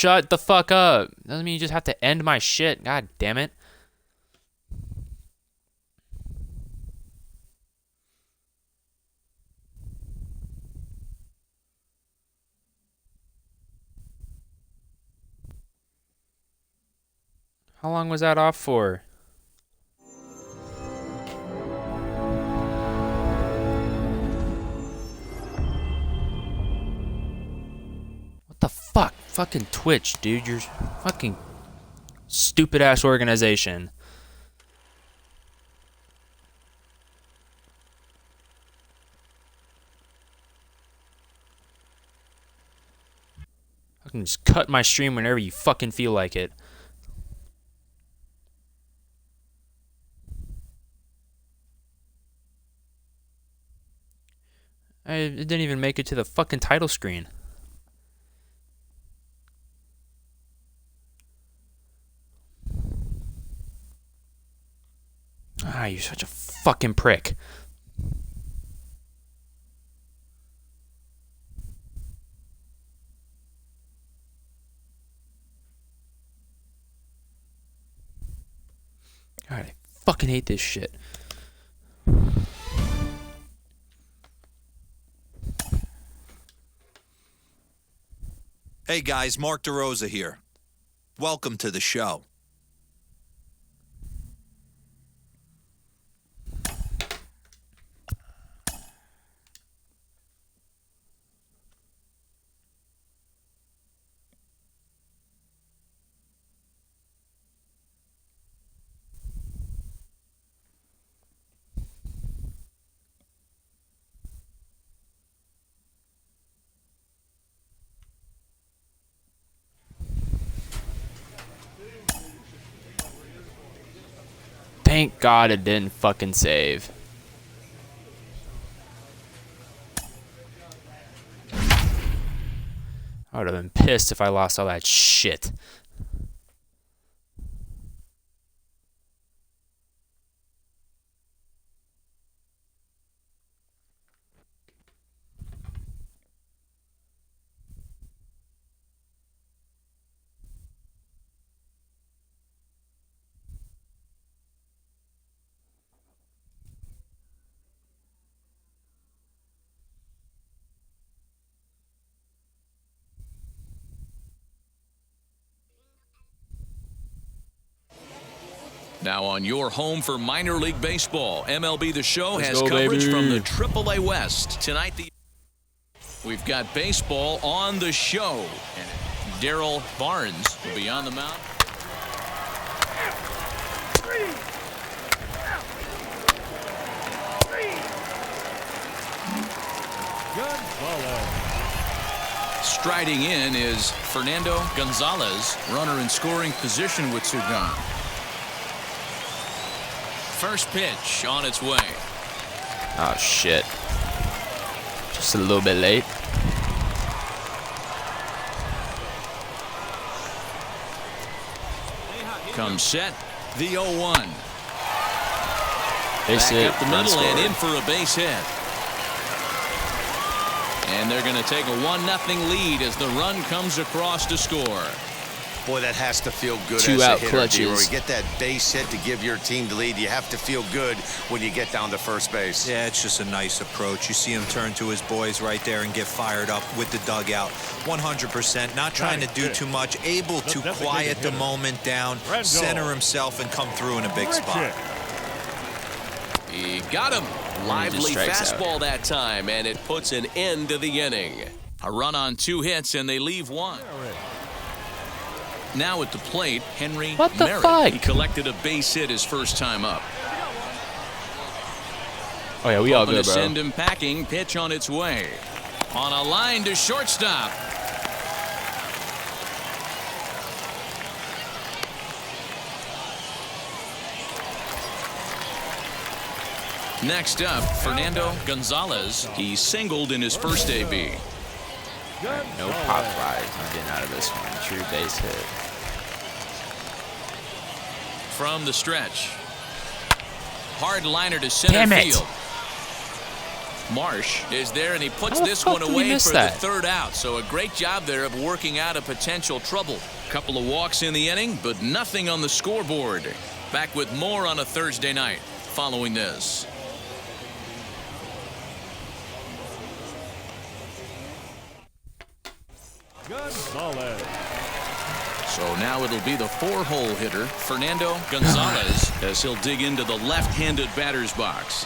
Shut the fuck up. Doesn't mean you just have to end my shit. God damn it. How long was that off for? What the fuck? Fucking Twitch, dude. You're fucking stupid ass organization. I can just cut my stream whenever you fucking feel like it. It didn't even make it to the fucking title screen. Ah, you're such a fucking prick. God, I fucking hate this shit. Hey guys, Mark DeRosa here. Welcome to the show. Thank God it didn't fucking save. I would have been pissed if I lost all that shit. Now on your home for minor league baseball, MLB The Show Let's has go, coverage baby. from the AAA West. Tonight, we've got baseball on the show. And Daryl Barnes will be on the mound. Striding in is Fernando Gonzalez, runner in scoring position with two gone. First pitch on its way. Oh shit. Just a little bit late. Comes set, the 0-1. Base Back hit, up the run middle and scored. in for a base hit. And they're going to take a 1-0 lead as the run comes across to score. Boy, that has to feel good Two as a out hitter, clutches. D-Roy. Get that base hit to give your team the lead. You have to feel good when you get down to first base. Yeah, it's just a nice approach. You see him turn to his boys right there and get fired up with the dugout. 100%, not trying to do too much, able to quiet the moment down, center himself, and come through in a big spot. He got him. Lively strikes fastball that time, and it puts an end to the inning. A run on 2 hits, and they leave 1. Now at the plate, Henry What the Merritt. fuck? He collected a base hit his first time up. Oh yeah, we all Hoping good, to bro. send him packing. Pitch on its way. On a line to shortstop. Next up, Fernando Gonzalez. He singled in his first AB. No pop flies. I'm getting out of this one. True base hit. From the stretch. Hard liner to center Damn it. field. Marsh is there, and he puts How the this fuck one did we away miss for that? the 3rd out. So a great job there of working out a potential trouble. Couple of walks in the inning, but nothing on the scoreboard. Back with more on a Thursday night following this. Gonzalez. So now it'll be the 4-hole hitter, Fernando Gonzalez, as he'll dig into the left-handed batter's box.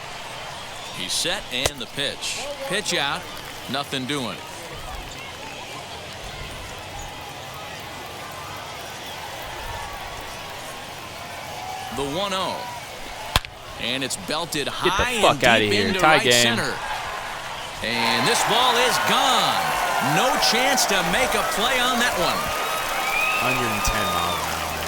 He's set, and the pitch. Pitch out, nothing doing. The 1-0. And it's belted high the fuck and outta deep here. into Tie right game. center. And this ball is gone. No chance to make a play on that one. 110 miles an hour.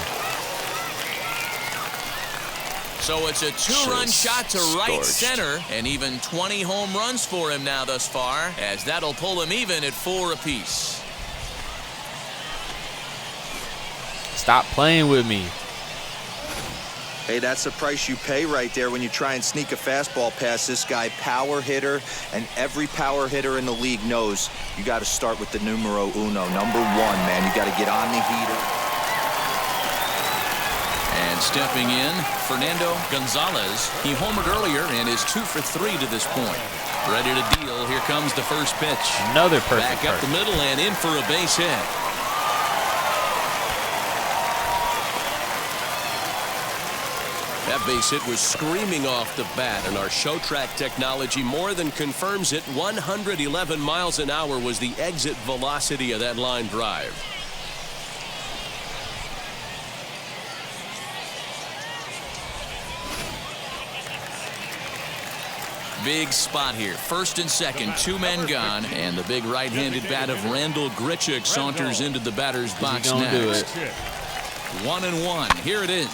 So it's a 2-run Just shot to right scorched. center, and even 20 home runs for him now thus far, as that'll pull him even at 4 apiece. Stop playing with me. Hey, that's the price you pay right there when you try and sneak a fastball past this guy. Power hitter, and every power hitter in the league knows you got to start with the numero uno, number 1, man. You got to get on the heater. And stepping in, Fernando Gonzalez. He homered earlier and is 2 for 3 to this point. Ready to deal. Here comes the first pitch. Another perfect. Back up the middle and in for a base hit. That base hit was screaming off the bat, and our show track technology more than confirms it. 111 miles an hour was the exit velocity of that line drive. Big spot here. First and second, 2 men gone, and the big right-handed bat of Randall Grichuk saunters into the batter's box Don't do next. it. 1-1. Here it is.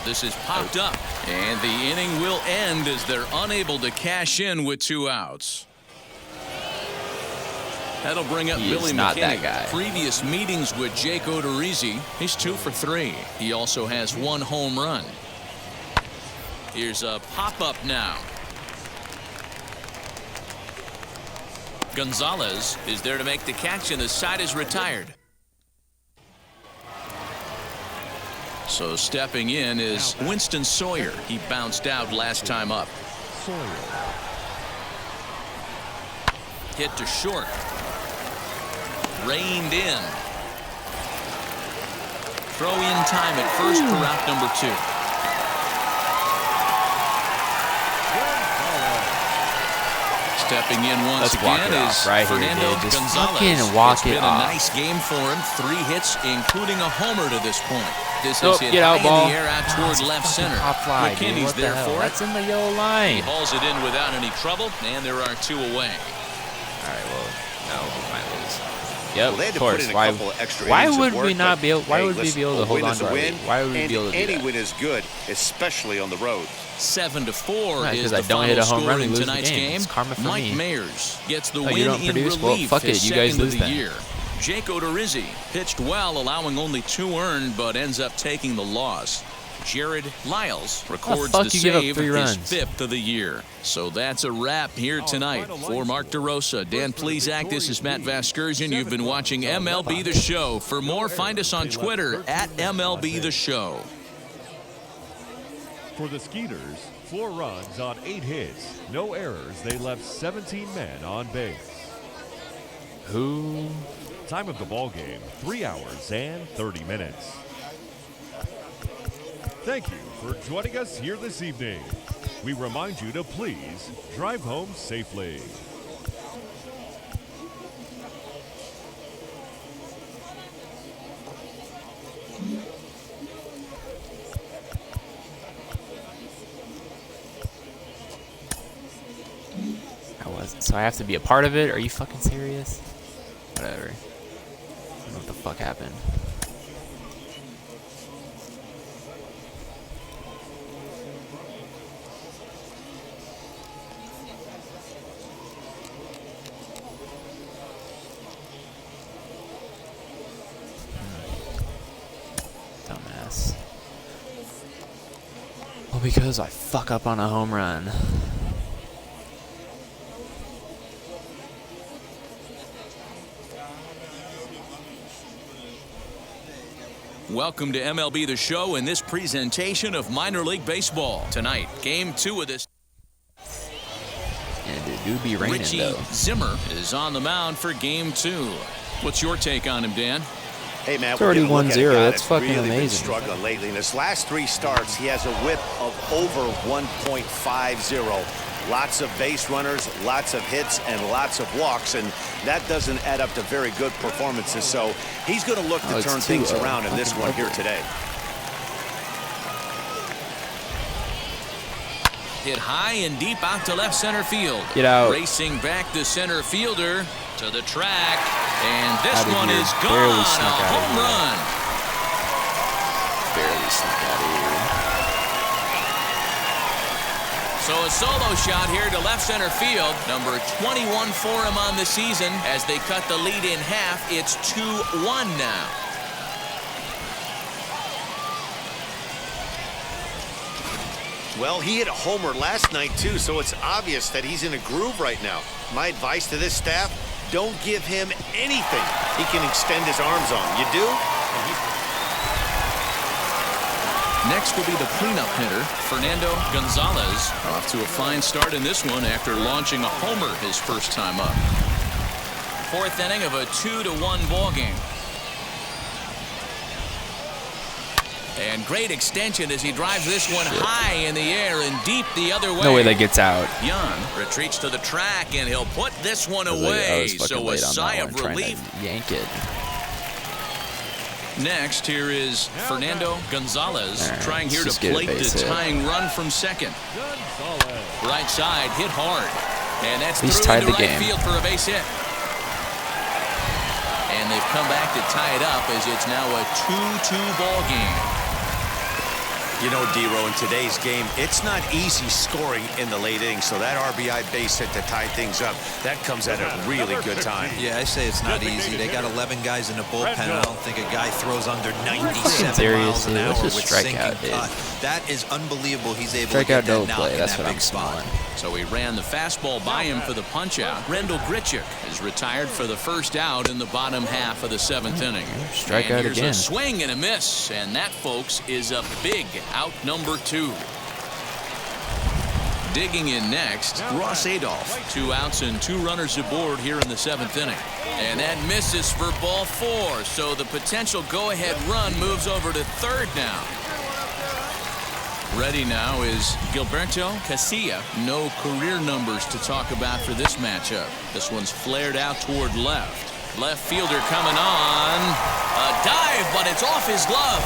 This is popped up, and the inning will end as they're unable to cash in with 2 outs. That'll bring up He is Billy not McKinney. that guy. Previous meetings with Jake Odorizzi, he's 2 for 3. He also has 1 home run. Here's a pop-up now. Gonzalez is there to make the catch, and the side is retired. So stepping in is Winston Sawyer. He bounced out last time up. Hit to short. Reined in. Throw in time at first for route number 2. Stepping in once Let's walk again it is off right here, Fernando dude. Just Gonzalez. fucking walk It's it been off. a nice game for him. 3 hits, including a homer to this point. This Nope, is hit get out, high ball. in the air out toward left center. Top fly, dude. McKinney's What the there hell? for it. That's in the yellow He line. hauls it in without any trouble, and there are 2 away. All right, well, no, we might lose. Yep, Well, they had of to course. put in a Why? couple of extra Why innings of would we work, not but, be able? Why hey, would we listen, be able to a hold win on is to a our win, lead? Why would we and be able to do any that? win is good, especially on the road. 7-4 Right, is 'cause the I don't final hit a home score run, in we lose the tonight's game. game. It's karma for Mike me. Mayers gets the Oh, win you don't in produce? Well, relief. fuck it, his you guys second lose of the then. year. Jake Odorizzi pitched well, allowing only 2 earned, but ends up taking the loss. Jared Lyles records fuck the you give up save, 3 his runs? 5th of the year. So that's a wrap here tonight. For Mark DeRosa, Dan Plesac, this is Matt Vasgersian. You've been watching MLB The Show. For more, find us on Twitter at MLB The Show. For the Skeeters, 4 runs on 8 hits, no errors. They left 17 men on base. Who? Time of the ball game, 3 hours and 30 minutes. Thank you for joining us here this evening. We remind you to please drive home safely. So I have to be a part of it? Are you fucking serious? Whatever. I don't know what the fuck happened. Dumbass. Well, because I fuck up on a home run. Welcome to MLB The Show and this presentation of minor league baseball. Tonight, Game 2 of this. And it do be raining, Richie though. Zimmer is on the mound for Game 2. What's your take on him, Dan? Hey, man, It's already 1-0. That's fucking really been amazing. struggling lately. In his last 3 starts, he has a whip of over 1.50. Lots of base runners, lots of hits, and lots of walks, and that doesn't add up to very good performances. So he's going to look to turn things around in this one here today. Hit high and deep out to left center field. Get out. Racing back the center fielder to the track, and this Out of one here. is Barely gone. snuck A out of home here. run. Barely snuck out of here. So a solo shot here to left center field. Number 21 for him on the season. As they cut the lead in half, it's 2-1 now. Well, he hit a homer last night, too, so it's obvious that he's in a groove right now. My advice to this staff, don't give him anything he can extend his arms on. You do? Next will be the cleanup hitter, Fernando Gonzalez. Off to a fine start in this one after launching a homer his first time up. 4th inning of a 2-1 ball game. And great extension as he drives this one high in the air and deep the other way. No way that gets out. Young retreats to the track, and he'll put this one away. So a sigh of relief. Yank it. Next, here is Fernando Gonzalez trying here to just get a plate base the hit. tying run from second. Right side, hit hard. And that's He's through tied into the right game. field for a base hit. And they've come back to tie it up as it's now a 2-2 ball game. You know, D-Row, in today's game, it's not easy scoring in the late innings, so that RBI base hit to tie things up, that comes at a really good time. Yeah, I say it's not easy. They got 11 guys in the bullpen. I don't think a guy throws under 97 miles an hour with sinking cut. That is unbelievable. He's able to get that knock in that big spot. So he ran the fastball by him for the punch-out. Rendell Grichuk is retired for the first out in the bottom half of the 7th inning. Strikeout and here's again. A swing and a miss, and that, folks, is a big out number 2. Digging in next, Ross Adolph. 2 outs and 2 runners aboard here in the 7th inning. And that misses for ball 4, so the potential go-ahead run moves over to third now. Ready now is Gilberto Casilla. No career numbers to talk about for this matchup. This one's flared out toward left. Left fielder coming on. A dive, but it's off his glove.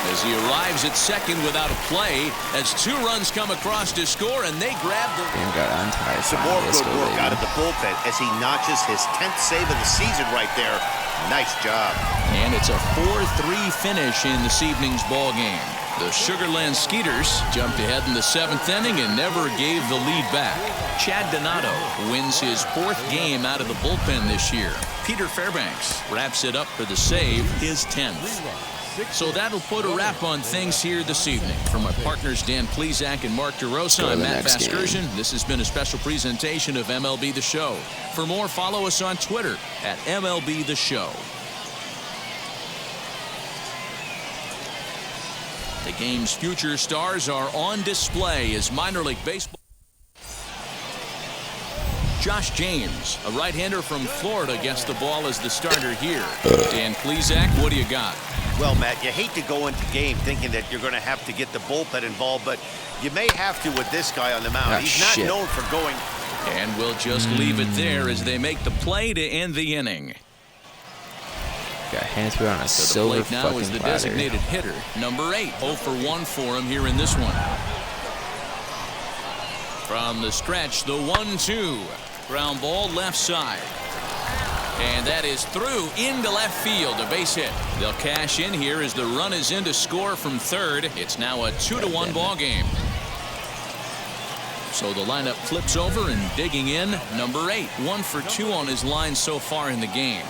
As he arrives at second without a play, as 2 runs come across to score, and they grab the... Game got untied. Some more good work out of the bullpen as he notches his 10th save of the season right there. Nice job. And it's a 4-3 finish in this evening's ball game. The Sugarland Skeeters jumped ahead in the 7th inning and never gave the lead back. Chad Donato wins his 4th game out of the bullpen this year. Peter Fairbanks wraps it up for the save, his 10th. So that'll put a wrap on things here this evening. For my partners Dan Plesac and Mark DeRosa, I'm Matt Vasgersian. This has been a special presentation of MLB The Show. For more, follow us on Twitter at MLB The Show. The game's future stars are on display as minor league baseball. Josh James, a right-hander from Florida, gets the ball as the starter here. Dan Plesac, what do you got? Well, Matt, you hate to go into game thinking that you're going to have to get the bullpen involved, but you may have to with this guy on the mound. He's not known for going. And we'll just leave it there as they make the play to end the inning. Got hands put on a To the silver plate now fucking is the platter. designated hitter, number 8. 0 for 1 for him here in this one. From the stretch, the 1-2. Ground ball left side. And that is through into left field, a base hit. They'll cash in here as the run is in to score from third. It's now a 2-1 ball game. So the lineup flips over and digging in, number 8. 1 for 2 on his line so far in the game.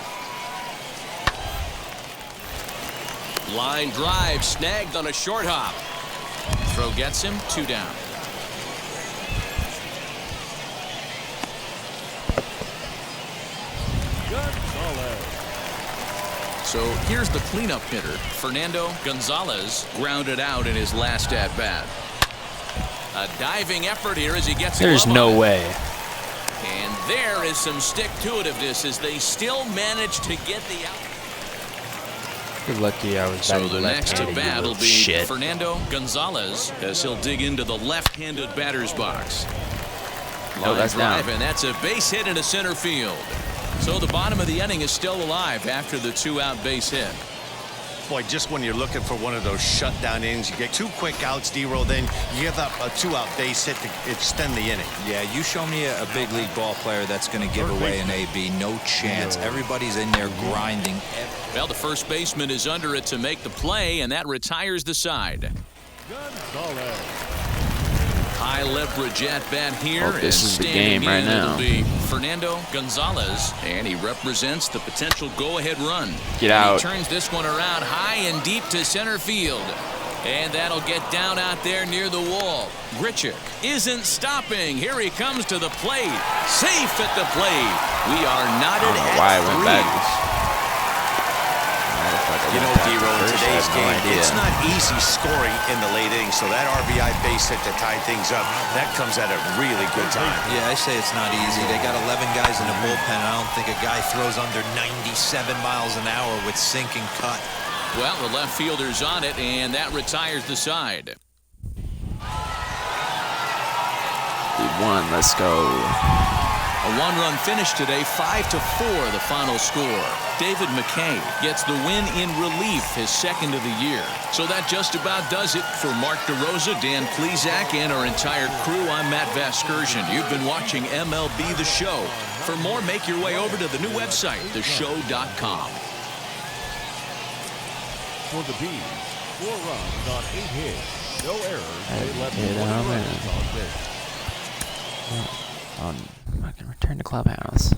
Line drive snagged on a short hop. Throw gets him, 2 down. So here's the cleanup hitter. Fernando Gonzalez grounded out in his last at-bat. A diving effort here as he gets it. There's no way. And there is some stick-to-itiveness as they still manage to get the out. You're lucky I was So the next to left-handed, bat you will little be shit. Fernando Gonzalez as he'll dig into the left-handed batter's box. No, that's down. And that's a base hit into center field. So the bottom of the inning is still alive after the 2-out base hit. Boy, just when you're looking for one of those shutdown innings, you get 2 quick outs, D-Roll, then you give up a 2-out base hit to extend the inning. Yeah, you show me a big league ball player that's going to give away an AB. No chance. Everybody's in there grinding. Well, the first baseman is under it to make the play, and that retires the side. Gonzalez. High leverage at bat here. Oh, this is the standing game right in, now. It'll be Fernando Gonzalez, and he represents the potential go-ahead run. Get out. He turns this one around high and deep to center field. And that'll get down out there near the wall. Grichuk isn't stopping. Here he comes to the plate. Safe at the plate. We are knotted at why I went 3. back. You know, D-Roll, in today's game, it's not easy scoring in the late innings, so that RBI base hit to tie things up, that comes at a really good time. Yeah, I say it's not easy. They got 11 guys in the bullpen. I don't think a guy throws under 97 miles an hour with sinking cut. Well, the left fielder's on it, and that retires the side. We won. Let's go. A 1-run finish today, 5-4 the final score. David McKay gets the win in relief, his second of the year. So that just about does it for Mark DeRosa, Dan Plesac, and our entire crew. I'm Matt Vasgersian. You've been watching MLB The Show. For more, make your way over to the new website, theshow.com. For the Bees, 4 runs on 8 hits. No errors. They left hit 1 on runs it. on base. I can return to clubhouse.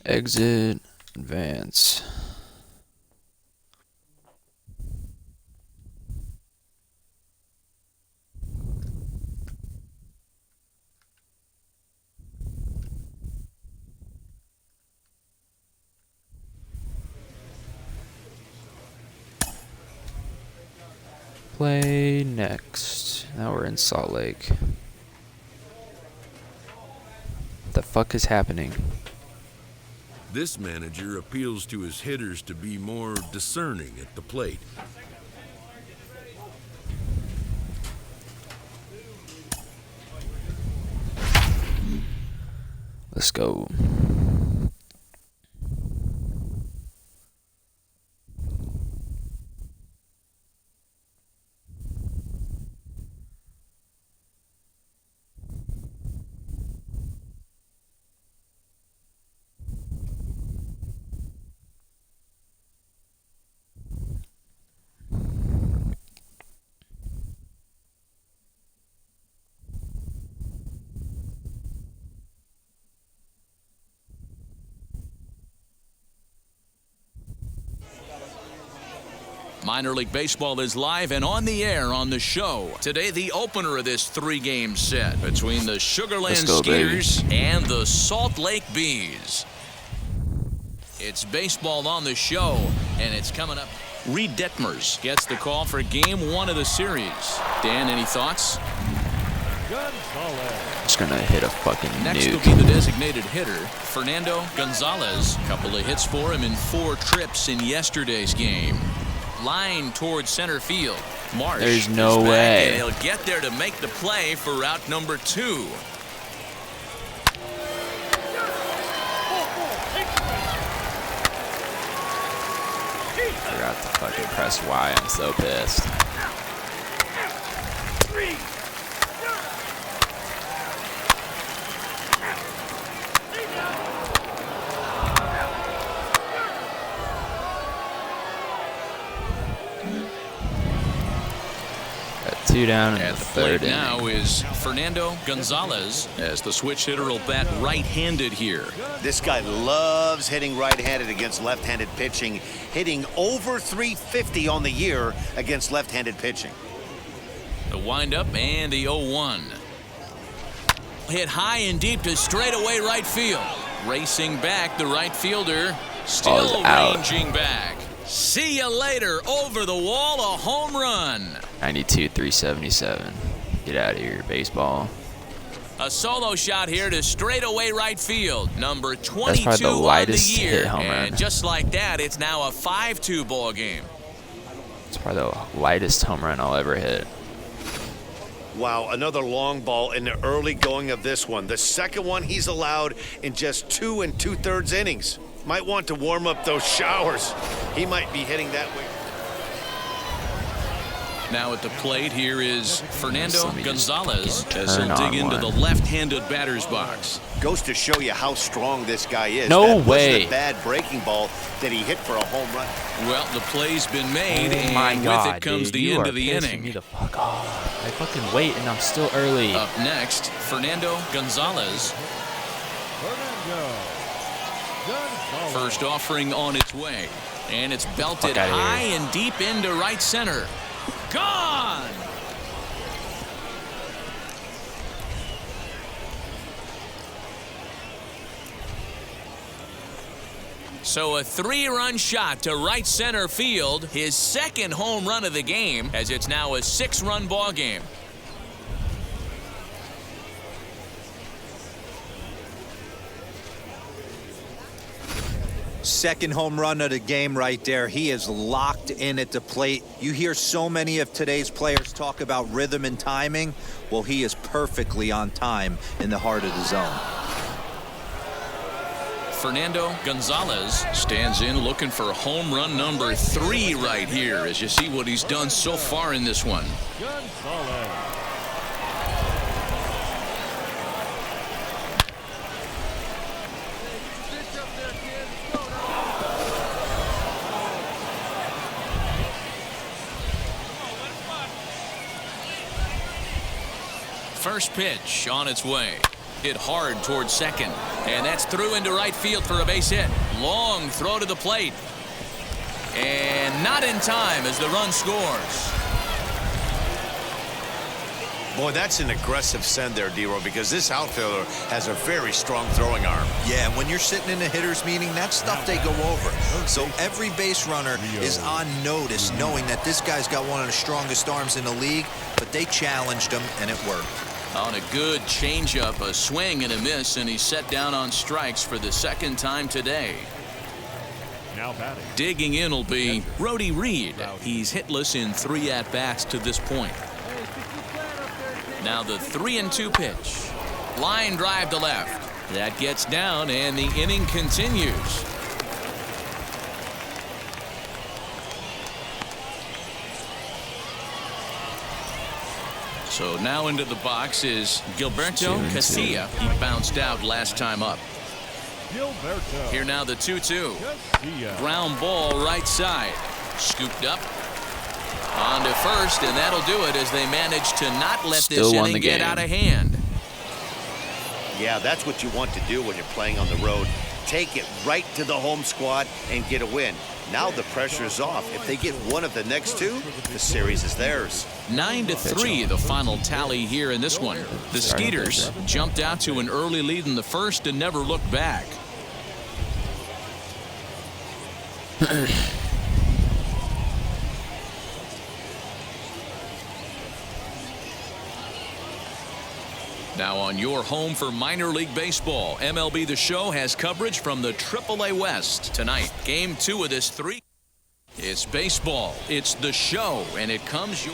Exit, advance. Play next. Now we're in Salt Lake. What the fuck is happening? This manager appeals to his hitters to be more discerning at the plate. Let's go. Minor League Baseball is live and on the air on the show. Today, the opener of this 3-game set between the Sugarland Skeeters and the Salt Lake Bees. It's baseball on the show, and it's coming up. Reed Detmers gets the call for Game 1 of the series. Dan, any thoughts? Just gonna hit a fucking Next nuke. will be the designated hitter, Fernando Gonzalez. Couple of hits for him in 4 trips in yesterday's game. Line towards center field. Marsh. There's no is back, way. And he'll get there to make the play for route number 2. Forgot to fucking press Y. I'm so pissed. 2 down in At the the plate 3rd now inning. is Fernando Gonzalez, as the switch hitter will bat right-handed here. This guy loves hitting right-handed against left-handed pitching, hitting over 350 on the year against left-handed pitching. The windup and the 0-1. Hit high and deep to straightaway right field. Racing back, the right fielder still ranging back. See you later. Over the wall, a home run. 92, 377. Get out of here, baseball. A solo shot here to straightaway right field. Number 22 That's probably the widest on the year. hit home run. And just like that, it's now a 5-2 ball game. It's probably the widest home run I'll ever hit. Wow, another long ball in the early going of this one. The second one he's allowed in just 2 2/3 innings. Might want to warm up those showers. He might be hitting that way. Now at the plate here is Fernando Gonzalez as he'll turn dig on into one. the left-handed batter's box. Goes to show you how strong this guy is. No that way. wasn't a bad breaking ball that he hit for a home run. Well, the play's been made, Oh my and God, with it comes dude, the you end are of the pissing inning. me the fuck off. I fucking wait and I'm still early. Up next, Fernando Gonzalez. Fernando Gonzalez. First offering on its way, and it's belted Fuck outta high here. and deep into right center. Gone! So a 3-run shot to right center field, his second home run of the game, as it's now a 6-run ball game. Second home run of the game right there. He is locked in at the plate. You hear so many of today's players talk about rhythm and timing. Well, he is perfectly on time in the heart of the zone. Fernando Gonzalez stands in looking for home run number 3 right here, as you see what he's done so far in this one. Gonzalez. First pitch on its way. Hit hard towards second, and that's through into right field for a base hit. Long throw to the plate, and not in time as the run scores. Boy, that's an aggressive send there, D-Roy, because this outfielder has a very strong throwing arm. Yeah, when you're sitting in a hitter's meeting, that stuff they go over. So every base runner is on notice, knowing that this guy's got one of the strongest arms in the league, but they challenged him, and it worked. On a good changeup, a swing and a miss, and he's set down on strikes for the second time today. Now batting. Digging in will be Rody Reed. He's hitless in 3 at-bats to this point. Now the 3-2 pitch. Line drive to left. That gets down, and the inning continues. So now into the box is Gilberto 2-2. Casilla. He bounced out last time up. Gilberto Here now the 2-2. Casilla. Ground ball right side. Scooped up. On to first, and that'll do it as they manage to not let Still this won inning the get game. out of hand. Yeah, that's what you want to do when you're playing on the road. Take it right to the home squad and get a win. Now the pressure's off. If they get one of the next 2, the series is theirs. 9-3 the final tally here in this one. The Skeeters jumped out to an early lead in the first and never looked back. Now on your home for minor league baseball, MLB The Show has coverage from the AAA West. Tonight, game 2 of this 3. It's baseball, it's The Show, and it comes your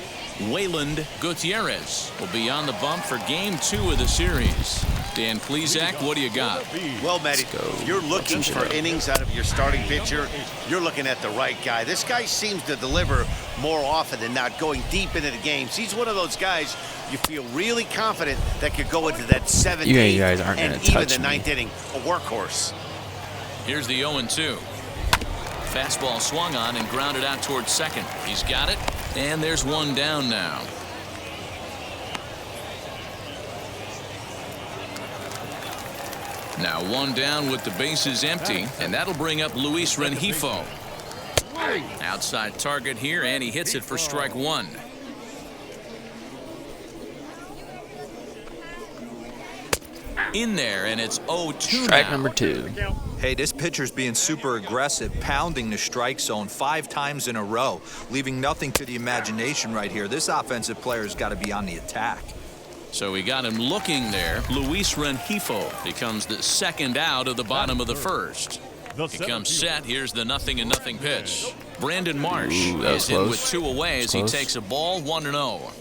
Wayland Gutierrez will be on the bump for game 2 of the series. Dan Plesac, what do you got? Well, Matty, if you're looking for innings out of your starting pitcher, you're looking at the right guy. This guy seems to deliver more often than not, going deep into the games. He's one of those guys you feel really confident that could go into that 7th, You 8th, guys aren't and gonna even touch the me. 9th inning, a workhorse. Here's the 0-2. Fastball swung on and grounded out towards second. He's got it, and there's one down now. Now one down with the bases empty, and that'll bring up Luis Renifo. Outside target here, and he hits it for strike one. In there, and it's 0-2 Strike now. number 2. Hey, this pitcher's being super aggressive, pounding the strike zone 5 times in a row, leaving nothing to the imagination right here. This offensive player's got to be on the attack. So we got him looking there. Luis Renifo becomes the second out of the bottom of the first. He comes set. Here's the 0-0 pitch. Brandon Marsh is in with 2 away as he takes a ball 1-0.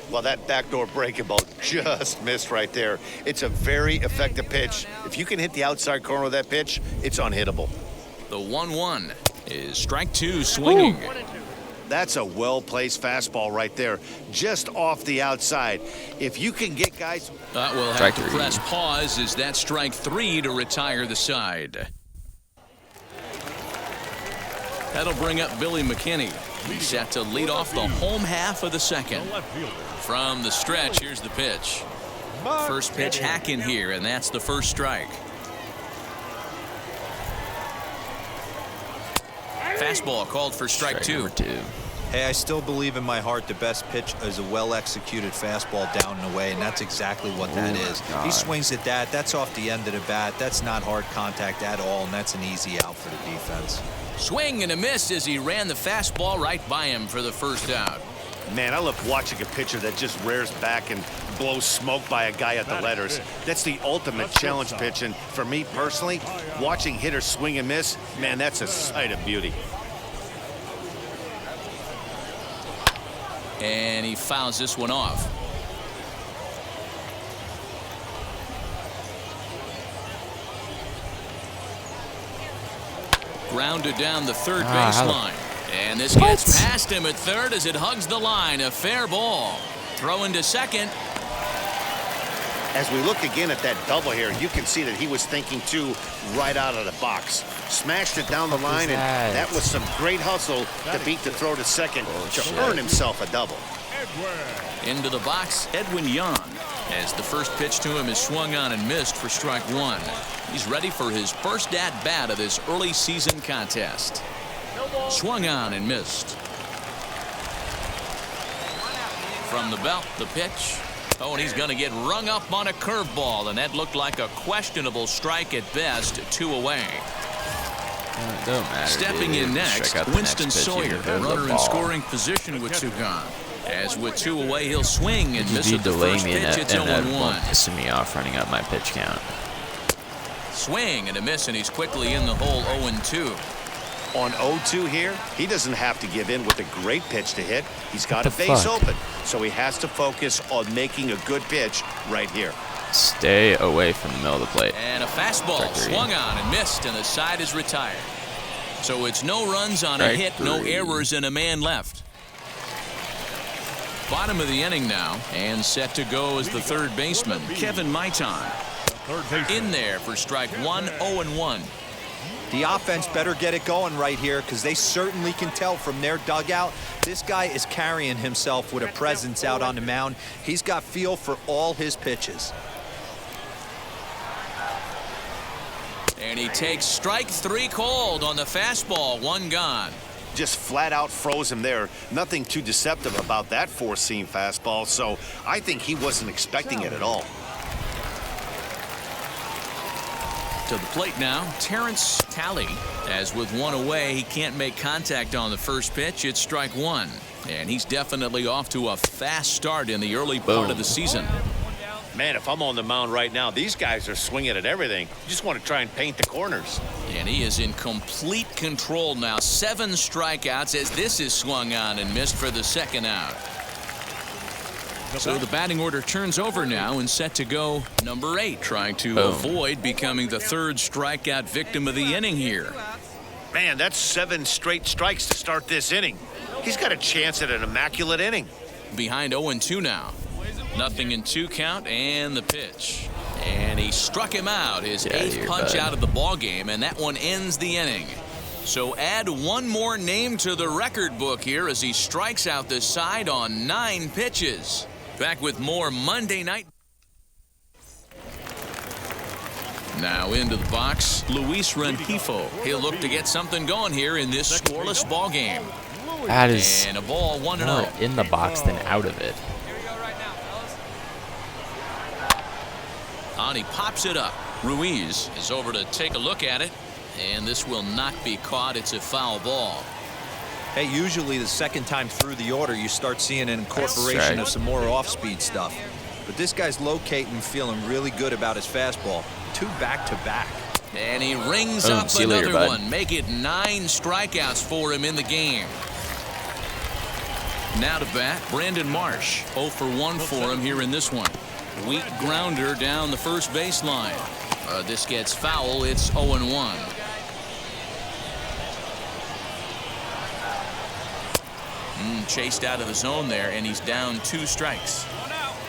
Well, that backdoor breaking ball just missed right there. It's a very effective pitch. If you can hit the outside corner of that pitch, it's unhittable. The 1-1 is strike 2 swinging. That's a well-placed fastball right there, just off the outside. If you can get guys... We'll have to press pause as that strike 3 to retire the side. That'll bring up Billy McKinney. He's set to lead off the home half of the second. From the stretch, here's the pitch. First pitch hacking here, and that's the first strike. Fastball called for strike 2. Hey, I still believe in my heart the best pitch is a well-executed fastball down and away, and that's exactly what that is. He swings at that. That's off the end of the bat. That's not hard contact at all, and that's an easy out for the defense. Swing and a miss as he ran the fastball right by him for the first out. Man, I love watching a pitcher that just rears back and blows smoke by a guy at the letters. That's the ultimate challenge pitch, and for me personally, watching hitters swing and miss, man, that's a sight of beauty. And he fouls this one off. Grounded down the third baseline. And this gets past him at third as it hugs the line. A fair ball. Throw into second. As we look again at that double here, you can see that he was thinking too right out of the box. Smashed it down the line, and that was some great hustle to beat the throw to second to earn himself a double. Into the box, Edwin Yan, as the first pitch to him is swung on and missed for strike 1. He's ready for his first at-bat of this early season contest. Swung on and missed. From the belt, the pitch. Oh, and he's going to get rung up on a curveball, and that looked like a questionable strike at best. 2 away. Don't matter, Stepping in next, Winston Sawyer, runner in scoring position with 2 gone. As with 2 away, he'll swing and miss at the first pitch. It's 0-1. Pissing me off running up my pitch count. Swing and a miss, and he's quickly in the hole. 0-2. On 0-2 here, he doesn't have to give in with a great pitch to hit. He's got a base open, so he has to focus on making a good pitch right here. Stay away from the middle of the plate. And a fastball swung on and missed, and the side is retired. So it's no runs on a hit, no errors, and a man left. Bottom of the inning now, and set to go as the third baseman, Kevin Maitan. In there for strike 1, 0-1. The offense better get it going right here, because they certainly can tell from their dugout this guy is carrying himself with a presence out on the mound. He's got feel for all his pitches. And he takes strike 3 called on the fastball. 1 gone. Just flat out froze him there. Nothing too deceptive about that 4-seam fastball, so I think he wasn't expecting it at all. To the plate now, Terence Talley. As with 1 away, he can't make contact on the first pitch. It's strike 1. And he's definitely off to a fast start in the early part of the season. Man, if I'm on the mound right now, these guys are swinging at everything. You just want to try and paint the corners. And he is in complete control now. 7 strikeouts as this is swung on and missed for the second out. So the batting order turns over now and set to go number 8, trying to avoid becoming the 3rd strikeout victim of the inning here. Man, that's 7 straight strikes to start this inning. He's got a chance at an immaculate inning. Behind 0-2 now. 0-2 count, and the pitch. And he struck him out, his 8th punch out of the ball game, and that one ends the inning. So add 1 more name to the record book here as he strikes out the side on 9 pitches. Back with more Monday Night. Now into the box, Luis Renifo. He'll look to get something going here in this scoreless ball game. That is And a ball 1-0. more in the box than out of it. On he pops it up. Ruiz is over to take a look at it, and this will not be caught. It's a foul ball. Hey, usually the second time through the order, you start seeing an incorporation of some more off-speed stuff. But this guy's locating, feeling really good about his fastball. 2 back-to-back. And he rings Boom, up see you later, another bud. one. Make it 9 strikeouts for him in the game. Now to bat, Brandon Marsh. 0 for 1 for him here in this one. Weak grounder down the first baseline. This gets foul. It's 0-1. Chased out of the zone there, and he's down 2 strikes.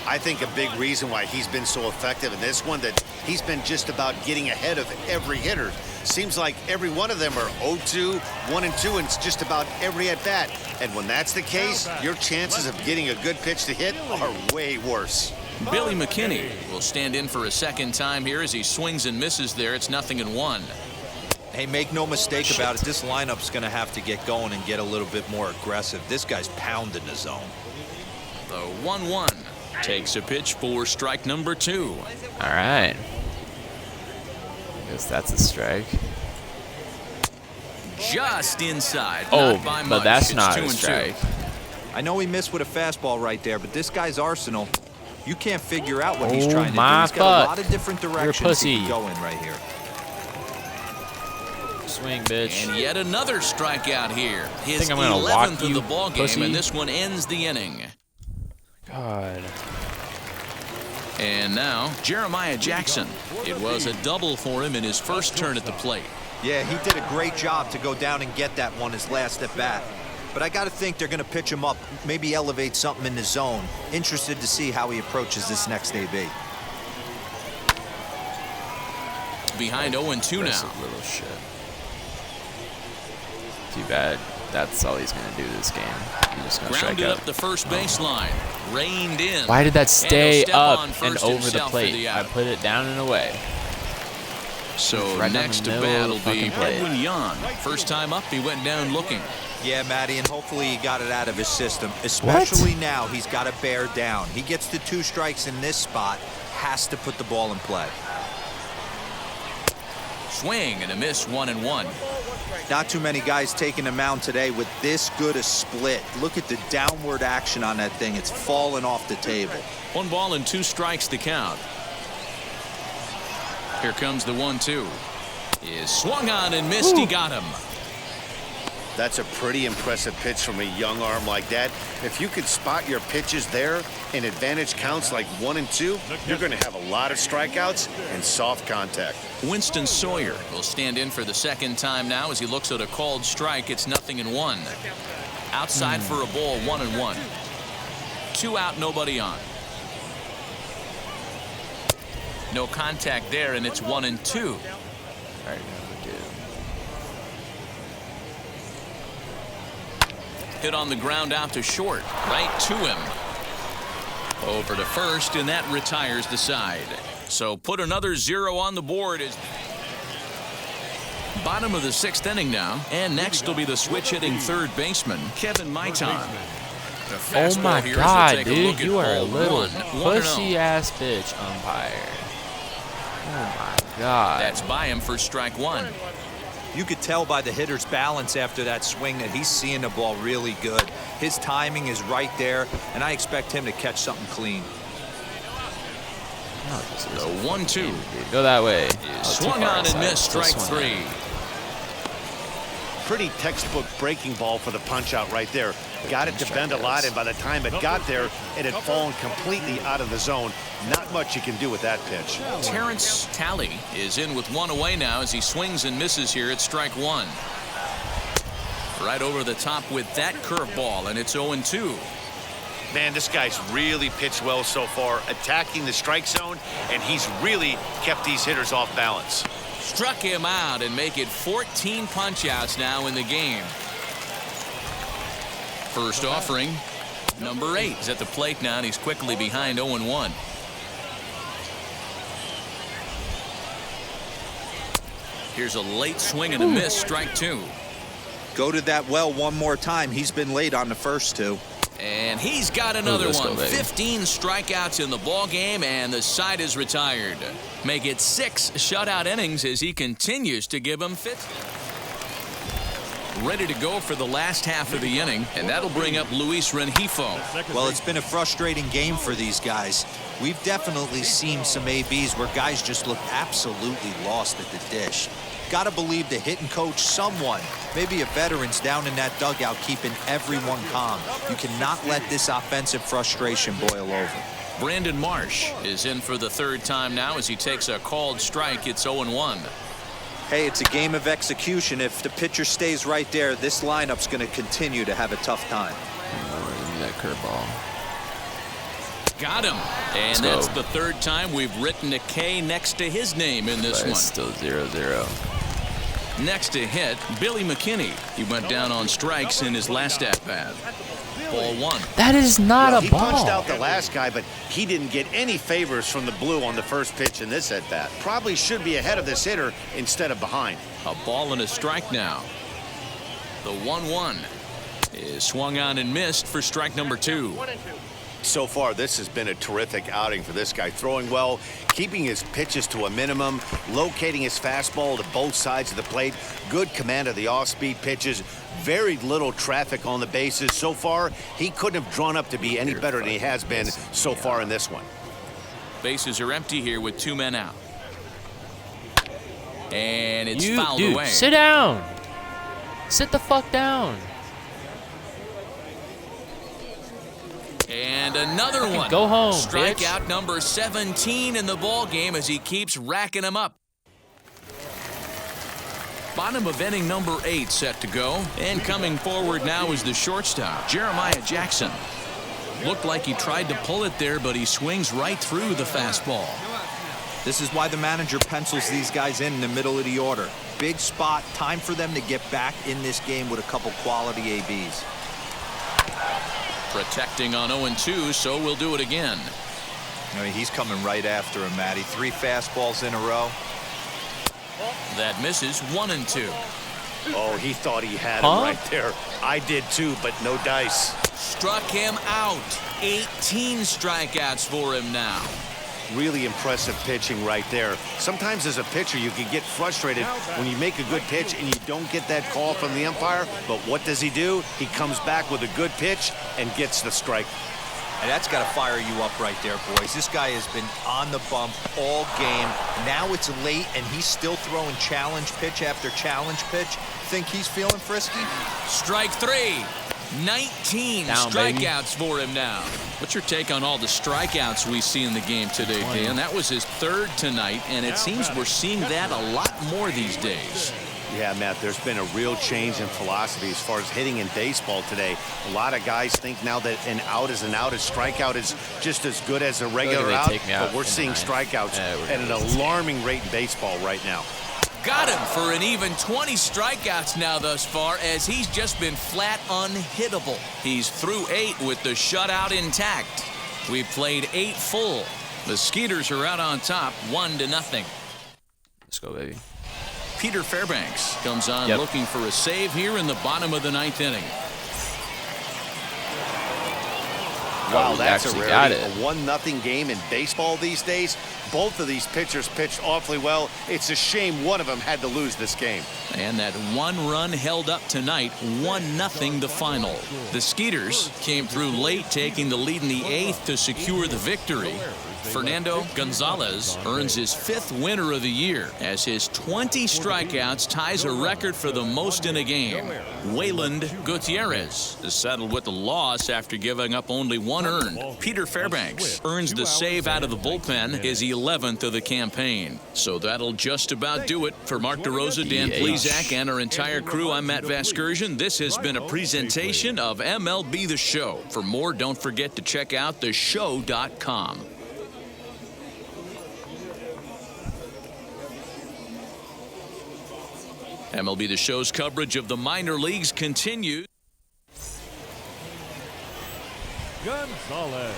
I think a big reason why he's been so effective in this one, that he's been just about getting ahead of every hitter. Seems like every one of them are 0-2, 1-2, and it's just about every at-bat. And when that's the case, your chances of getting a good pitch to hit are way worse. Billy McKinney will stand in for a second time here as he swings and misses there. It's 0-1. Hey, make no mistake about it. This lineup's going to have to get going and get a little bit more aggressive. This guy's pounding the zone. The 1-1 takes a pitch for strike number 2. All right. I guess that's a strike. Just inside. Oh, not by but much. that's It's not a 2-2. strike. I know he missed with a fastball right there, but this guy's arsenal, you can't figure out what he's Oh, trying to do. my He's got a fuck. lot of different You're a directions he pussy. can go in right here. Swing, bitch. And yet another strikeout here. His Think I'm gonna walk 11th of you, the ball game, pussy? and this one ends the inning. God. And now Jeremiah Jackson. It was a double for him in his first turn at the plate. Yeah, he did a great job to go down and get that one his last at bat. But I got to think they're going to pitch him up, maybe elevate something in the zone. Interested to see how he approaches this next AB. Behind 0-2 That's now. a little shit. Too bad. That's all he's gonna do this game. He's just gonna strike Grounded out. up the first baseline. Reined in. Why did that And stay he'll step up on and first over the himself for plate? the I out. put it down and away. So right down next the to middle bat of will the be fucking plate. Edwin Yan. First time up, he went down looking. Yeah, Matty, and hopefully he got it out of his system. Especially now, he's got to bear down. He gets the 2 strikes in this spot, has to put the ball in play. Swing and a miss, 1-1. Not too many guys taking the mound today with this good a split. Look at the downward action on that thing. It's falling off the table. 1 ball and 2 strikes to count. Here comes the 1-2. Is swung on and missed. He got him. That's a pretty impressive pitch from a young arm like that. If you could spot your pitches there in advantage counts like 1 and 2, you're going to have a lot of strikeouts and soft contact. Winston Sawyer will stand in for the second time now as he looks at a called strike. It's 0-1. Outside for a ball, 1-1. 2 out, nobody on. No contact there, and it's 1-2. All right, dude. Hit on the ground out to short, right to him. Over to first, and that retires the side. So put another 0 on the board. Is bottom of the 6th inning now, and next will be the switch-hitting third baseman, Kevin Maitan. Oh my God, dude, you are a little pussy-ass bitch, umpire. Oh my God. That's by him for strike 1. You could tell by the hitter's balance after that swing that he's seeing the ball really good. His timing is right there, and I expect him to catch something clean. No, this is The 1-2. dude. Go that way. Oh, Swung on and missed, strike 3. Pretty textbook breaking ball for the punch out right there. Got it to bend a lot, and by the time it got there, it had fallen completely out of the zone. Not much you can do with that pitch. Terence Talley is in with 1 away now as he swings and misses here at strike 1. Right over the top with that curveball, and it's 0-2. Man, this guy's really pitched well so far, attacking the strike zone, and he's really kept these hitters off balance. Struck him out and make it 14 punch-outs now in the game. First offering, number 8 is at the plate now, and he's quickly behind 0-1. Here's a late swing and a miss, strike 2. Go to that well one more time. He's been late on the first 2. And he's got another let's go, one. baby. 15 strikeouts in the ball game, and the side is retired. Make it 6 shutout innings as he continues to give them fits. Ready to go for the last half of the inning, and that'll bring up Luis Renifo. Well, it's been a frustrating game for these guys. We've definitely seen some ABs where guys just look absolutely lost at the dish. Gotta believe the hitting coach, someone, maybe a veteran's down in that dugout keeping everyone calm. You cannot let this offensive frustration boil over. Brandon Marsh is in for the 3rd time now as he takes a called strike. It's 0-1. Hey, it's a game of execution. If the pitcher stays right there, this lineup's going to continue to have a tough time. That curveball. Got him. And that's the 3rd time we've written a K next to his name in this But one. it's still 0-0. Next to hit, Billy McKinney. He went down on strikes in his last at-bat. Ball 1. That is not a He ball. punched out the last guy, but he didn't get any favors from the blue on the first pitch in this at-bat. Probably should be ahead of this hitter instead of behind. A ball and a strike now. The 1-1 is swung on and missed for strike number 2. So far, this has been a terrific outing for this guy. Throwing well, keeping his pitches to a minimum, locating his fastball to both sides of the plate, good command of the off-speed pitches, very little traffic on the bases. So far, he couldn't have drawn up to be any better than he has been so far in this one. Bases are empty here with 2 men out. And it's You, fouled dude, away. sit down. Sit the fuck down. And another one. Go home, Strikeout bitch. number 17 in the ball game as he keeps racking them up. Bottom of inning number 8 set to go. And coming forward now is the shortstop, Jeremiah Jackson. Looked like he tried to pull it there, but he swings right through the fastball. This is why the manager pencils these guys in the middle of the order. Big spot, time for them to get back in this game with a couple quality ABs. Protecting on 0-2, so we'll do it again. I mean, he's coming right after him, Matty. 3 fastballs in a row. That misses 1-2. Oh, he thought he had him right there. I did too, but no dice. Struck him out. 18 strikeouts for him now. Really impressive pitching right there. Sometimes as a pitcher, you can get frustrated when you make a good pitch and you don't get that call from the umpire. But what does he do? He comes back with a good pitch and gets the strike. And that's got to fire you up right there, boys. This guy has been on the bump all game. Now it's late, and he's still throwing challenge pitch after challenge pitch. Think he's feeling frisky? Strike 3. 19 Down, strikeouts for him now. What's your take on all the strikeouts we see in the game today, Dan? That was his 3rd tonight, and it seems we're seeing that a lot more these days. Yeah, Matt, there's been a real change in philosophy as far as hitting in baseball today. A lot of guys think now that an out is an out, a strikeout is just as good as a regular out, but we're seeing strikeouts at an alarming rate in baseball right now. Got him for an even 20 strikeouts now thus far, as he's just been flat unhittable. He's through 8 with the shutout intact. We've played 8 full. The Skeeters are out on top, 1-0. Let's go, baby. Peter Fairbanks comes on looking for a save here in the bottom of the 9th inning. Wow, that's a rarity. Got it. A 1-0 game in baseball these days. Both of these pitchers pitched awfully well. It's a shame one of them had to lose this game. And that 1 run held up tonight, 1-0 the final. The Skeeters came through late, taking the lead in the 8th to secure the victory. Fernando Gonzalez earns his 5th winner of the year as his 20 strikeouts ties a record for the most in a game. Wayland Gutierrez is settled with the loss after giving up only 1 earned. Peter Fairbanks earns the save out of the bullpen, his 11th of the campaign. So that'll just about do it. For Mark DeRosa, Dan Plesac, and our entire crew, I'm Matt Vasgersian. This has been a presentation of MLB The Show. For more, don't forget to check out theshow.com. MLB The Show's coverage of the minor leagues continues. Gonzalez.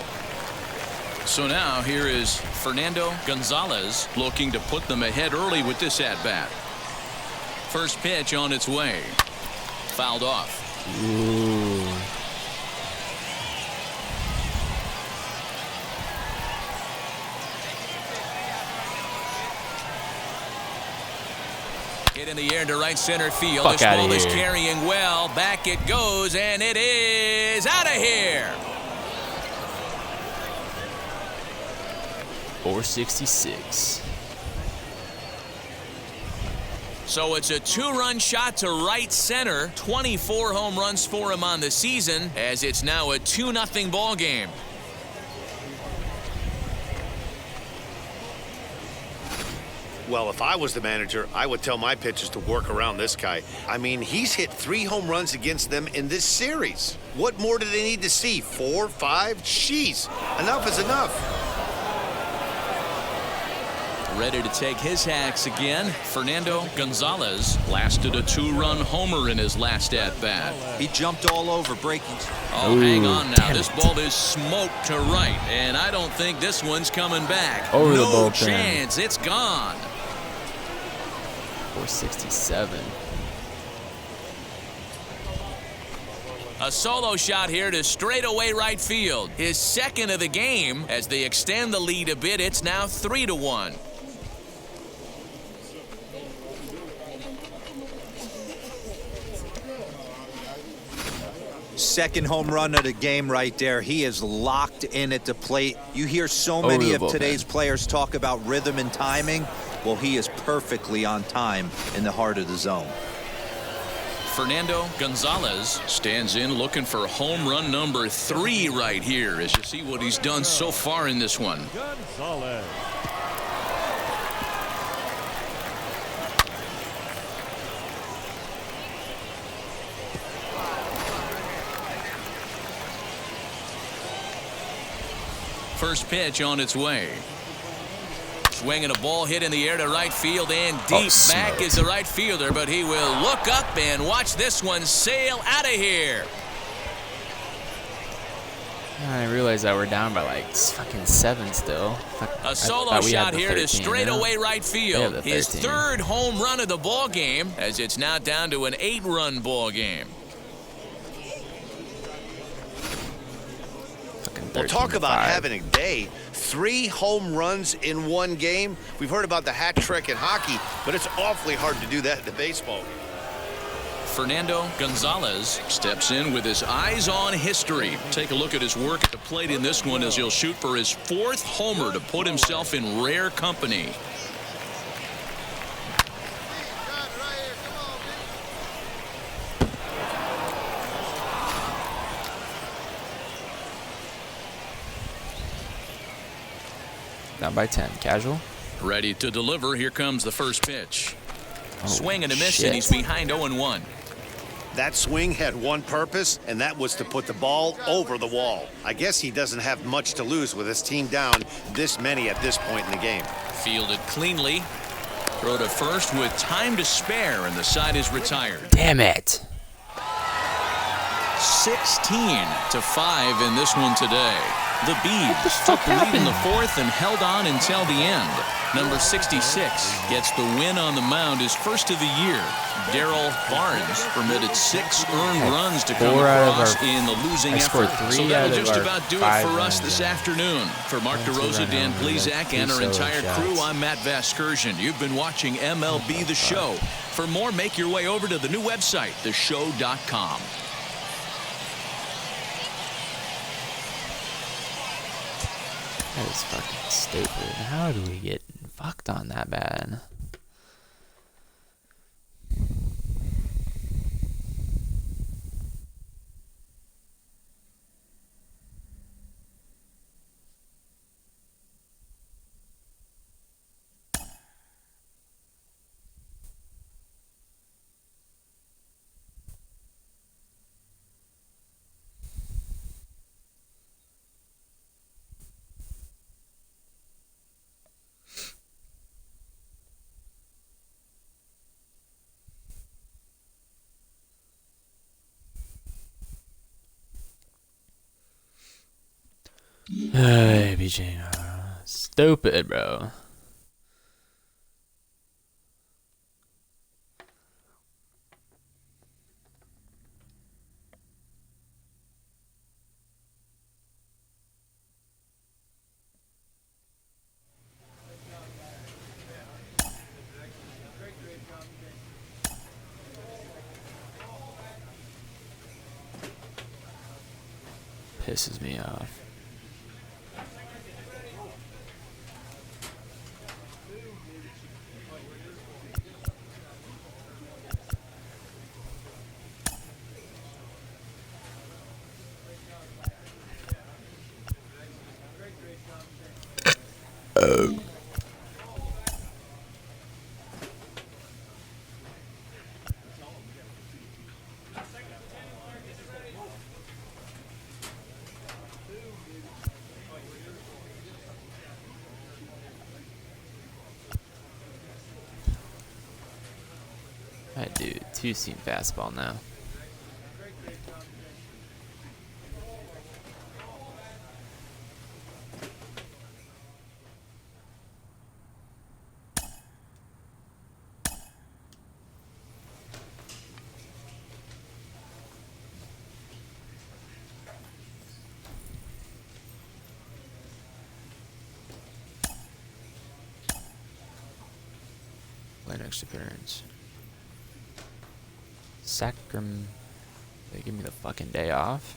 So now here is Fernando Gonzalez looking to put them ahead early with this at-bat. First pitch on its way. Fouled off. Ooh. Hit in the air to right center field. Fuck This ball outta is here. carrying well. Back it goes, and it is out of here. 466. So it's a 2-run shot to right center. 24 home runs for him on the season, as it's now a 2-0 ball game. Well, if I was the manager, I would tell my pitchers to work around this guy. I mean, he's hit 3 home runs against them in this series. What more do they need to see? 4, 5? Jeez, enough is enough. Ready to take his hacks again. Fernando Gonzalez lasted a 2-run homer in his last at-bat. He jumped all over breaking. Oh, Ooh, hang on now. damn This it. ball is smoked to right, and I don't think this one's coming back. Over the no bullpen. chance. It's gone. 467. A solo shot here to straightaway right field. His second of the game. As they extend the lead a bit, it's now 3-1. Second home run of the game right there. He is locked in at the plate. You hear so Over many the of bullpen. today's players talk about rhythm and timing. Well, he is perfectly on time in the heart of the zone. Fernando Gonzalez stands in looking for home run number 3 right here, as you see what he's done so far in this one. Gonzalez. First pitch on its way. Swinging a ball hit in the air to right field and deep. Back smoked. is the right fielder, but he will look up and watch this one sail out of here. I didn't realize that we're down by like fucking 7 still. A solo thought we had shot the here to 13, straightaway yeah. right They have field. the His 13. 3rd home run of the ball game, as it's now down to an 8-run ball game. Fucking Well, talk 13 to about 5. having a day. 3 home runs in one game. We've heard about the hat trick in hockey, but it's awfully hard to do that in the baseball game. Fernando Gonzalez steps in with his eyes on history. Take a look at his work at the plate in this one, as he'll shoot for his 4th homer to put himself in rare company. Down by 10. Casual. Ready to deliver. Here comes the first pitch. Swing and a miss, shit. and he's behind 0-1. That swing had one purpose, and that was to put the ball over the wall. I guess he doesn't have much to lose with his team down this many at this point in the game. Fielded cleanly. Throw to first with time to spare, and the side is retired. Damn it. 16-5 in this one today. The Beavs took the lead in the 4th and held on until the end. Number 66 gets the win on the mound, his first of the year. Daryl Barnes permitted 6 earned runs to come 4 out of across our- in the losing I scored effort. 3 So out that'll of just our about do it 5 for us runs, this yeah. afternoon. For Mark 1, 2 DeRosa, run Dan home, and then Plezak, 2 and our solo entire shots. crew, I'm Matt Vasgersian. You've been watching MLB The Show. For more, make your way over to the new website, theshow.com. That is fucking stupid. How do we get fucked on that bad? Hey, BJ. Stupid, bro. pisses me off. I do two-seam fastball now. Play next appearance. They give me the fucking day off.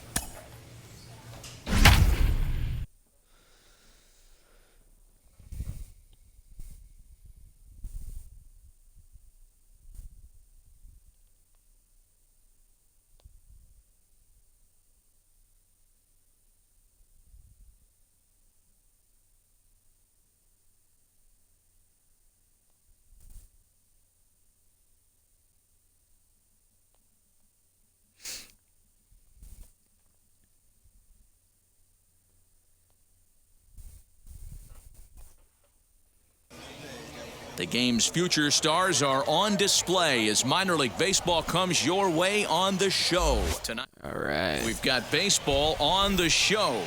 The game's future stars are on display as minor league baseball comes your way on the show. Tonight, All right. we've got baseball on the show.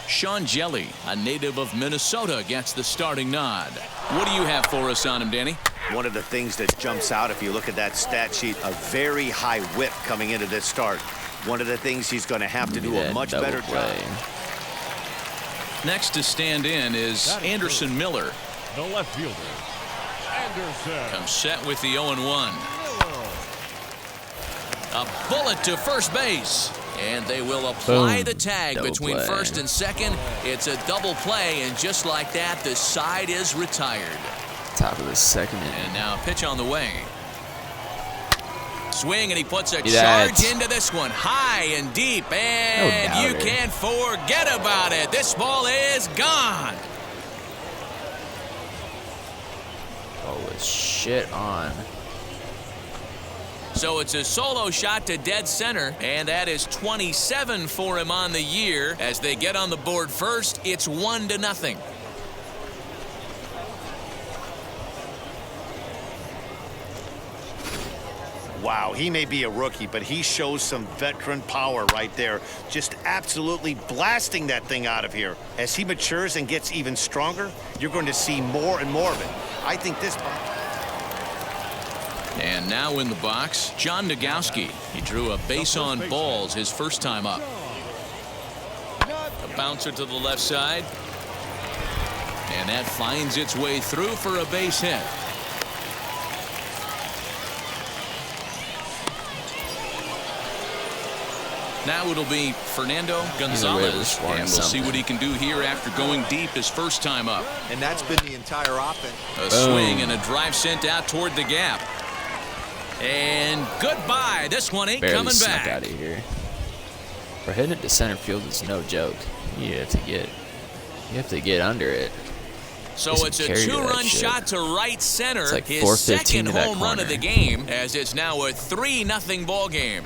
Sean Jelly, a native of Minnesota, gets the starting nod. What do you have for us on him, Danny? One of the things that jumps out, if you look at that stat sheet, a very high whip coming into this start. One of the things he's going to have to do a much better job. Next to stand in is Anderson Miller. The left fielder, Anderson. Comes set with the 0-1. A bullet to first base. And they will apply Boom. the tag Double between play. first and second. It's a double play, and just like that, the side is retired. Top of the second inning. And now a pitch on the way. Swing, and he puts a See that? charge into this one, high and deep, and No you doubter. can't forget about it. This ball is gone. Oh, it's shit on. So it's a solo shot to dead center, and that is 27 for him on the year. As they get on the board first, it's 1-0. Wow, he may be a rookie, but he shows some veteran power right there. Just absolutely blasting that thing out of here. As he matures and gets even stronger, you're going to see more and more of it. I think this... And now in the box, John Nagowski. He drew a base on balls his first time up. A bouncer to the left side. And that finds its way through for a base hit. Now it'll be Fernando Gonzalez, and we'll see what he can do here after going deep his first time up. And that's been the entire offense. A swing and a drive sent out toward the gap. And goodbye. This one ain't Barely coming snuck back. out of here. For hitting it to center field is no joke. You have to get under it. So Doesn't it's a carry to that two-run shit. shot to right center. It's like His 415 second to that home run of corner. the game, as it's now a 3-0 ball game.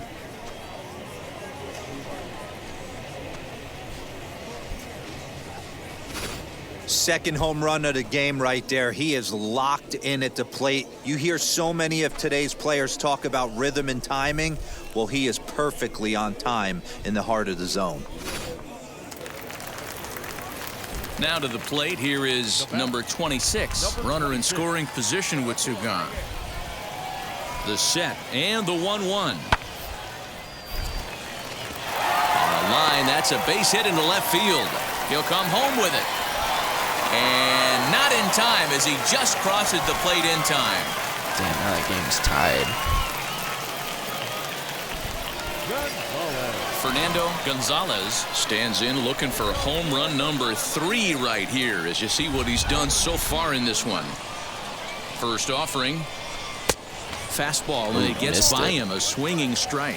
Second home run of the game right there. He is locked in at the plate. You hear so many of today's players talk about rhythm and timing. Well, he is perfectly on time in the heart of the zone. Now to the plate, here is number 26. Runner in scoring position with two gone. The set and the 1-1. On the line, that's a base hit into left field. He'll come home with it. And not in time as he just crosses the plate in time. Damn, now that game's tied. Fernando Gonzalez stands in looking for home run number 3 right here as you see what he's done so far in this one. First offering. Fastball, and it gets by him, a swinging strike.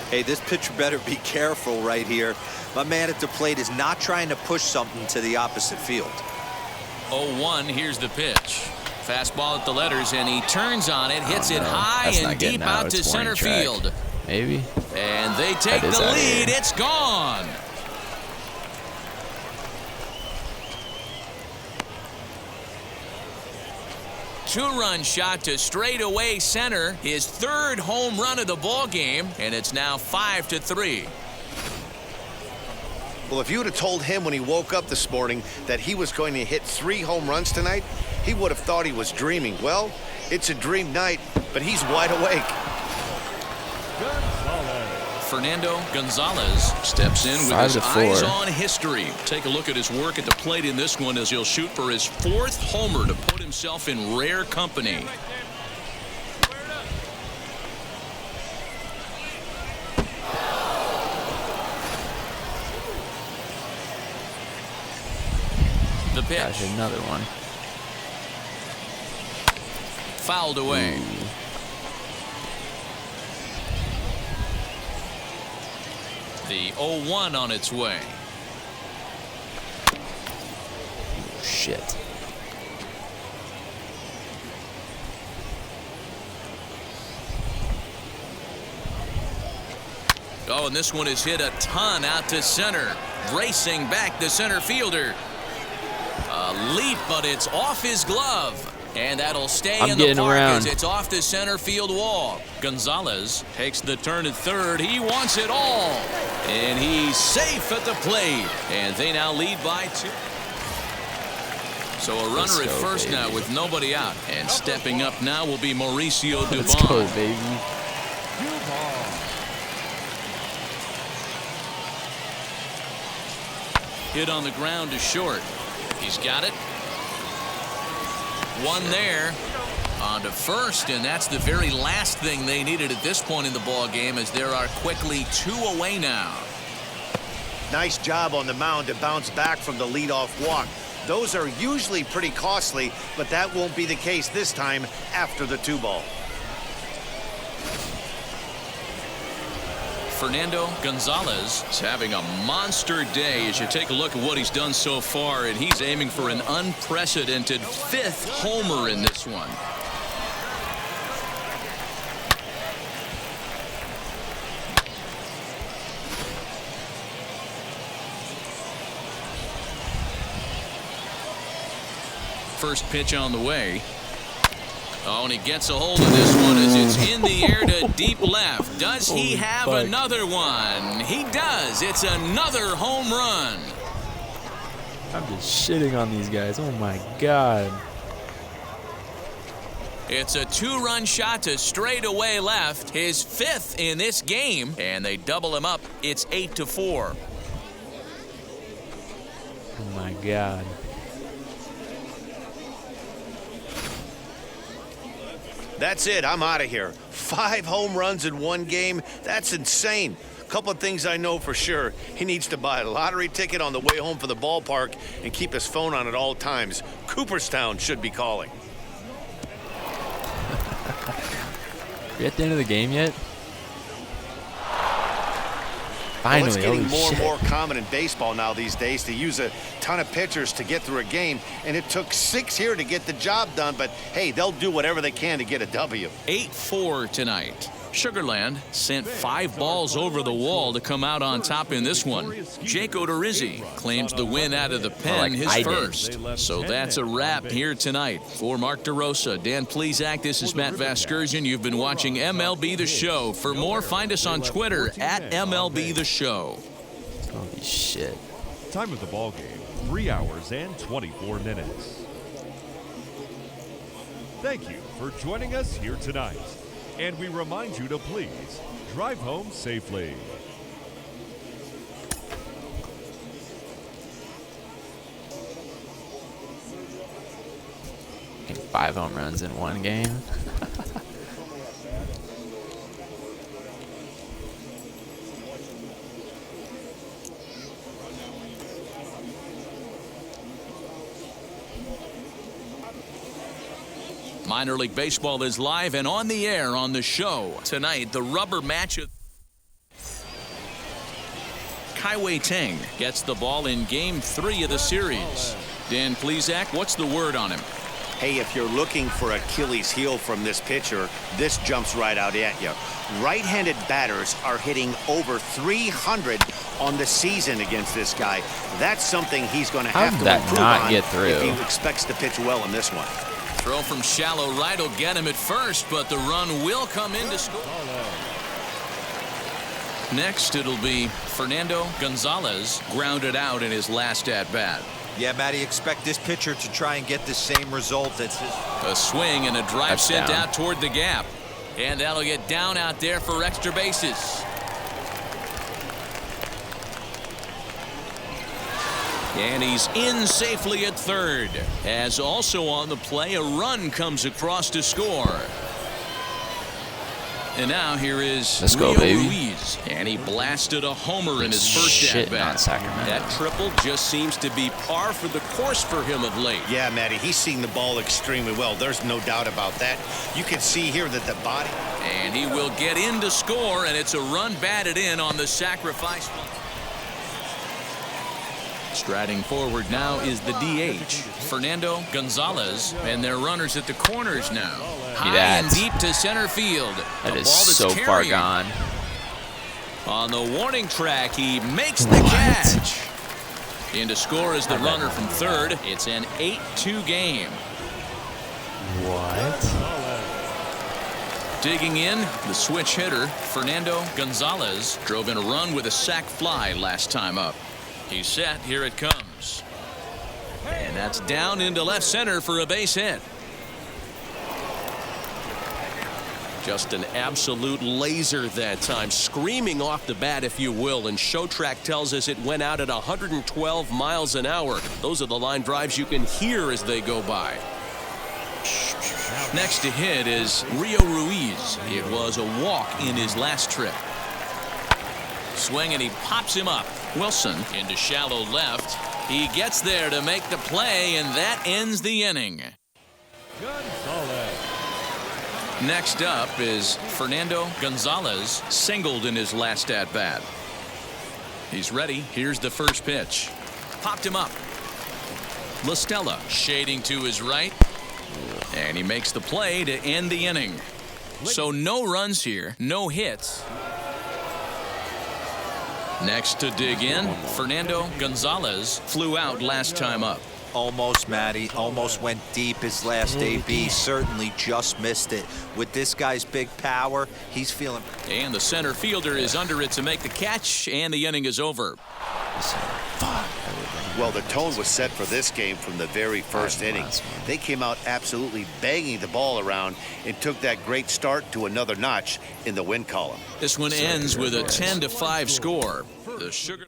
Hey, this pitcher better be careful right here. My man at the plate is not trying to push something to the opposite field. 0-1, here's the pitch. Fastball at the letters, and he turns on it, hits it high and deep out to center field. Maybe. And they take the lead. It's gone. Two-run shot to straightaway center, his 3rd home run of the ball game, and it's now 5-3. Well, if you would have told him when he woke up this morning that he was going to hit 3 home runs tonight, he would have thought he was dreaming. Well, it's a dream night, but he's wide awake. Fernando Gonzalez steps in with his eyes on history. Take a look at his work at the plate in this one as he'll shoot for his 4th homer to put himself in rare company. The pitch. Gosh, another one. Fouled away. The 0-1 on its way. Shit. Oh, and this one is hit a ton out to center. Racing back the center fielder. A leap, but it's off his glove. And that'll stay in the park as it's off the center field wall. Gonzalez takes the turn at third. He wants it all. And he's safe at the plate. And they now lead by 2. So a runner at first now with nobody out. And stepping up now will be Mauricio Dubon. Let's go, baby. Hit on the ground to short. He's got it. One there. On to first, and that's the very last thing they needed at this point in the ball game, as there are quickly 2 away now. Nice job on the mound to bounce back from the leadoff walk. Those are usually pretty costly, but that won't be the case this time after the 2-ball. Fernando Gonzalez is having a monster day as you take a look at what he's done so far, and he's aiming for an unprecedented 5th homer in this one. First pitch on the way. Oh, and he gets a hold of this one as it's in the air to deep left. Does he have another one? He does. It's another home run. I'm just shitting on these guys. Oh, my God. It's a 2-run shot to straightaway left. His 5th in this game. And they double him up. It's 8-4. Oh, my God. That's it. I'm out of here. 5 home runs in 1 game. That's insane. A couple of things I know for sure. He needs to buy a lottery ticket on the way home from the ballpark and keep his phone on at all times. Cooperstown should be calling. Are we at the end of the game yet? Finally, well, it's getting more shit. and more common in baseball now these days to use a ton of pitchers to get through a game, and it took 6 here to get the job done, but hey, they'll do whatever they can to get a W. 8-4 tonight. Sugarland sent 5 balls over the wall to come out on top in this one. Jake Odorizzi claims the win out of the pen, his first. So that's a wrap here tonight. For Mark DeRosa, Dan Plesac, this is Matt Vasgersian. You've been watching MLB The Show. For more, find us on Twitter at MLB The Show. Holy shit. Time of the ball game, 3 hours and 24 minutes. Thank you for joining us here tonight. And we remind you to please drive home safely. 5 home runs in 1 game. Minor League Baseball is live and on the air on the show. Tonight, the rubber match of Kaiwei Teng gets the ball in Game 3 of the series. Dan Plesac, what's the word on him? Hey, if you're looking for Achilles heel from this pitcher, this jumps right out at you. Right-handed batters are hitting over 300 on the season against this guy. That's something he's going to have to improve on if he expects to pitch well in this one. Throw from shallow right will get him at first, but the run will come in to score. Next, it'll be Fernando Gonzalez, grounded out in his last at-bat. Yeah, Matty, expect this pitcher to try and get the same result. That's a swing and a drive sent out toward the gap. And that'll get down out there for extra bases. And he's in safely at third. As also on the play, a run comes across to score. And now here is Rio Ruiz. And he blasted a homer in his first at-bat. That triple just seems to be par for the course for him of late. Yeah, Matty, he's seeing the ball extremely well. There's no doubt about that. You can see here that the body... And he will get in to score, and it's a run batted in on the sacrifice. Striding forward now is the DH, Fernando Gonzalez, and their runners at the corners now. High and deep to center field. That is so far gone. On the warning track, he makes the catch. In to score is the runner from third. It's an 8-2 game. What? Digging in, the switch hitter, Fernando Gonzalez, drove in a run with a sac fly last time up. He's set. Here it comes. And that's down into left center for a base hit. Just an absolute laser that time, screaming off the bat, if you will, and ShowTrack tells us it went out at 112 miles an hour. Those are the line drives you can hear as they go by. Next to hit is Rio Ruiz. It was a walk in his last trip. Swing, and he pops him up. Wilson into shallow left. He gets there to make the play, and that ends the inning. Next up is Fernando Gonzalez, singled in his last at-bat. He's ready. Here's the first pitch. Popped him up. La Stella shading to his right. And he makes the play to end the inning. So no runs here, no hits. Next to dig in, Fernando Gonzalez flew out last time up. almost, Matty. Almost went deep his last AB. Certainly just missed it. With this guy's big power, he's feeling. And the center fielder is under it to make the catch, and the inning is over. Well, the tone was set for this game from the very first inning. They came out absolutely banging the ball around and took that great start to another notch in the win column. This one ends with a 10-5 score. The Sugar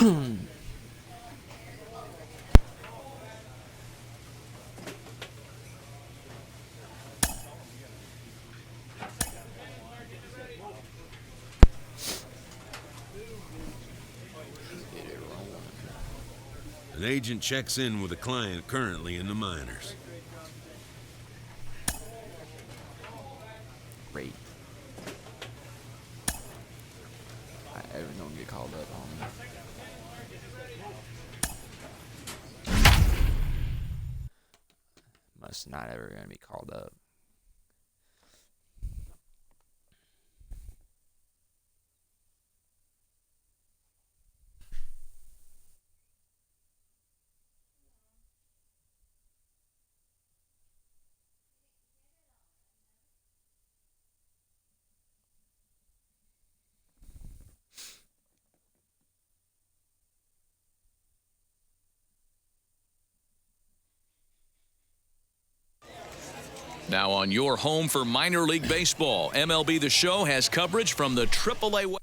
An agent checks in with a client currently in the minors. Great. I ever don't get called up on. Must not ever gonna be called up. Now on your home for minor league baseball, MLB The Show has coverage from the AAA.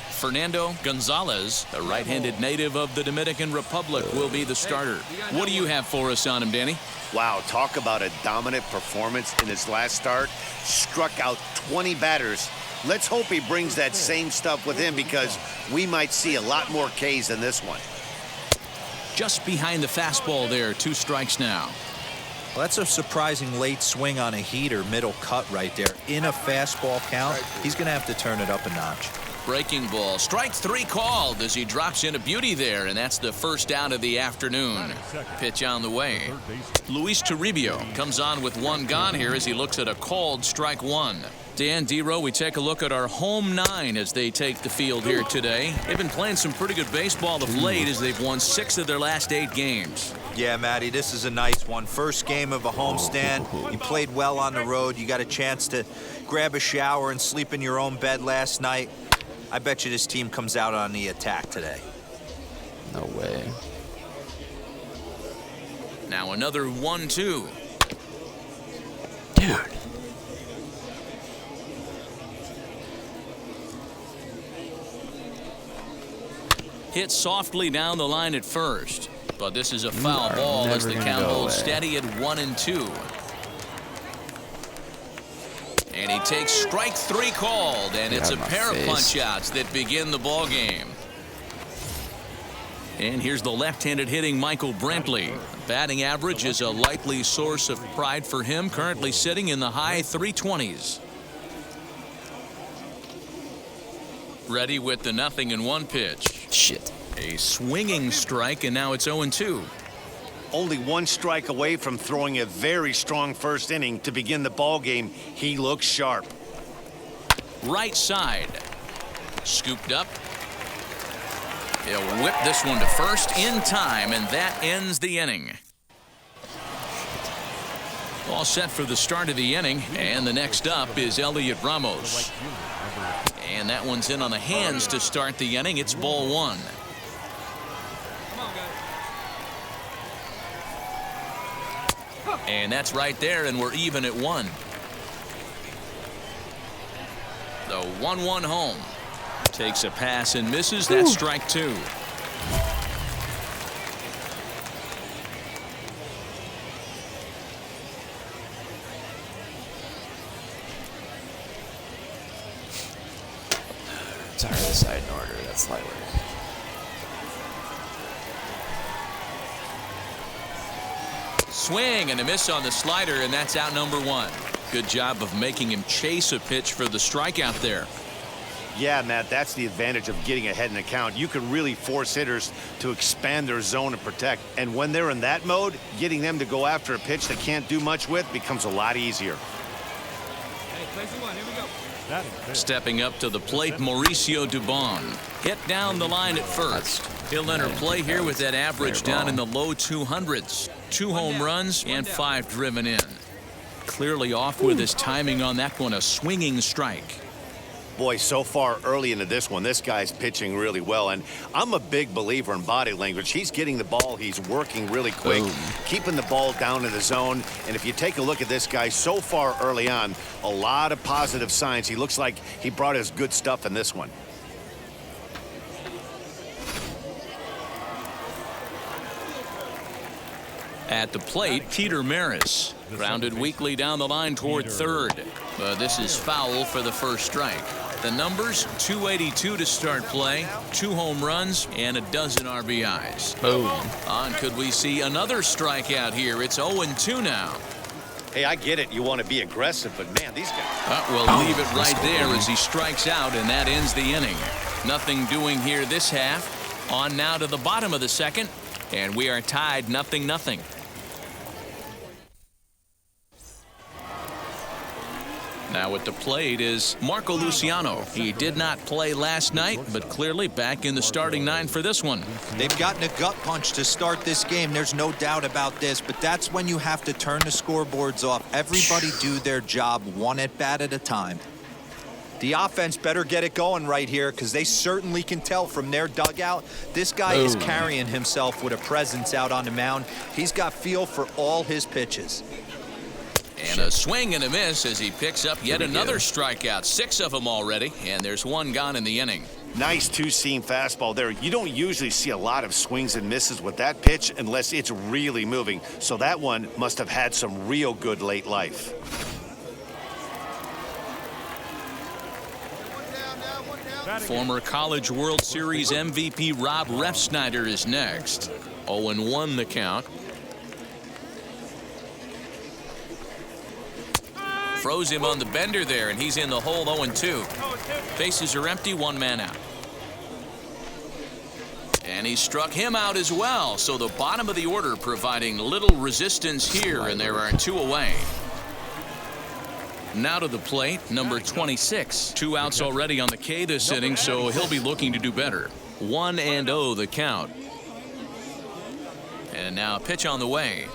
Fernando Gonzalez, the right-handed native of the Dominican Republic, will be the starter. What do you have for us on him, Danny? Wow, talk about a dominant performance in his last start. Struck out 20 batters. Let's hope he brings that same stuff with him, because we might see a lot more Ks than this one. Just behind the fastball there, 2 strikes now. Well, that's a surprising late swing on a heater, middle cut right there. In a fastball count, he's going to have to turn it up a notch. Breaking ball. Strike 3 called as he drops in a beauty there, and that's the first out of the afternoon. Pitch on the way. Luis Toribio comes on with 1 gone here as he looks at a called strike 1. Dan, D-Row, we take a look at our home 9 as they take the field here today. They've been playing some pretty good baseball of late as they've won 6 of their last 8 games. Yeah, Matty, this is a nice one. First game of a homestand. You played well on the road. You got a chance to grab a shower and sleep in your own bed last night. I bet you this team comes out on the attack today. No way. Now another 1-2. Dude. Hit softly down the line at first, but this is a foul ball as the count holds steady at 1-2. And he takes strike 3 called, and it's a pair of punch-outs that begin the ball game. And here's the left-handed hitting Michael Brantley. Batting average is a likely source of pride for him, currently sitting in the high 320s. Ready with the 0-1 pitch. Shit. A swinging strike, and now it's 0-2. Only 1 strike away from throwing a very strong first inning to begin the ball game. He looks sharp. Right side. Scooped up. He'll whip this one to first in time, and that ends the inning. All set for the start of the inning, and the next up is Elliot Ramos. And that one's in on the hands to start the inning. It's ball 1. And that's right there, and we're even at 1. The 1-1 home. Takes a pass and misses. That's strike 2. Sorry, the side in order. That's light work. Swing and a miss on the slider, and that's out number 1. Good job of making him chase a pitch for the strikeout there. Yeah, Matt, that's the advantage of getting ahead in the count. You can really force hitters to expand their zone and protect. And when they're in that mode, getting them to go after a pitch they can't do much with becomes a lot easier. Hey, place one. Here we go. Stepping up to the plate, Mauricio Dubon. Hit down the line at first. He'll enter play here with that average down in the low 200s. 2 home runs and 5 driven in. Clearly off with his timing on that one, a swinging strike. Boy, so far early into this one, this guy's pitching really well, and I'm a big believer in body language. He's getting the ball, he's working really quick, keeping the ball down in the zone, and if you take a look at this guy so far early on, a lot of positive signs. He looks like he brought his good stuff in this one. At the plate, Peter Maris. Grounded weakly down the line toward third. But this is foul for the first strike. The numbers, 282 to start play, 2 home runs, and a dozen RBIs. Boom. Could we see another strikeout here? It's 0-2 now. Hey, I get it. You want to be aggressive, but man, these guys. We'll leave it right there as he strikes out, and that ends the inning. Nothing doing here this half. On now to the bottom of the second, and we are tied 0-0. Now at the plate is Marco Luciano. He did not play last night, but clearly back in the starting 9 for this one. They've gotten a gut punch to start this game. There's no doubt about this, but that's when you have to turn the scoreboards off. Everybody do their job one at bat at a time. The offense better get it going right here, because they certainly can tell from their dugout. This guy is carrying himself with a presence out on the mound. He's got feel for all his pitches. And a swing and a miss as he picks up yet another strikeout. 6 of them already, and there's 1 gone in the inning. Nice two-seam fastball there. You don't usually see a lot of swings and misses with that pitch unless it's really moving. So that one must have had some real good late life. Former College World Series MVP Rob Refsnyder is next. 0-1 the count. Froze him on the bender there, and he's in the hole 0-2. Bases are empty, 1 man out. And he struck him out as well, so the bottom of the order providing little resistance here, and there are 2 away. Now to the plate, number 26. 2 outs already on the K this inning, so he'll be looking to do better. 1-0 the count. And now a pitch on the way.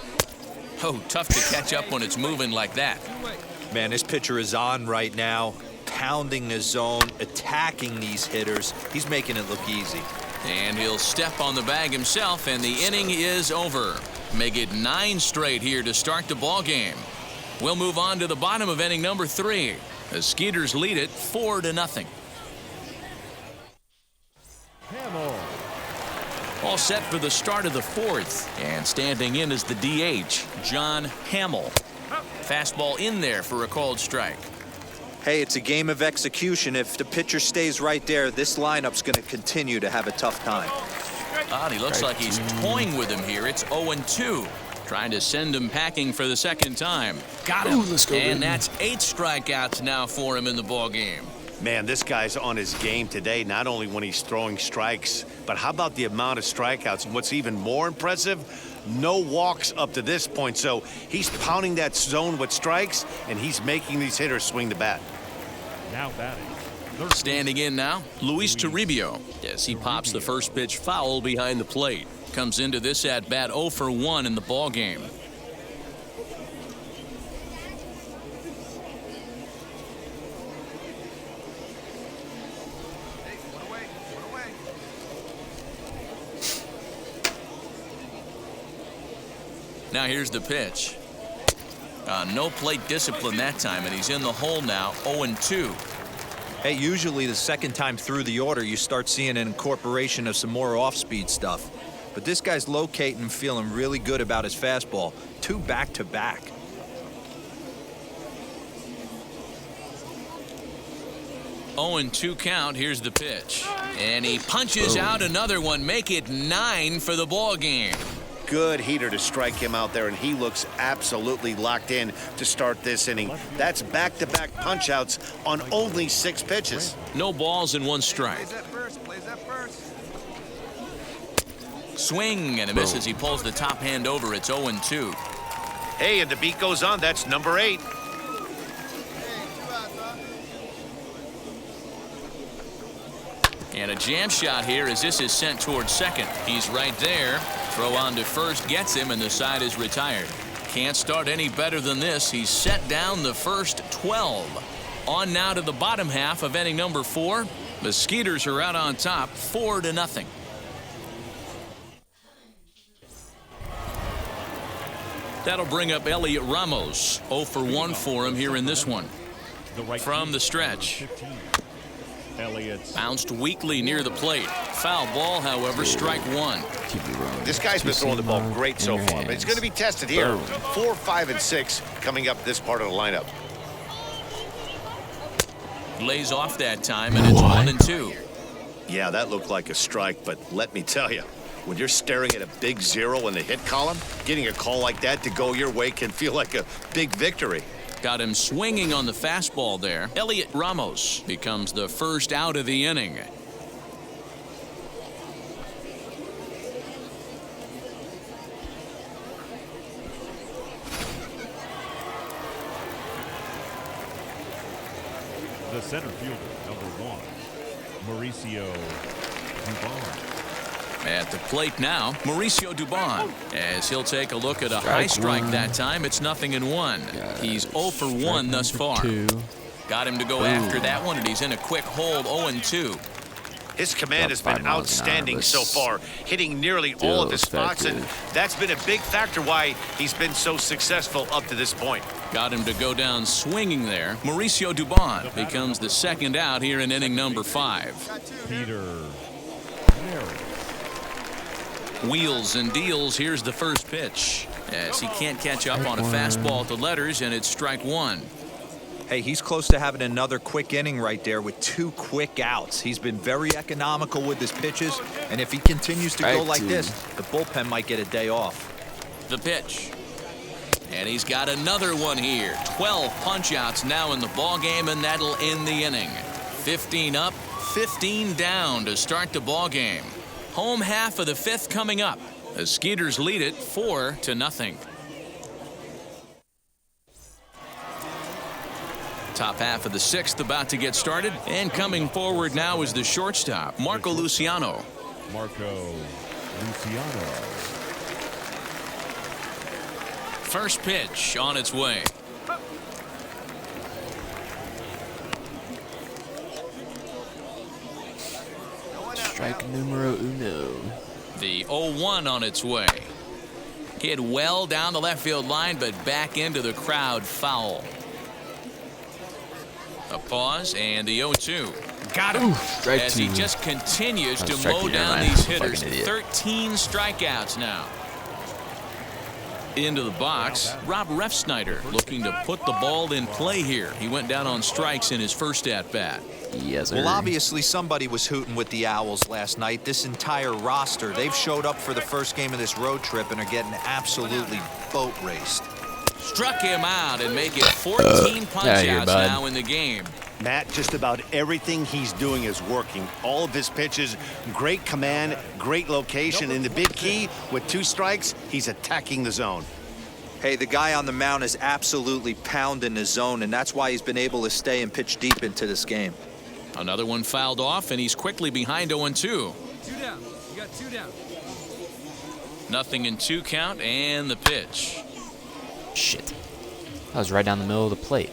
Oh, tough to catch up when it's moving like that. Man, this pitcher is on right now, pounding the zone, attacking these hitters. He's making it look easy. And he'll step on the bag himself, and the inning is over. Make it 9 straight here to start the ball game. We'll move on to the bottom of inning number 3. The Skeeters lead it 4-0. All set for the start of the 4th, and standing in is the DH, John Hamill. Fastball in there for a called strike. Hey, it's a game of execution. If the pitcher stays right there, this lineup's going to continue to have a tough time. He looks like he's toying with him here. It's 0-2. Trying to send him packing for the second time. Got him. Let's go, and that's 8 strikeouts now for him in the ball game. Man, this guy's on his game today, not only when he's throwing strikes, but how about the amount of strikeouts? And what's even more impressive, no walks up to this point. So he's pounding that zone with strikes, and he's making these hitters swing the bat. Now batting. Standing in now, Luis Toribio. Yes, he pops the first pitch foul behind the plate. Comes into this at-bat 0-1 in the ball game. Now here's the pitch. No plate discipline that time, and he's in the hole now, 0-2. Hey, usually the second time through the order, you start seeing an incorporation of some more off-speed stuff. But this guy's locating and feeling really good about his fastball. 2 back-to-back. Oh, 0-2 count. Here's the pitch. And he punches out another one. Make it 9 for the ball game. Good heater to strike him out there, and he looks absolutely locked in to start this inning. That's back-to-back punch-outs on only 6 pitches. No balls and 1 strike. Swing and a miss as he pulls the top hand over. It's 0-2. Hey, and the beat goes on. That's number 8. And a jam shot here as this is sent towards second. He's right there. Throw on to first gets him, and the side is retired. Can't start any better than this. He's set down the first 12. On now to the bottom half of inning number 4. The Skeeters are out on top, 4-0. That'll bring up Elliot Ramos. 0-1 for him here in this one. From the stretch. Elliott. Bounced weakly near the plate. Foul ball, however, strike one. This guy's been throwing the ball great so far, but it's going to be tested here. 4, 5, and 6 coming up this part of the lineup. Lays off that time, and it's 1-2. Yeah, that looked like a strike, but let me tell you, when you're staring at a big 0 in the hit column, getting a call like that to go your way can feel like a big victory. Got him swinging on the fastball there. Elliot Ramos becomes the first out of the inning. The center fielder, number 1, Mauricio Dubon. At the plate now, Mauricio Dubon, as he'll take a look at a high strike that time. It's 0-1. He's 0 for 1 thus far. Got him to go after that one, and he's in a quick hold, 0-2. His command has been outstanding so far, hitting nearly all of his spots, and that's been a big factor why he's been so successful up to this point. Got him to go down swinging there. Mauricio Dubon becomes the second out here in inning number 5. Peter Mary. Wheels and deals. Here's the first pitch, as he can't catch up on a fastball at the letters, and it's strike one. Hey, he's close to having another quick inning right there with 2 quick outs. He's been very economical with his pitches, and if he continues to go like this, the bullpen might get a day off. The pitch, and he's got another one here. 12 punch-outs now in the ball game, and that'll end the inning. 15 up, 15 down to start the ball game. Home half of the 5th coming up. The Skeeters lead it 4-0. Top half of the 6th about to get started, and coming forward now is the shortstop, Marco Luciano. Marco Luciano. First pitch on its way. Strike numero uno. The 0-1 on its way. Hit well down the left field line, but back into the crowd, foul. A pause, and the 0-2. Got him. As he just continues to mow down these hitters. 13 strikeouts now. Into the box, Rob Refsnyder looking to put the ball in play here. He went down on strikes in his first at-bat. Yes, sir. Well, obviously somebody was hooting with the Owls last night. This entire roster, they've showed up for the first game of this road trip and are getting absolutely boat raced. Struck him out and make it 14 punch-outs now in the game. Matt, just about everything he's doing is working. All of his pitches, great command, great location, and the big key, with 2 strikes, he's attacking the zone. Hey, the guy on the mound is absolutely pounding the zone, and that's why he's been able to stay and pitch deep into this game. Another one fouled off, and he's quickly behind 0-2. 2 down. You got 2 down. 0-2 count, and the pitch. Shit. That was right down the middle of the plate.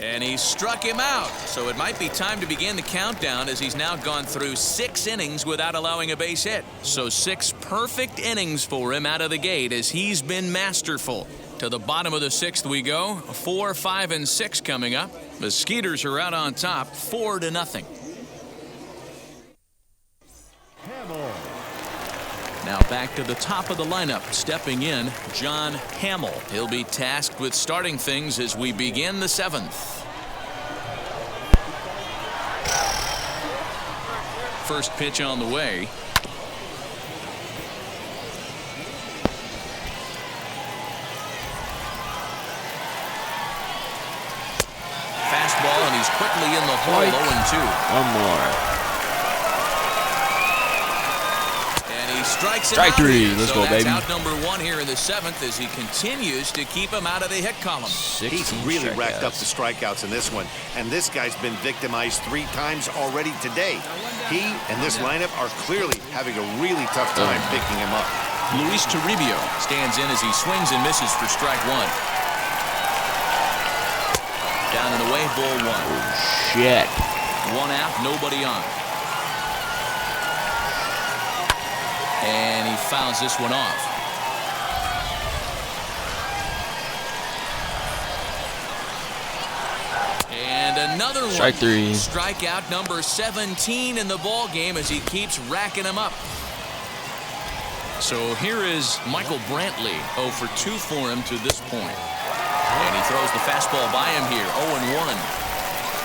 And he struck him out. So it might be time to begin the countdown, as he's now gone through 6 innings without allowing a base hit. So 6 perfect innings for him out of the gate, as he's been masterful. To the bottom of the 6th we go. 4, 5, and 6 coming up. The Skeeters are out on top, 4-0. Now back to the top of the lineup. Stepping in, John Hamill. He'll be tasked with starting things as we begin the 7th. First pitch on the way. Fastball, and he's quickly in the hole. 0-2. One more. Strikes him Strike out 3. here. Let's So go, that's baby. out number 1 here in the 7th, as he continues to keep him out of the hit column. He's really racked up the strikeouts in this one, and this guy's been victimized 3 times already today. He and this lineup are clearly having a really tough time picking him up. Luis Toribio stands in as he swings and misses for strike 1. Down and away, ball 1. Shit. 1 out, nobody on. And he fouls this one off. And another one. Strike three. Strikeout number 17 in the ball game as he keeps racking them up. So here is Michael Brantley, 0 for 2 for him to this point. And he throws the fastball by him here, 0-1.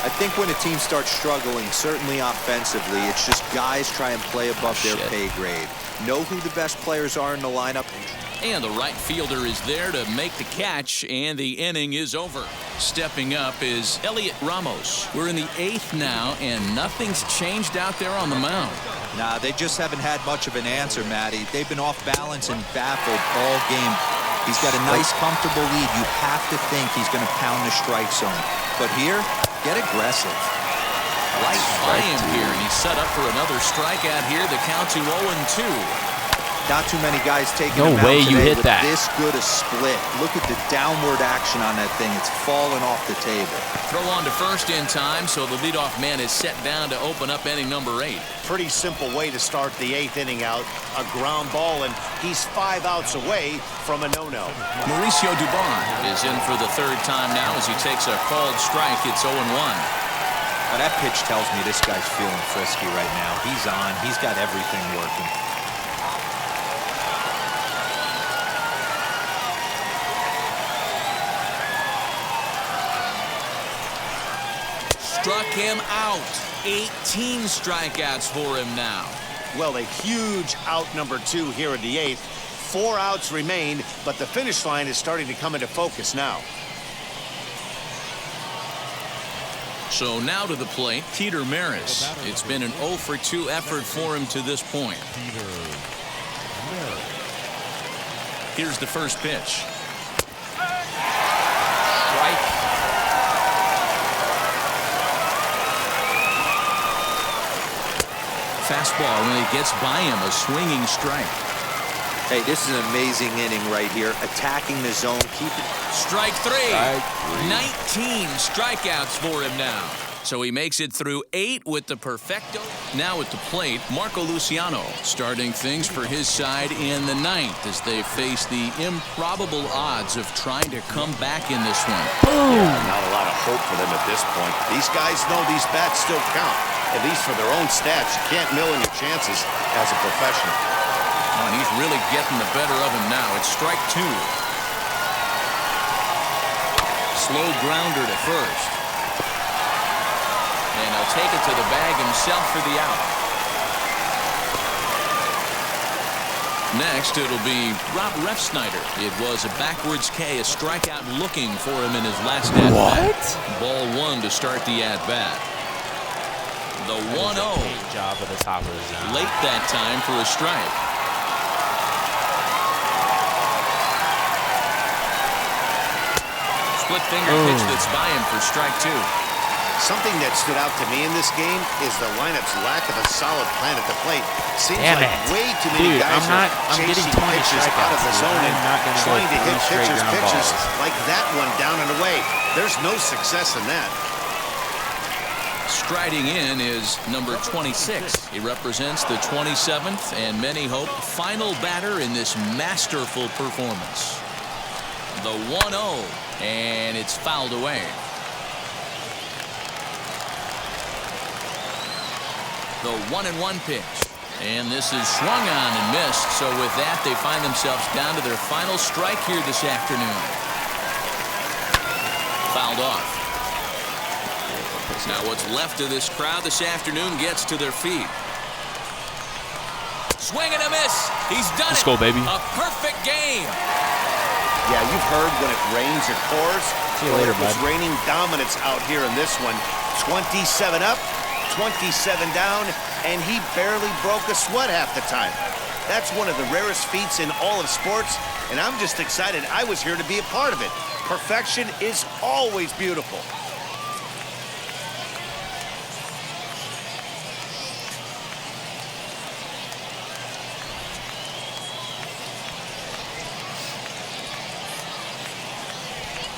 I think when a team starts struggling, certainly offensively, it's just guys try and play above their pay grade. Know who the best players are in the lineup. And the right fielder is there to make the catch, and the inning is over. Stepping up is Elliot Ramos. We're in the 8th now, and nothing's changed out there on the mound. Nah, they just haven't had much of an answer, Matty. They've been off balance and baffled all game. He's got a nice, comfortable lead. You have to think he's going to pound the strike zone. But here, get aggressive. Right by him here, and he's set up for another strikeout here. The count to 0-2. Not too many guys taking No him out way you today hit with that. this good a split. Look at the downward action on that thing. It's falling off the table. Throw on to first in time, so the leadoff man is set down to open up inning number 8. Pretty simple way to start the 8th inning out. A ground ball, and he's 5 outs away from a no-no. Mauricio Dubon is in for the 3rd time now as he takes a called strike. It's 0-1. Now that pitch tells me this guy's feeling frisky right now. He's on. He's got everything working. Struck him out. 18 strikeouts for him now. Well, a huge out number 2 here in the 8th. 4 outs remain, but the finish line is starting to come into focus now. So now to the plate, Peter Maris. It's been an 0 for 2 effort for him to this point. Here's the first pitch. Strike. Fastball when it gets by him, a swinging strike. Hey, this is an amazing inning right here. Attacking the zone, keep it. Strike 3. 19 strikeouts for him now. So he makes it through 8 with the perfecto. Now at the plate, Marco Luciano starting things for his side in the 9th as they face the improbable odds of trying to come back in this one. Yeah, not a lot of hope for them at this point. These guys know these bats still count. At least for their own stats, you can't mill in your chances as a professional. Oh, and he's really getting the better of him now. It's strike 2. Slow grounder to first. And he'll take it to the bag himself for the out. Next, it'll be Rob Refsnyder. It was a backwards K, a strikeout looking for him in his last at-bat. Ball 1 to start the at-bat. The 1-0. Job at the top of the zone. Late that time for a strike. Split finger pitch that's by him for strike 2. Something that stood out to me in this game is the lineup's lack of a solid plan at the plate. Seems like way too many guys are chasing pitches out of the zone and trying to hit pitches like that one down and away. There's no success in that. Striding in is number 26. He represents the 27th and many hope final batter in this masterful performance. The 1-0, and it's fouled away. The 1-1 pitch, and this is swung on and missed. So with that, they find themselves down to their final strike here this afternoon. Fouled off. Now what's left of this crowd this afternoon gets to their feet. Swing and a miss. He's done it. Let's go, baby. A perfect game. Yeah, you've heard when it rains, it pours. See you later, bud. It's raining dominance out here in this one. 27 up, 27 down, and he barely broke a sweat half the time. That's one of the rarest feats in all of sports, and I'm just excited I was here to be a part of it. Perfection is always beautiful.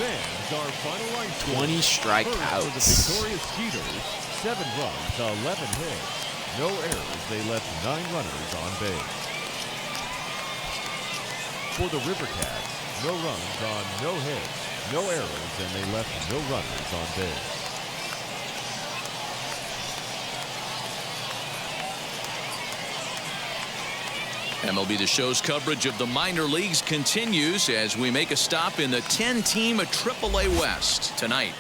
Fans, our final line score. 20 First strikeouts. for the victorious Cedars, 7 runs, 11 hits. No errors. They left 9 runners on base. For the River Cats, no runs on no hits, no errors, and they left no runners on base. MLB The Show's coverage of the minor leagues continues as we make a stop in the 10-team AAA West. Tonight,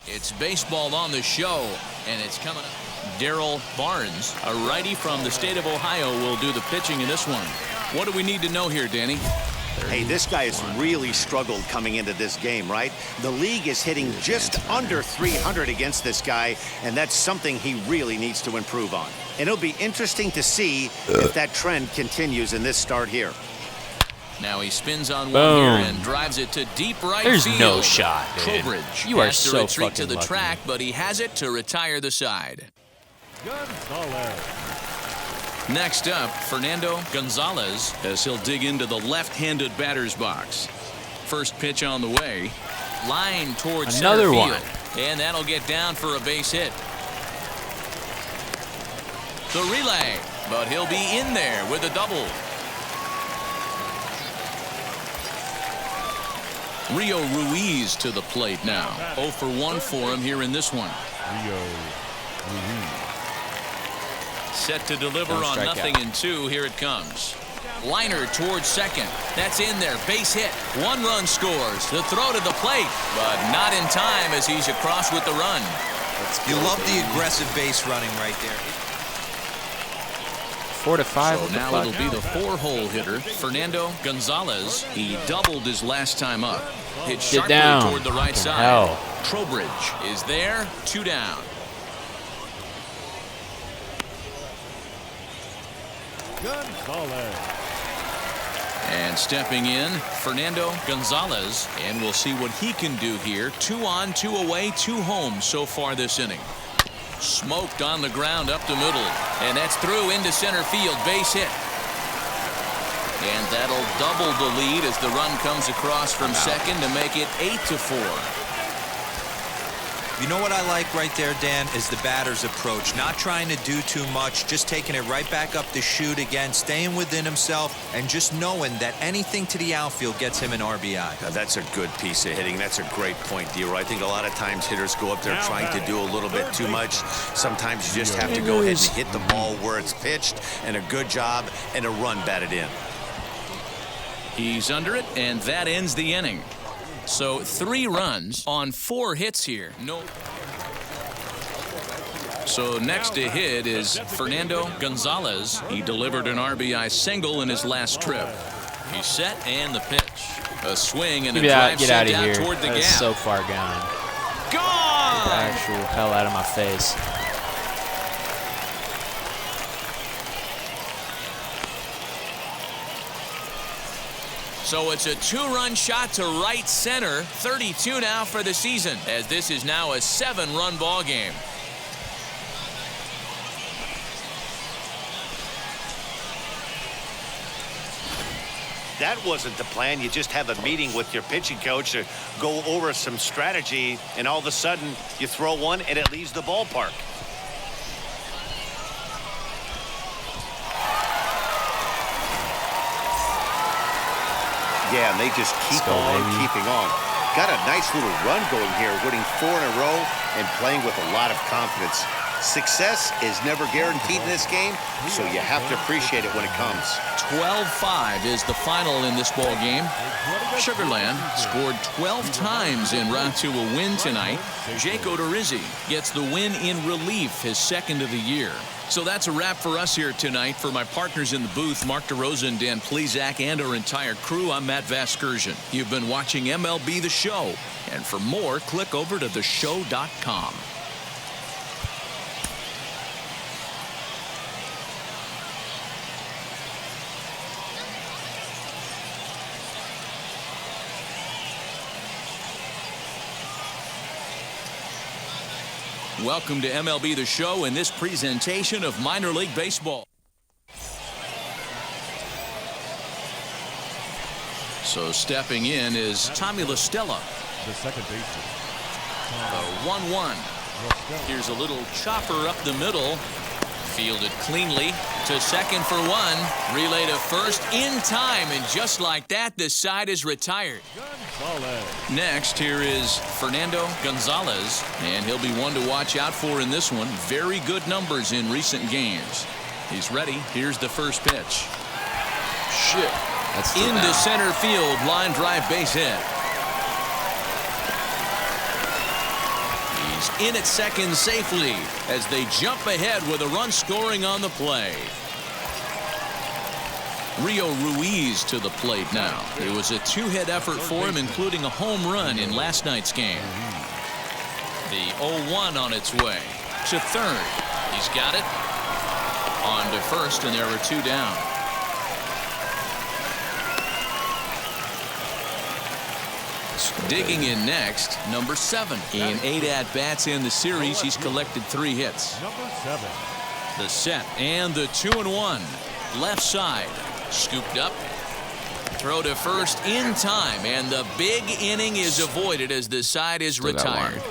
it's baseball on the show, and it's coming up. Daryl Barnes, a righty from the state of Ohio, will do the pitching in this one. What do we need to know here, Danny? Hey, this guy has really struggled coming into this game, right? The league is hitting just under 300 against this guy, and that's something he really needs to improve on. And it'll be interesting to see if that trend continues in this start here. Now he spins on one here and drives it to deep right field. There's no shot, dude. Trowbridge You are has to so retreat to fucking the lucky. track, but he has it to retire the side. Gonzalez. Next up, Fernando Gonzalez as he'll dig into the left-handed batter's box. First pitch on the way. Line towards Another center one. field. And that'll get down for a base hit. The relay, but he'll be in there with a double. Rio Ruiz to the plate now. 0 for 1 for him here in this one. Rio Ruiz. Set to deliver on nothing in 2. Here it comes. Liner towards second. That's in there. Base hit. 1 run scores. The throw to the plate, but not in time as he's across with the run. You love the aggressive base running right there. 4 to 5. So now it'll be the 4-hole hitter, Fernando Gonzalez. He doubled his last time up. Hit sharply down. toward the right Fucking side. hell. Trowbridge is there. 2 down. Gonzalez. And stepping in, Fernando Gonzalez. And we'll see what he can do here. 2 on, 2 away, 2 home so far this inning. Smoked on the ground up the middle. And that's through into center field. Base hit. And that'll double the lead as the run comes across from second to make it 8 to 4. You know what I like right there, Dan, is the batter's approach. Not trying to do too much, just taking it right back up the chute again, staying within himself, and just knowing that anything to the outfield gets him an RBI. Now, that's a good piece of hitting. That's a great point, D-Roy. I think a lot of times hitters go up there trying to do a little bit too much. Sometimes you just have to go ahead and hit the ball where it's pitched, and a good job, and a run batted in. He's under it, and that ends the inning. So 3 runs on 4 hits here. No. So next to hit is Fernando Gonzalez. He delivered an RBI single in his last trip. He's set and the pitch. A swing and a drive Get out sent of out here. toward the That's gap. so far gone. Gone! Get the actual hell out of my face. So it's a 2-run shot to right center. 32 now for the season, as this is now a 7-run ball game. That wasn't the plan. You just have a meeting with your pitching coach to go over some strategy, and all of a sudden you throw one and it leaves the ballpark. Yeah, and they just keep keeping on. Got a nice little run going here, winning 4 in a row and playing with a lot of confidence. Success is never guaranteed in this game, so you have to appreciate it when it comes. 12-5 is the final in this ball game. Sugarland scored 12 times en route to a win tonight. Jake Odorizzi gets the win in relief, his 2nd of the year. So that's a wrap for us here tonight. For my partners in the booth, Mark DeRosa and Dan Plesac, and our entire crew, I'm Matt Vasgersian. You've been watching MLB The Show. And for more, click over to theshow.com. Welcome to MLB The Show in this presentation of minor league baseball. So stepping in is Tommy La Stella. The second baseman. 1-1. Here's a little chopper up the middle. Fielded cleanly to second for one. Relay to first in time, and just like that, the side is retired. Next, here is Fernando Gonzalez, and he'll be one to watch out for in this one. Very good numbers in recent games. He's ready. Here's the first pitch. Shit. That's into center field, line drive base hit. He's in at second safely as they jump ahead with a run scoring on the play. Rio Ruiz to the plate now. It was a two-hit effort for him, including a home run in last night's game. The 0-1 on its way to third. He's got it. On to first, and there are two down. Digging in next, number 7. In 8 at-bats in the series, he's collected 3 hits. Number 7. The set and the 2-1. Left side. Scooped up. Throw to first in time, and the big inning is avoided as the side is retired.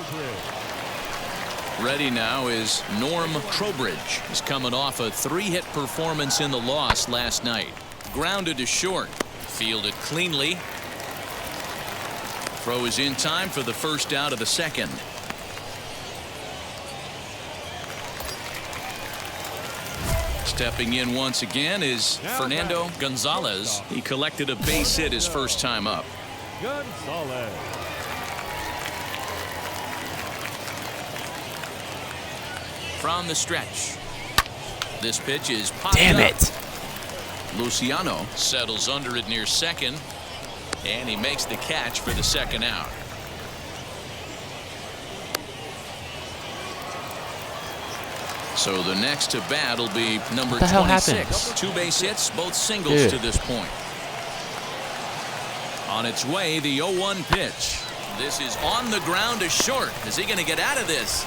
Ready now is Norm Trowbridge. He's coming off a 3-hit performance in the loss last night. Grounded to short. Fielded cleanly. Throw is in time for the first out of the second. Stepping in once again is Fernando Gonzalez. He collected a base hit his first time up. Gonzalez. From the stretch. This pitch is popped Damn up. it. Luciano settles under it near second. And he makes the catch for the second out. So the next to bat will be number 26. 2 base hits, both singles to this point. On its way, the 0-1 pitch. This is on the ground to short. Is he going to get out of this?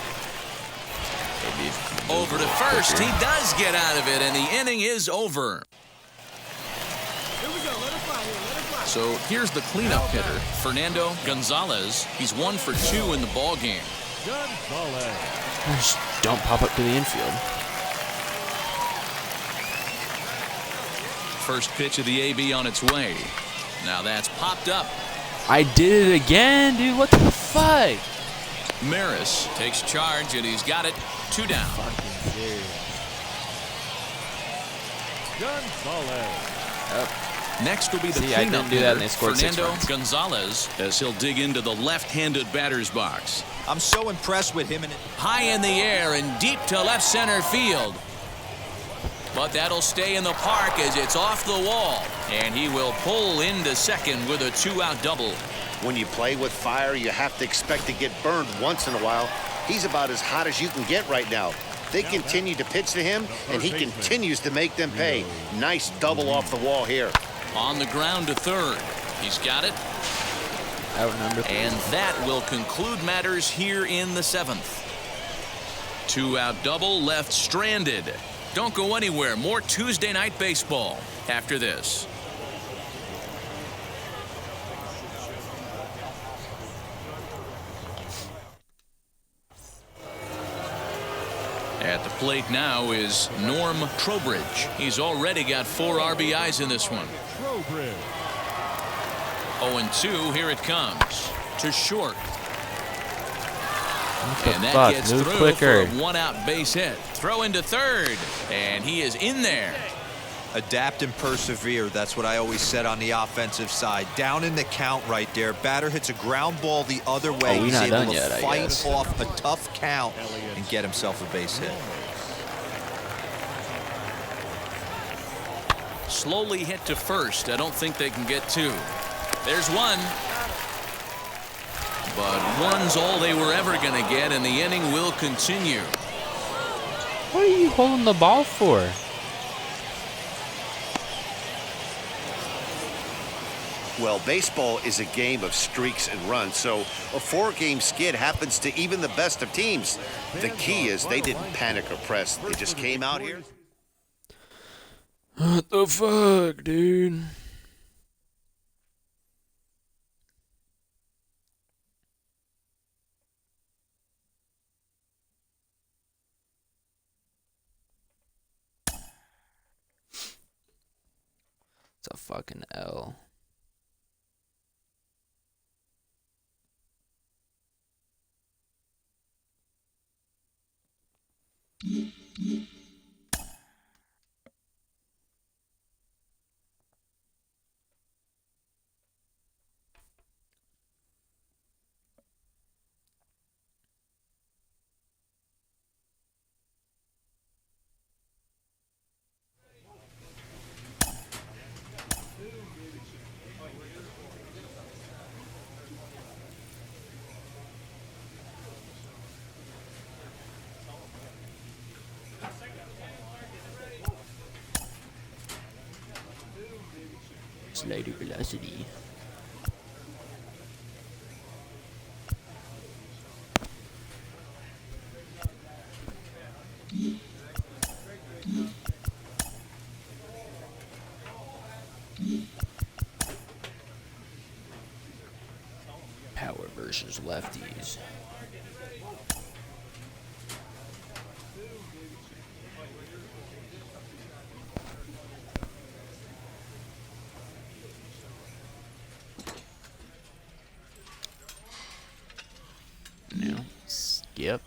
Over to first. He does get out of it, and the inning is over. So here's the cleanup hitter, Fernando Gonzalez. He's 1 for 2 in the ball game. Gonzalez. Just don't pop up to the infield. First pitch of the AB on its way. Now that's popped up. I did it again, dude. What the fuck? Marsh takes charge, and he's got it. 2 down. Gonzalez. Next will be the I cleanup didn't do that, and hitter, they scored 6 Fernando runs. Gonzalez, as he'll dig into the left-handed batter's box. I'm so impressed with him. High in the air and deep to left center field. But that'll stay in the park as it's off the wall. And he will pull into second with a 2-out double. When you play with fire, you have to expect to get burned once in a while. He's about as hot as you can get right now. They continue to pitch to him, and he continues to make them pay. Nice double off the wall here. On the ground to third. He's got it. And that will conclude matters here in the 7th. 2-out double left stranded. Don't go anywhere. More Tuesday night baseball after this. At the plate now is Norm Trowbridge. He's already got 4 RBIs in this one. 0-2, here it comes. To short. And that gets through for a 1-out base hit. Throw into third. And he is in there. Adapt and persevere. That's what I always said on the offensive side. Down in the count right there. Batter hits a ground ball the other way. Oh, he's not able done to yet, I fight guess. off a tough count and get himself a base hit. Slowly hit to first. I don't think they can get 2. There's 1. But 1's all they were ever going to get, and the inning will continue. What are you holding the ball for? Well, baseball is a game of streaks and runs, so a 4-game skid happens to even the best of teams. The key is they didn't panic or press. They just came out here. What the fuck, dude? It's a fucking L. Slider velocity. Power versus lefties. Now, skip.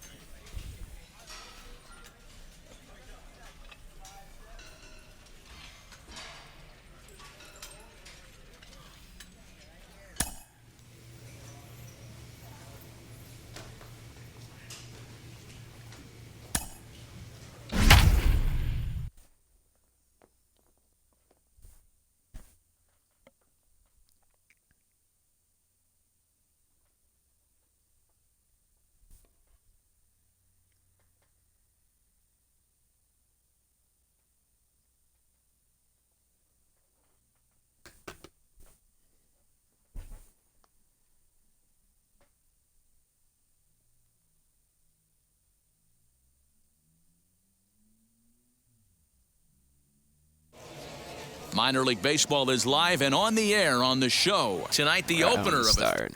Minor League Baseball is live and on the air on the show. Tonight, the opener of it.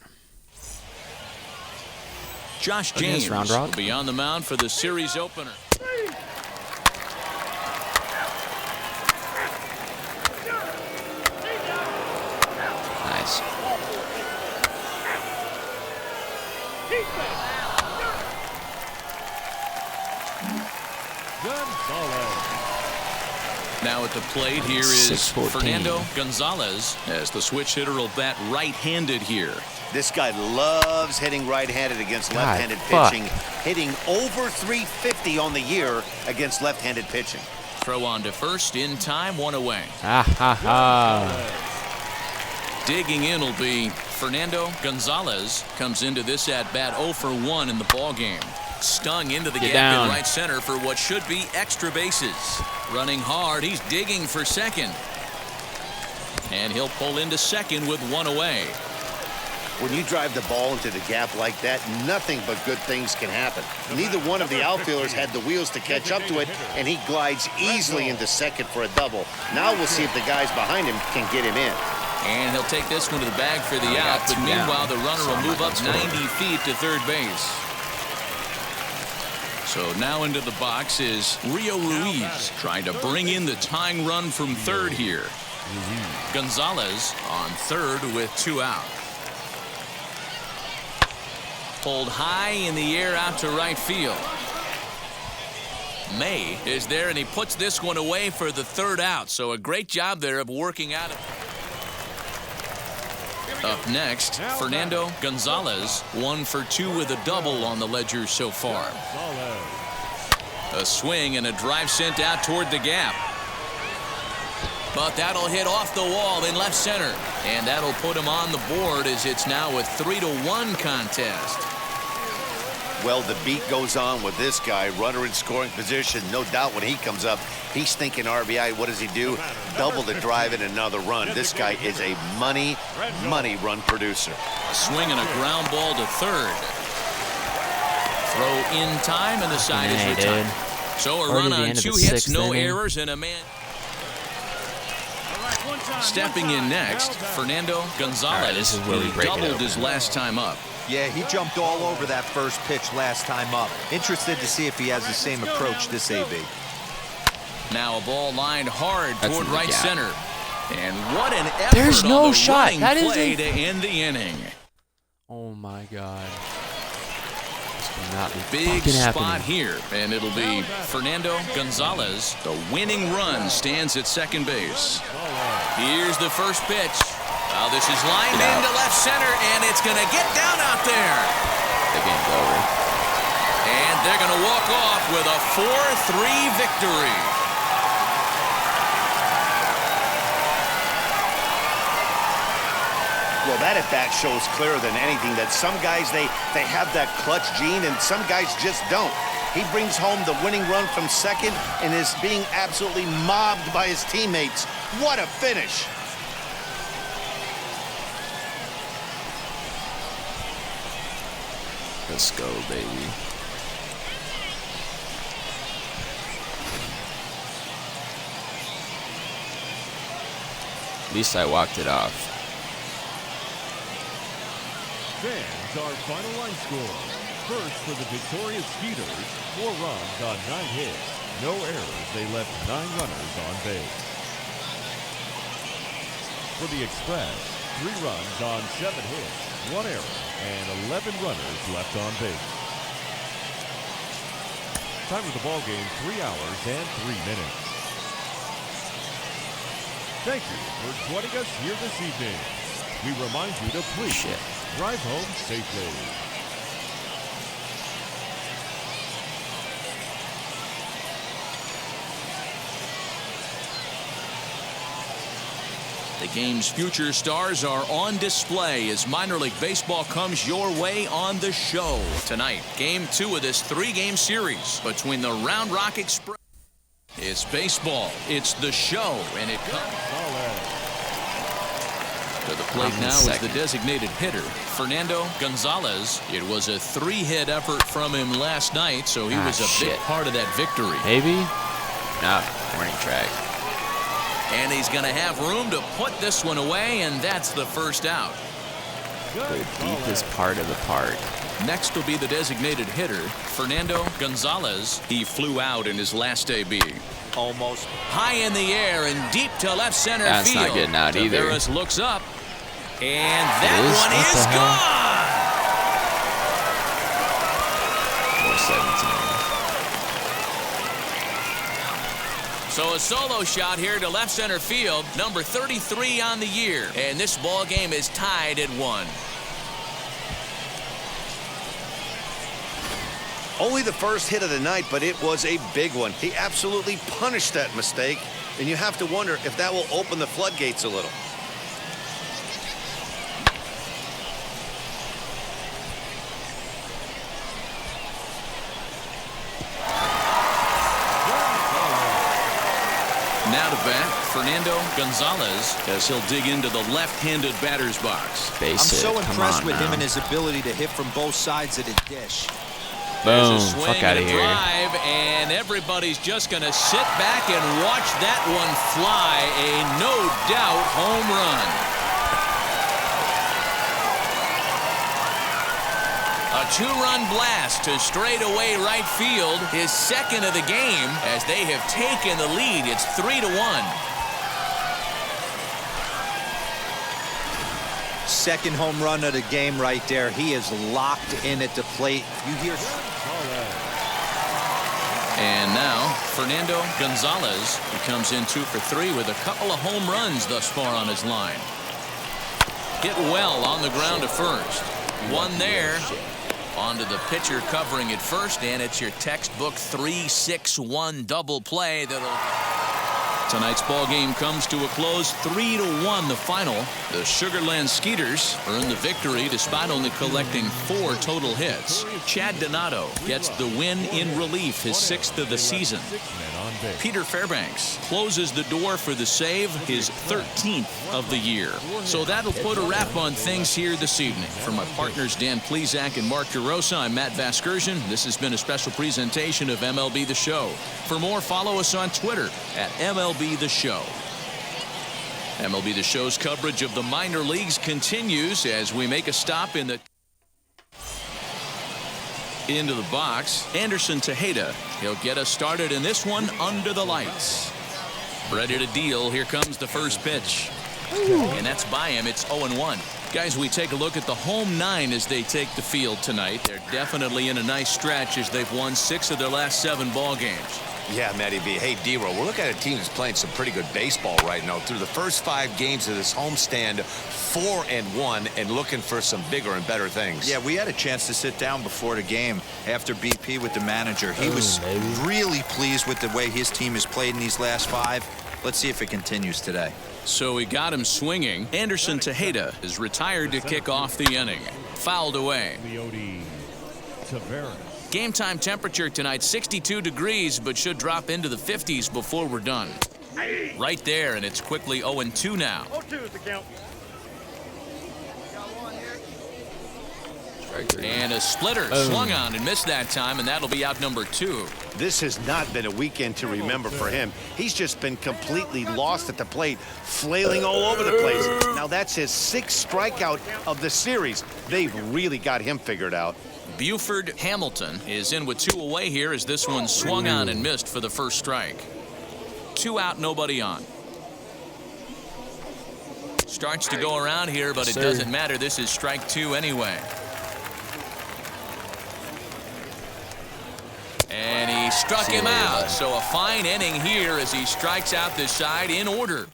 Josh James will be on the mound for the series opener. Nice. Now at the plate here is Fernando Gonzalez, as the switch hitter will bat right-handed here. This guy loves hitting right-handed against left-handed pitching, hitting over 350 on the year against left-handed pitching. Throw on to first in time, one away. Digging in will be Fernando Gonzalez. Comes into this at-bat 0 for 1 in the ballgame. Stung into the gap in right center for what should be extra bases. Running hard, he's digging for second. And he'll pull into second with one away. When you drive the ball into the gap like that, nothing but good things can happen. Neither one of the outfielders had the wheels to catch up to it, and he glides easily into second for a double. Now we'll see if the guys behind him can get him in. And he'll take this one to the bag for the out, but meanwhile the runner will move up 90 feet to third base. So now into the box is Rio Ruiz, trying to bring in the tying run from third here. Gonzalez on third with 2 out. Pulled high in the air out to right field. May is there, and he puts this one away for the third out. So a great job there of working out. Up next, Fernando Gonzalez, 1 for 2 with a double on the ledger so far. A swing and a drive sent out toward the gap. But that'll hit off the wall in left center. And that'll put him on the board as it's now a 3-1 contest. Well, the beat goes on with this guy, runner in scoring position. No doubt when he comes up, he's thinking RBI. What does he do? Double the drive and another run. This guy is a money run producer. A swing and a ground ball to third. Throw in time, and the side is retired. So a run on 2 hits, no errors, and a man. Stepping in next, Fernando Gonzalez, who doubled his last time up. Yeah, he jumped all over that first pitch last time up. Interested to see if he has the same approach this AB. Now a ball lined hard toward right center. And what an effort There's no on the shot. running That is play a... to end the inning. Oh my God. This will not be Big fucking spot happening. here, and it'll be Fernando Gonzalez. The winning run stands at second base. Here's the first pitch. Now this is lined into left center, and it's going to get down out there. The game's over. And they're going to walk off with a 4-3 victory. Well, that at-bat shows clearer than anything that some guys, they have that clutch gene, and some guys just don't. He brings home the winning run from second and is being absolutely mobbed by his teammates. What a finish. Let's go, baby. At least I walked it off. Fans, our final line score. First for the victorious Skeeters, 4 runs on 9 hits. No errors, they left 9 runners on base. For the Express, 3 runs on 7 hits, 1 error, and 11 runners left on base. Time of the ball game, 3 hours and 3 minutes. Thank you for joining us here this evening. We remind you to please drive home safely. The game's future stars are on display as minor league baseball comes your way on the show. Tonight, game 2 of this 3-game series between the Round Rock Express. It's baseball, it's the show, and it comes. To the plate now is the designated hitter, Fernando Gonzalez. It was a 3-hit effort from him last night, so he was a big part of that victory. Maybe? Nah, warning track. And he's going to have room to put this one away, and that's the first out. The deepest part of the park. Next will be the designated hitter, Fernando Gonzalez. He flew out in his last AB. Almost high in the air and deep to left center field. That's not getting out either. Taveras looks up, and that one is gone. 417. So a solo shot here to left center field, number 33 on the year, and this ball game is tied at 1. Only the first hit of the night, but it was a big one. He absolutely punished that mistake, and you have to wonder if that will open the floodgates a little. Now to bat, Fernando Gonzalez as he'll dig into the left-handed batter's box. I'm so impressed with him and his ability to hit from both sides of the dish. Boom, fuck out of here. Drive, and everybody's just going to sit back and watch that one fly. A no-doubt home run. A 2-run blast to straightaway right field, his second of the game as they have taken the lead. It's 3-1. Second home run of the game right there. He is locked in at the plate. You hear... And now, Fernando Gonzalez, he comes in 2 for 3 with a couple of home runs thus far on his line. Hit well on the ground to first. One there. On to the pitcher covering it first, and it's your textbook 3-6-1 double play that'll... Tonight's ball game comes to a close, 3-1 the final. The Sugarland Skeeters earn the victory despite only collecting 4 total hits. Chad Donato gets the win in relief, his 6th of the season. Peter Fairbanks closes the door for the save, his 13th of the year. So that'll put a wrap on things here this evening. For my partners Dan Plezak and Mark Jarosa, I'm Matt Vasgersian. This has been a special presentation of MLB The Show. For more, follow us on Twitter at MLB The Show. MLB The Show's coverage of the minor leagues continues as we make a stop into the box. Anderson Tejeda. He'll get us started in this one under the lights. Ready to deal. Here comes the first pitch. And that's by him. It's 0-1. Guys, we take a look at the home 9 as they take the field tonight. They're definitely in a nice stretch as they've won 6 of their last 7 ball games. Yeah, Matty B. Hey, D-Roll, we're looking at a team that's playing some pretty good baseball right now. Through the first 5 games of this homestand, 4-1, and looking for some bigger and better things. Yeah, we had a chance to sit down before the game after BP with the manager. He was really pleased with the way his team has played in these last 5. Let's see if it continues today. So we got him swinging. Anderson Tejeda is retired to kick off the inning. Fouled away. Game time temperature tonight 62 degrees, but should drop into the 50s before we're done. Right there, and it's quickly 0-2 now. 0-2 is the count. And a splitter swung on and missed that time, and that'll be out number 2. This has not been a weekend to remember for him. He's just been completely lost at the plate, flailing all over the place. Now that's his 6th strikeout of the series. They've really got him figured out. Buford Hamilton is in with 2 away here as this one swung on and missed for the first strike. 2 out, nobody on. Starts to go around here, but it doesn't matter. This is strike 2 anyway. And he struck him out. So a fine inning here as he strikes out this side in order.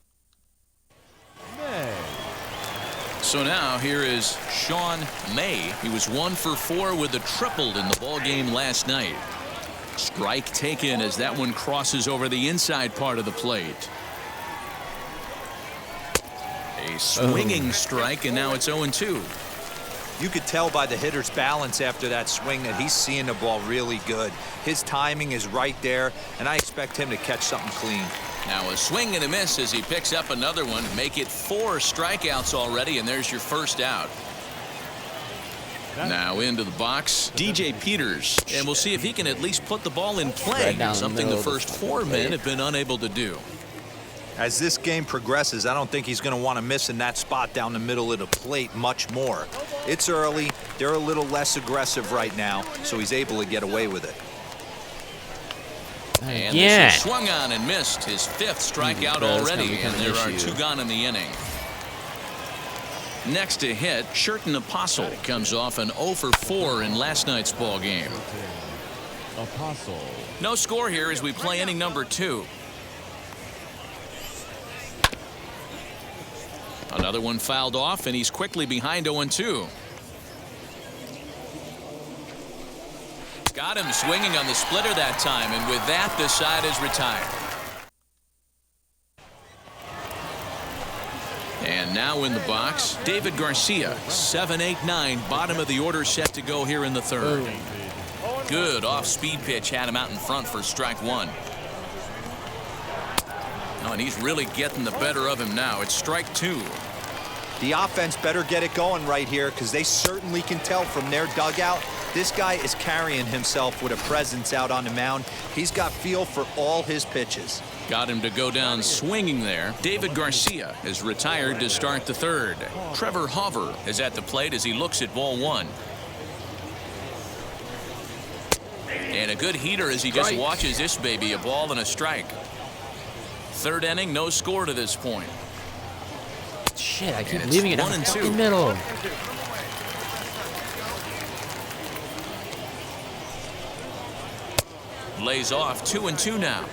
So now here is Sean May. He was 1 for 4 with a triple in the ball game last night. Strike taken as that one crosses over the inside part of the plate. A swinging strike, and now it's 0-2. You could tell by the hitter's balance after that swing that he's seeing the ball really good. His timing is right there, and I expect him to catch something clean. Now a swing and a miss as he picks up another one. Make it 4 strikeouts already, and there's your first out. Now into the box, DJ Peters, and we'll see if he can at least put the ball in play, something the first 4 men have been unable to do. As this game progresses, I don't think he's going to want to miss in that spot down the middle of the plate much more. It's early. They're a little less aggressive right now, so he's able to get away with it. And this is swung on and missed, his 5th strikeout already, and there are 2 gone in the inning. Next to hit, Sherton Apostle comes off an 0 for 4 in last night's ball game. No score here as we play inning number 2. Another one fouled off, and he's quickly behind 0-2. Got him swinging on the splitter that time, and with that, the side is retired. And now in the box, David Garcia, 7-8-9, bottom of the order, set to go here in the 3rd. Good off-speed pitch had him out in front for strike 1. Oh, and he's really getting the better of him now. It's strike 2. The offense better get it going right here because they certainly can tell from their dugout this guy is carrying himself with a presence out on the mound. He's got feel for all his pitches. Got him to go down swinging there. David Garcia is retired to start the 3rd. Trevor Hover is at the plate as he looks at ball 1. And a good heater as he just watches this baby, a ball and a strike. 3rd inning, no score to this point. Shit, I keep leaving it out in the middle. Lays off 2-2 now.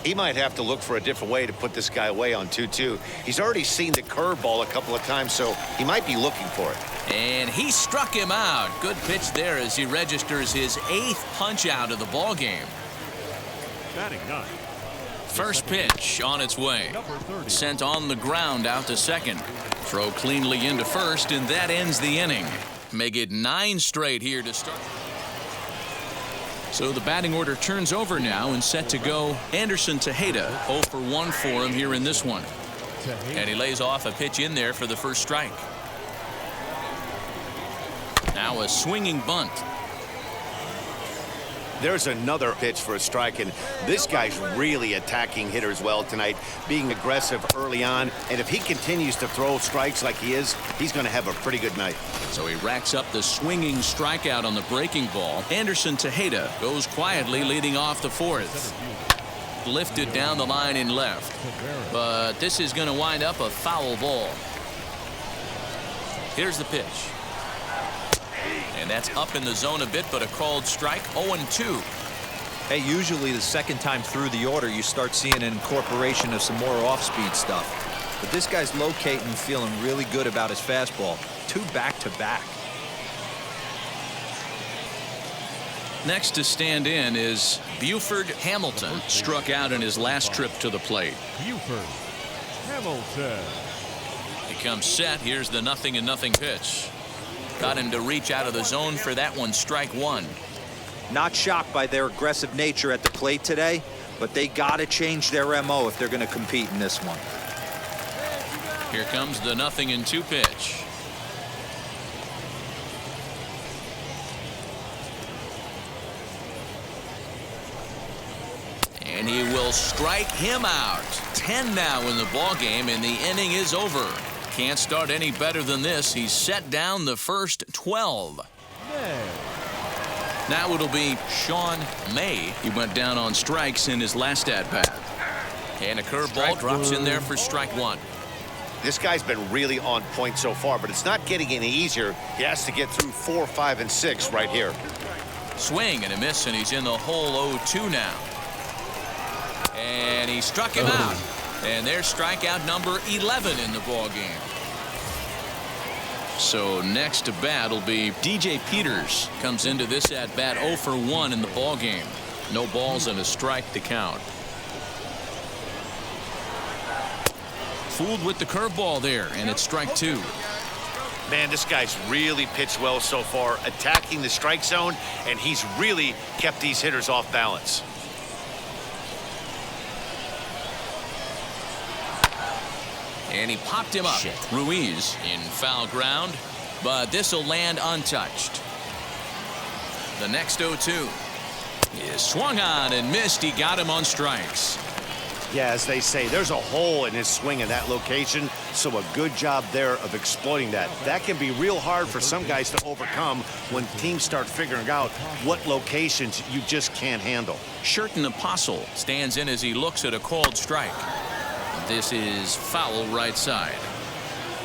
He might have to look for a different way to put this guy away on 2-2. He's already seen the curveball a couple of times, so he might be looking for it. And he struck him out. Good pitch there as he registers his 8th punch out of the ball game. Batting 9. First pitch on its way. Sent on the ground out to 2nd. Throw cleanly into 1st, and that ends the inning. Make it 9 straight here to start. So the batting order turns over now and set to go. Anderson Tejeda, 0 for 1 for him here in this one. And he lays off a pitch in there for the first strike. Now a swinging bunt. There's another pitch for a strike, and this guy's really attacking hitters well tonight, being aggressive early on, and if he continues to throw strikes like he is, he's going to have a pretty good night. So he racks up the swinging strikeout on the breaking ball. Anderson Tejeda goes quietly leading off the 4th. just lifted down the line in left. But this is going to wind up a foul ball. Here's the pitch. And that's up in the zone a bit, but a called strike. 0-2. Hey, usually the second time through the order, you start seeing an incorporation of some more off-speed stuff. But this guy's locating and feeling really good about his fastball. 2 back-to-back. Next to stand in is Buford Hamilton. Struck out in his last trip to the plate. Buford Hamilton. He comes set. Here's the 0-0 pitch. Got him to reach out of the zone for that one. Strike 1. Not shocked by their aggressive nature at the plate today, but they got to change their MO if they're going to compete in this one. Here comes the 0-2 pitch. And he will strike him out. 10 now in the ball game, and the inning is over. Can't start any better than this. He's set down the first 12. Now it'll be Sean May. He went down on strikes in his last at-bat. And a curveball drops in there for strike 1. This guy's been really on point so far, but it's not getting any easier. He has to get through 4, 5, and 6 right here. Swing and a miss, and he's in the hole 0-2 now. And he struck him out. And there's strikeout number 11 in the ball game. So next to bat will be DJ Peters. Comes into this at bat 0 for 1 in the ball game. No balls and a strike to count. Fooled with the curveball there, and it's strike 2. Man, this guy's really pitched well so far, attacking the strike zone, and he's really kept these hitters off balance. And he popped him up. Ruiz in foul ground, but this will land untouched. The next 0-2 is swung on and missed. He got him on strikes. Yeah, as they say, there's a hole in his swing in that location, so a good job there of exploiting that. That can be real hard for some guys to overcome when teams start figuring out what locations you just can't handle. Sherton Apostle stands in as he looks at a called strike. This is foul right side.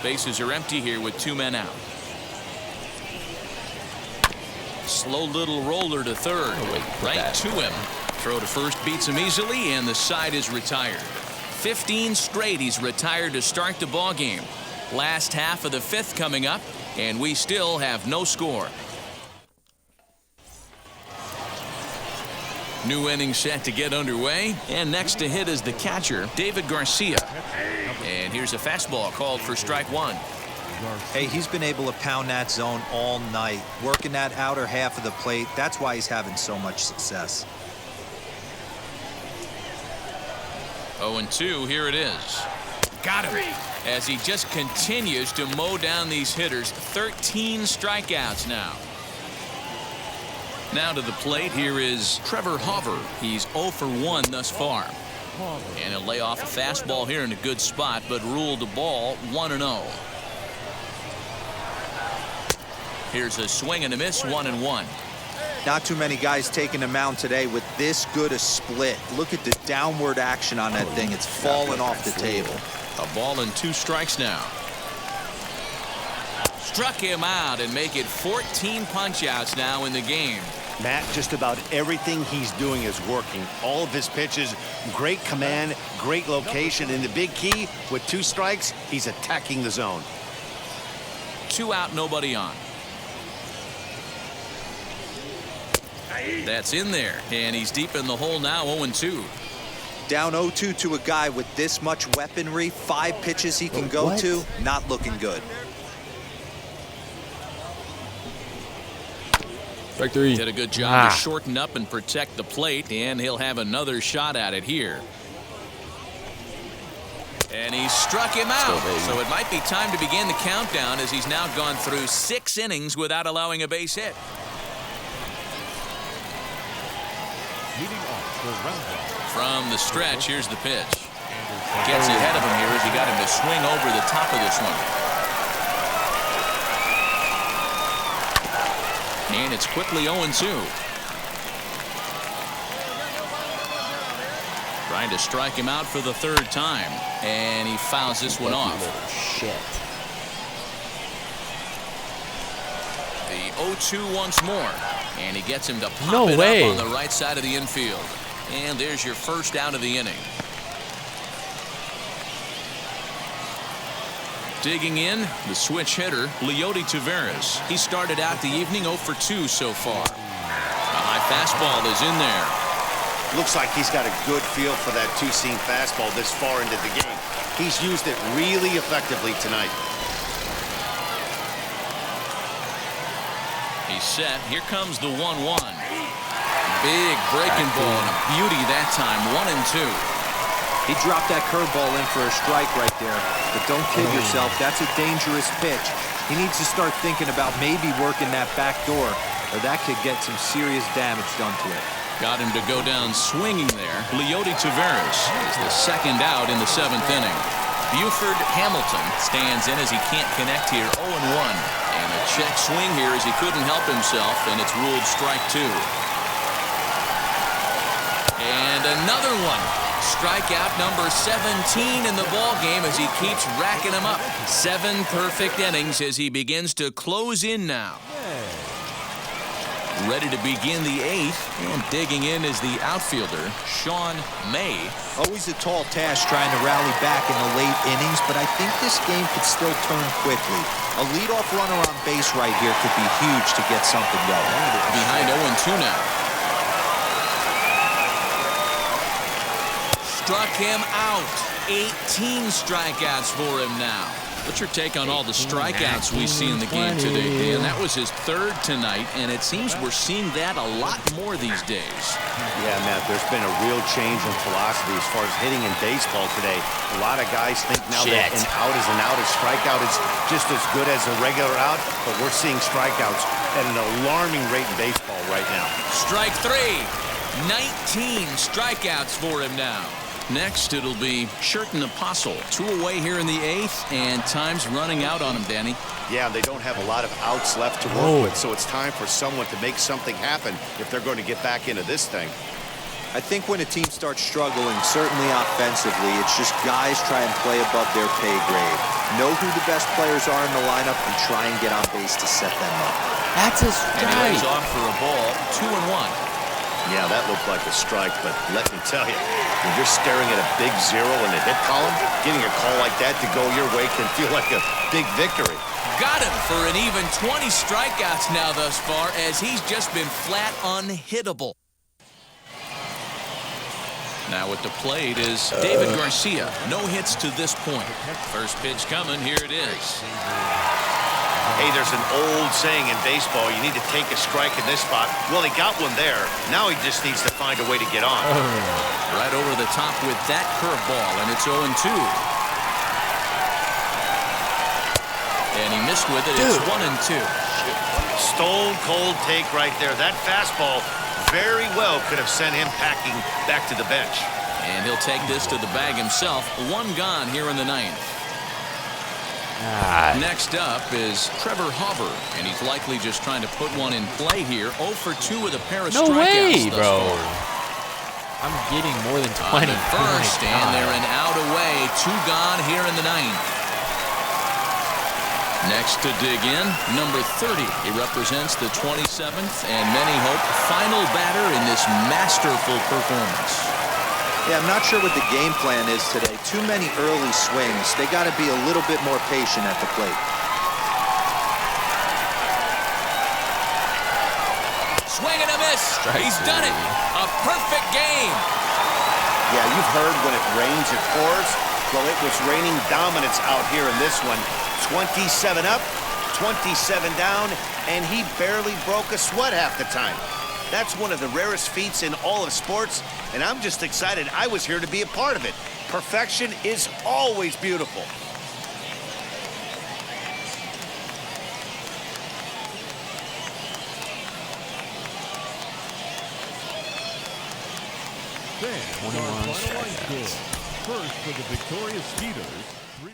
Bases are empty here with 2 men out. Slow little roller to third. Right to him. Throw to first beats him easily, and the side is retired. 15 straight he's retired to start the ball game. Last half of the 5th coming up, and we still have no score. New inning set to get underway, and next to hit is the catcher, David Garcia. And here's a fastball called for strike 1. Hey, he's been able to pound that zone all night, working that outer half of the plate. That's why he's having so much success. 0-2, here it is. Got him. As he just continues to mow down these hitters. 13 strikeouts now. Now to the plate, here is Trevor Hover. He's 0 for 1 thus far. And he'll lay off a fastball here in a good spot, but ruled the ball 1-0. Here's a swing and a miss, 1-1. Not too many guys taking the mound today with this good a split. Look at the downward action on that thing. It's falling off the table. A ball and 2 strikes now. Struck him out and make it 14 punch-outs now in the game. Matt, just about everything he's doing is working. All of his pitches, great command, great location, and the big key, with 2 strikes, he's attacking the zone. 2 out, nobody on. That's in there, and he's deep in the hole now, 0-2. Down 0-2 to a guy with this much weaponry, 5 pitches he can go to, not looking good. Strike 3. Did a good job to shorten up and protect the plate, and he'll have another shot at it here. And he struck him out, so it might be time to begin the countdown as he's now gone through 6 innings without allowing a base hit. From the stretch, here's the pitch. Gets ahead of him here as he got him to swing over the top of this one. And it's quickly 0-2. Trying to strike him out for the third time, and he fouls this one off. Shit. The 0-2 once more, and he gets him to pop No it way. up on the right side of the infield. And there's your first out of the inning. Digging in, the switch hitter, Leody Taveras. He started out the evening 0 for 2 so far. A high fastball is in there. Looks like he's got a good feel for that two-seam fastball this far into the game. He's used it really effectively tonight. He's set. Here comes the 1-1. Big breaking ball and a beauty that time. 1-2. He dropped that curveball in for a strike right there. But don't kid yourself, that's a dangerous pitch. He needs to start thinking about maybe working that back door, or that could get some serious damage done to it. Got him to go down swinging there. Leody Taveras is the second out in the 7th inning. Buford Hamilton stands in as he can't connect here. 0-1. And a check swing here as he couldn't help himself, and it's ruled strike 2. And another one. Strikeout number 17 in the ball game as he keeps racking them up. 7 perfect innings as he begins to close in now. Ready to begin the 8th, and digging in is the outfielder, Sean May. Always a tall task trying to rally back in the late innings, but I think this game could still turn quickly. A leadoff runner on base right here could be huge to get something going. Behind 0-2 now. Struck him out. 18 strikeouts for him now. What's your take on all the strikeouts we see in the game today, Dan? That was his 3rd tonight, and it seems we're seeing that a lot more these days. Yeah, Matt, there's been a real change in philosophy as far as hitting in baseball today. A lot of guys think now that an out is an out, a strikeout is just as good as a regular out, but we're seeing strikeouts at an alarming rate in baseball right now. Strike 3. 19 strikeouts for him now. Next, it'll be Sherton Apostle. 2 away here in the 8th, and time's running out on him, Danny. Yeah, they don't have a lot of outs left to work with, so it's time for someone to make something happen if they're going to get back into this thing. I think when a team starts struggling, certainly offensively, it's just guys try and play above their pay grade. Know who the best players are in the lineup and try and get on base to set them up. That's a strike. And he lays off for a ball. 2-1. Yeah, that looked like a strike, but let me tell you, when you're staring at a big 0 in the hit column, getting a call like that to go your way can feel like a big victory. Got him for an even 20 strikeouts now thus far, as he's just been flat unhittable. Now at the plate is David Garcia. No hits to this point. First pitch coming. Here it is. Hey, there's an old saying in baseball, you need to take a strike in this spot. Well, he got one there. Now he just needs to find a way to get on. Right over the top with that curveball, and it's 0-2. And he missed with it. It's 1-2. Stone cold take right there. That fastball very well could have sent him packing back to the bench. And he'll take this to the bag himself. 1 gone here in the 9th. Next up is Trevor Hover, and he's likely just trying to put one in play here. 0 for 2 with a pair of strikeouts. No way, thus bro. far. I'm getting more than On 20. the first, and they're an out away. 2 gone here in the 9th. Next to dig in, number 30. He represents the 27th, and many hope final batter in this masterful performance. Yeah, I'm not sure what the game plan is today. Too many early swings. They got to be a little bit more patient at the plate. Swing and a miss. He's done it. A perfect game. Yeah, you've heard when it rains, it pours. Well, it was raining dominance out here in this one. 27 up, 27 down, and he barely broke a sweat half the time. That's one of the rarest feats in all of sports, and I'm just excited I was here to be a part of it. Perfection is always beautiful. Fans, our final line score. First for the victorious Skeeters, 3.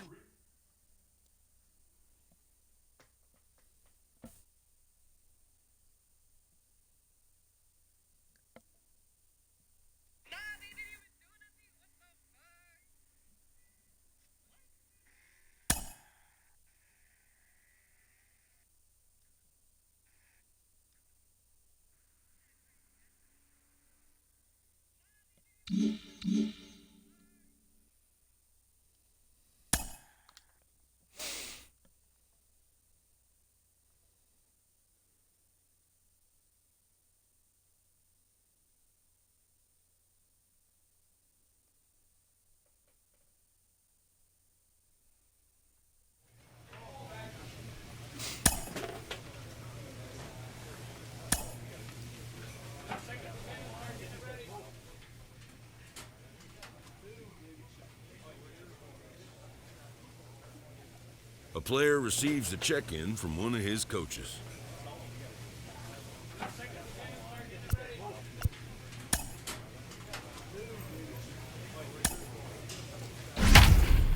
A player receives a check-in from one of his coaches.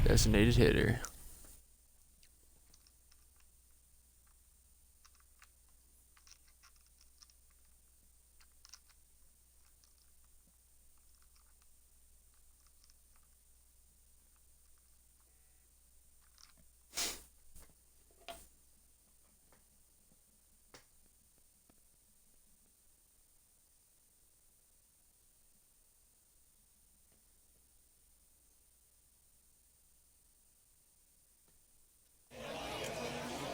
Designated hitter.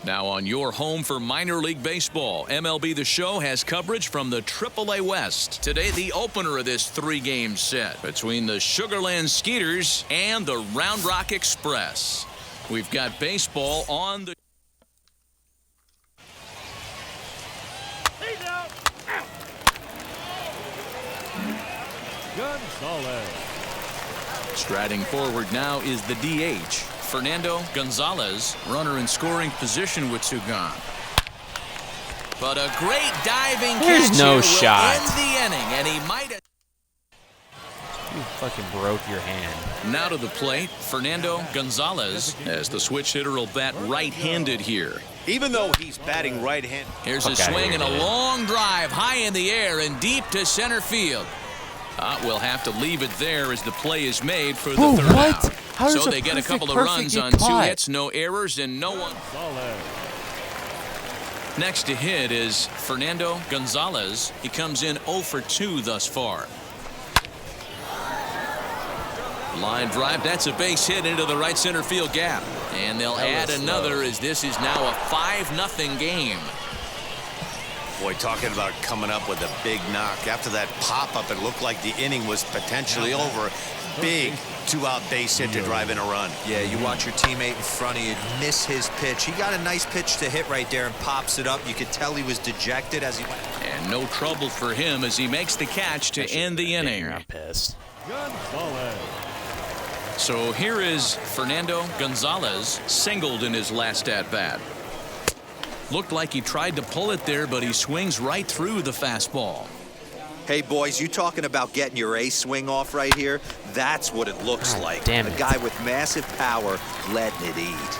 Now on your home for minor league baseball, MLB The Show has coverage from the AAA West. Today, the opener of this three-game set between the Sugarland Skeeters and the Round Rock Express. We've got baseball on the... Gonzalez. Striding forward now is the DH. Fernando Gonzalez, runner in scoring position with two gone. But a great diving There's catch no here shot. will end the inning, and he might have... You fucking broke your hand. Now to the plate, Fernando Gonzalez, as the switch hitter will bat right-handed here. Even though he's batting right-handed. Here's Fuck a outta swing here, and a dude. long drive high in the air and deep to center field. We'll have to leave it there as the play is made for the Oh, third what? out. How does So a they get a couple of perfect runs get on two caught? hits, no errors, and no one. Gonzalez. Next to hit is Fernando Gonzalez. He comes in 0 for 2 thus far. Line drive, that's a base hit into the right center field gap. And they'll add another as this is now a 5-0 game. Boy, talking about coming up with a big knock. After that pop-up, it looked like the inning was potentially over. Big two-out base hit to drive in a run. Yeah, you watch your teammate in front of you miss his pitch. He got a nice pitch to hit right there and pops it up. You could tell he was dejected as he went. And no trouble for him as he makes the catch to end the inning. I'm pissed. Gonzalez. So here is Fernando Gonzalez, singled in his last at-bat. Looked like he tried to pull it there, but he swings right through the fastball. Hey, boys, you talking about getting your ace swing off right here? That's what it looks God like. damn A it. guy with massive power letting it eat.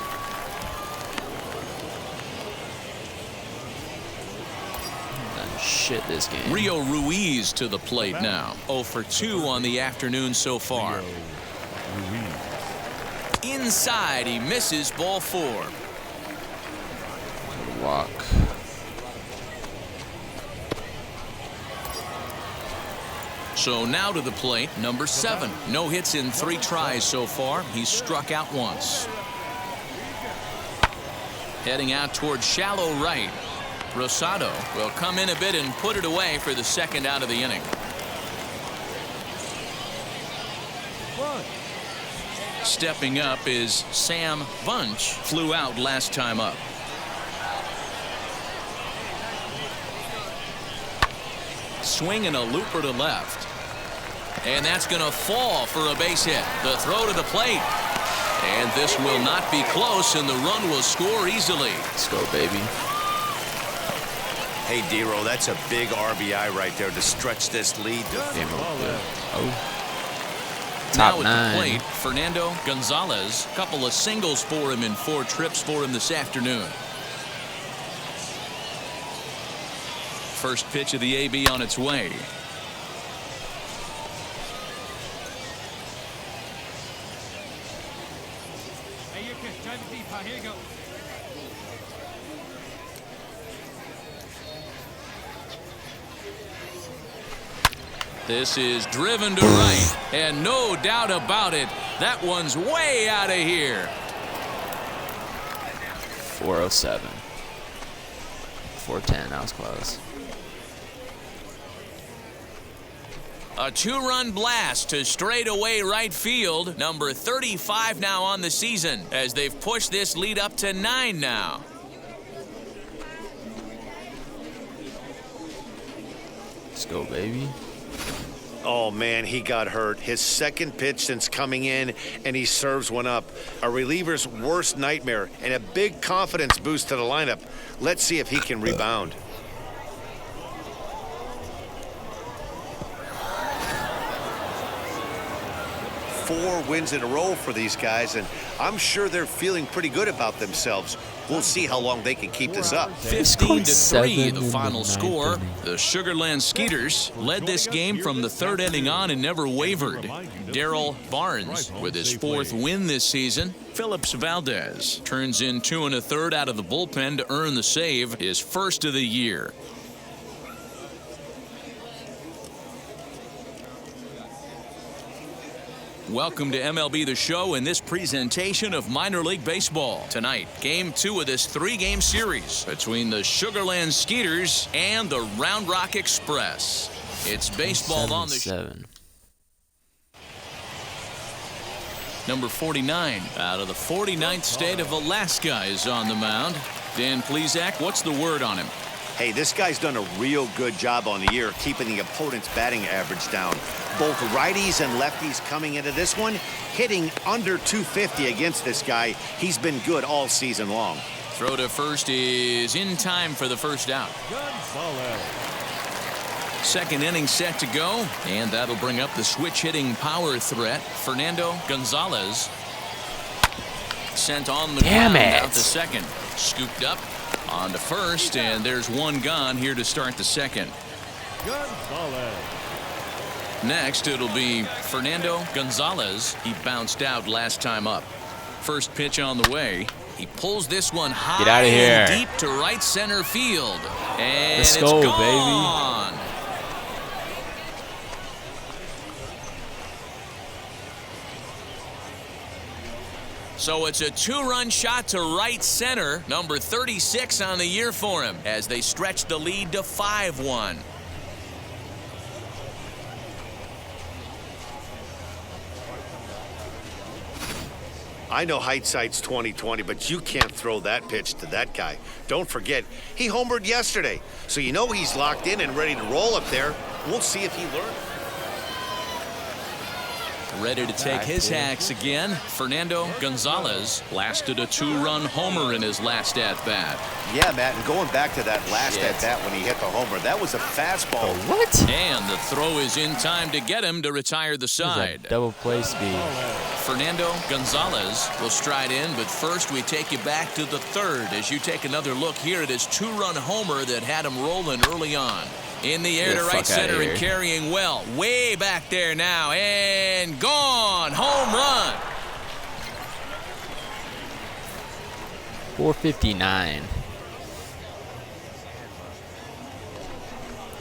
Done shit this game. Rio Ruiz to the plate now. 0 for 2 on the afternoon so far. Inside, he misses ball 4. Walk. So now to the plate, number 7. No hits in 3 tries so far. He's struck out once. Heading out towards shallow right. Rosado will come in a bit and put it away for the second out of the inning. Stepping up is Sam Bunch. Flew out last time up. Swinging a looper to left. And that's going to fall for a base hit. The throw to the plate. And this will not be close, and the run will score easily. Let's go, baby. Hey, D-Roll, that's a big RBI right there to stretch this lead. Damn it. Oh. Now Top at 9. the plate, Fernando Gonzalez. Couple of singles for him and 4 trips for him this afternoon. First pitch of the AB on its way. Hey, you can drive it deep. Here you go. This is driven to right, and no doubt about it, that one's way out of here. 407. 410, that was close. A two-run blast to straightaway right field. Number 35 now on the season as they've pushed this lead up to 9 now. Let's go, baby. Oh, man, he got hurt. His second pitch since coming in, and he serves one up. A reliever's worst nightmare and a big confidence boost to the lineup. Let's see if he can rebound. Four wins in a row for these guys, and I'm sure they're feeling pretty good about themselves. We'll see how long they can keep this up. 15-3, the final score. The Sugar Land Skeeters led this game from the third inning on and never wavered. Daryl Barnes with his fourth win this season. Phillips Valdez turns in 2 1/3 out of the bullpen to earn the save, his first of the year. Welcome to MLB The Show and this presentation of minor league baseball. Tonight, game 2 of this 3-game series between the Sugar Land Skeeters and the Round Rock Express. It's baseball on the show. Number 49 out of the 49th state of Alaska is on the mound. Dan Plesac, what's the word on him? Hey, this guy's done a real good job on the year keeping the opponent's batting average down. Both righties and lefties coming into this one, hitting under 250 against this guy. He's been good all season long. Throw to first is in time for the first out. Second inning set to go, and that'll bring up the switch-hitting power threat, Fernando Gonzalez. Sent on the ground out to second. Scooped up on to first, and there's one gone here to start the second. Next, it'll be Fernando Gonzalez. He bounced out last time up. First pitch on the way. He pulls this one high Get out of here. and deep to right center field. And Let's it's go, gone. baby. So it's a 2-run shot to right center. Number 36 on the year for him as they stretch the lead to 5-1. I know hindsight's 20/20, but you can't throw that pitch to that guy. Don't forget, he homered yesterday, so you know he's locked in and ready to roll up there. We'll see if he learns. Ready to take his hacks again. Fernando Gonzalez blasted a 2-run homer in his last at-bat. Yeah, Matt, and going back to that last at-bat when he hit the homer, that was a fastball. What? And the throw is in time to get him to retire the side. Double play speed. Fernando Gonzalez will stride in, but first we take you back to the third as you take another look here at his 2-run homer that had him rolling early on. In the air to right center and carrying well. Way back there now. And gone. Home run. 459.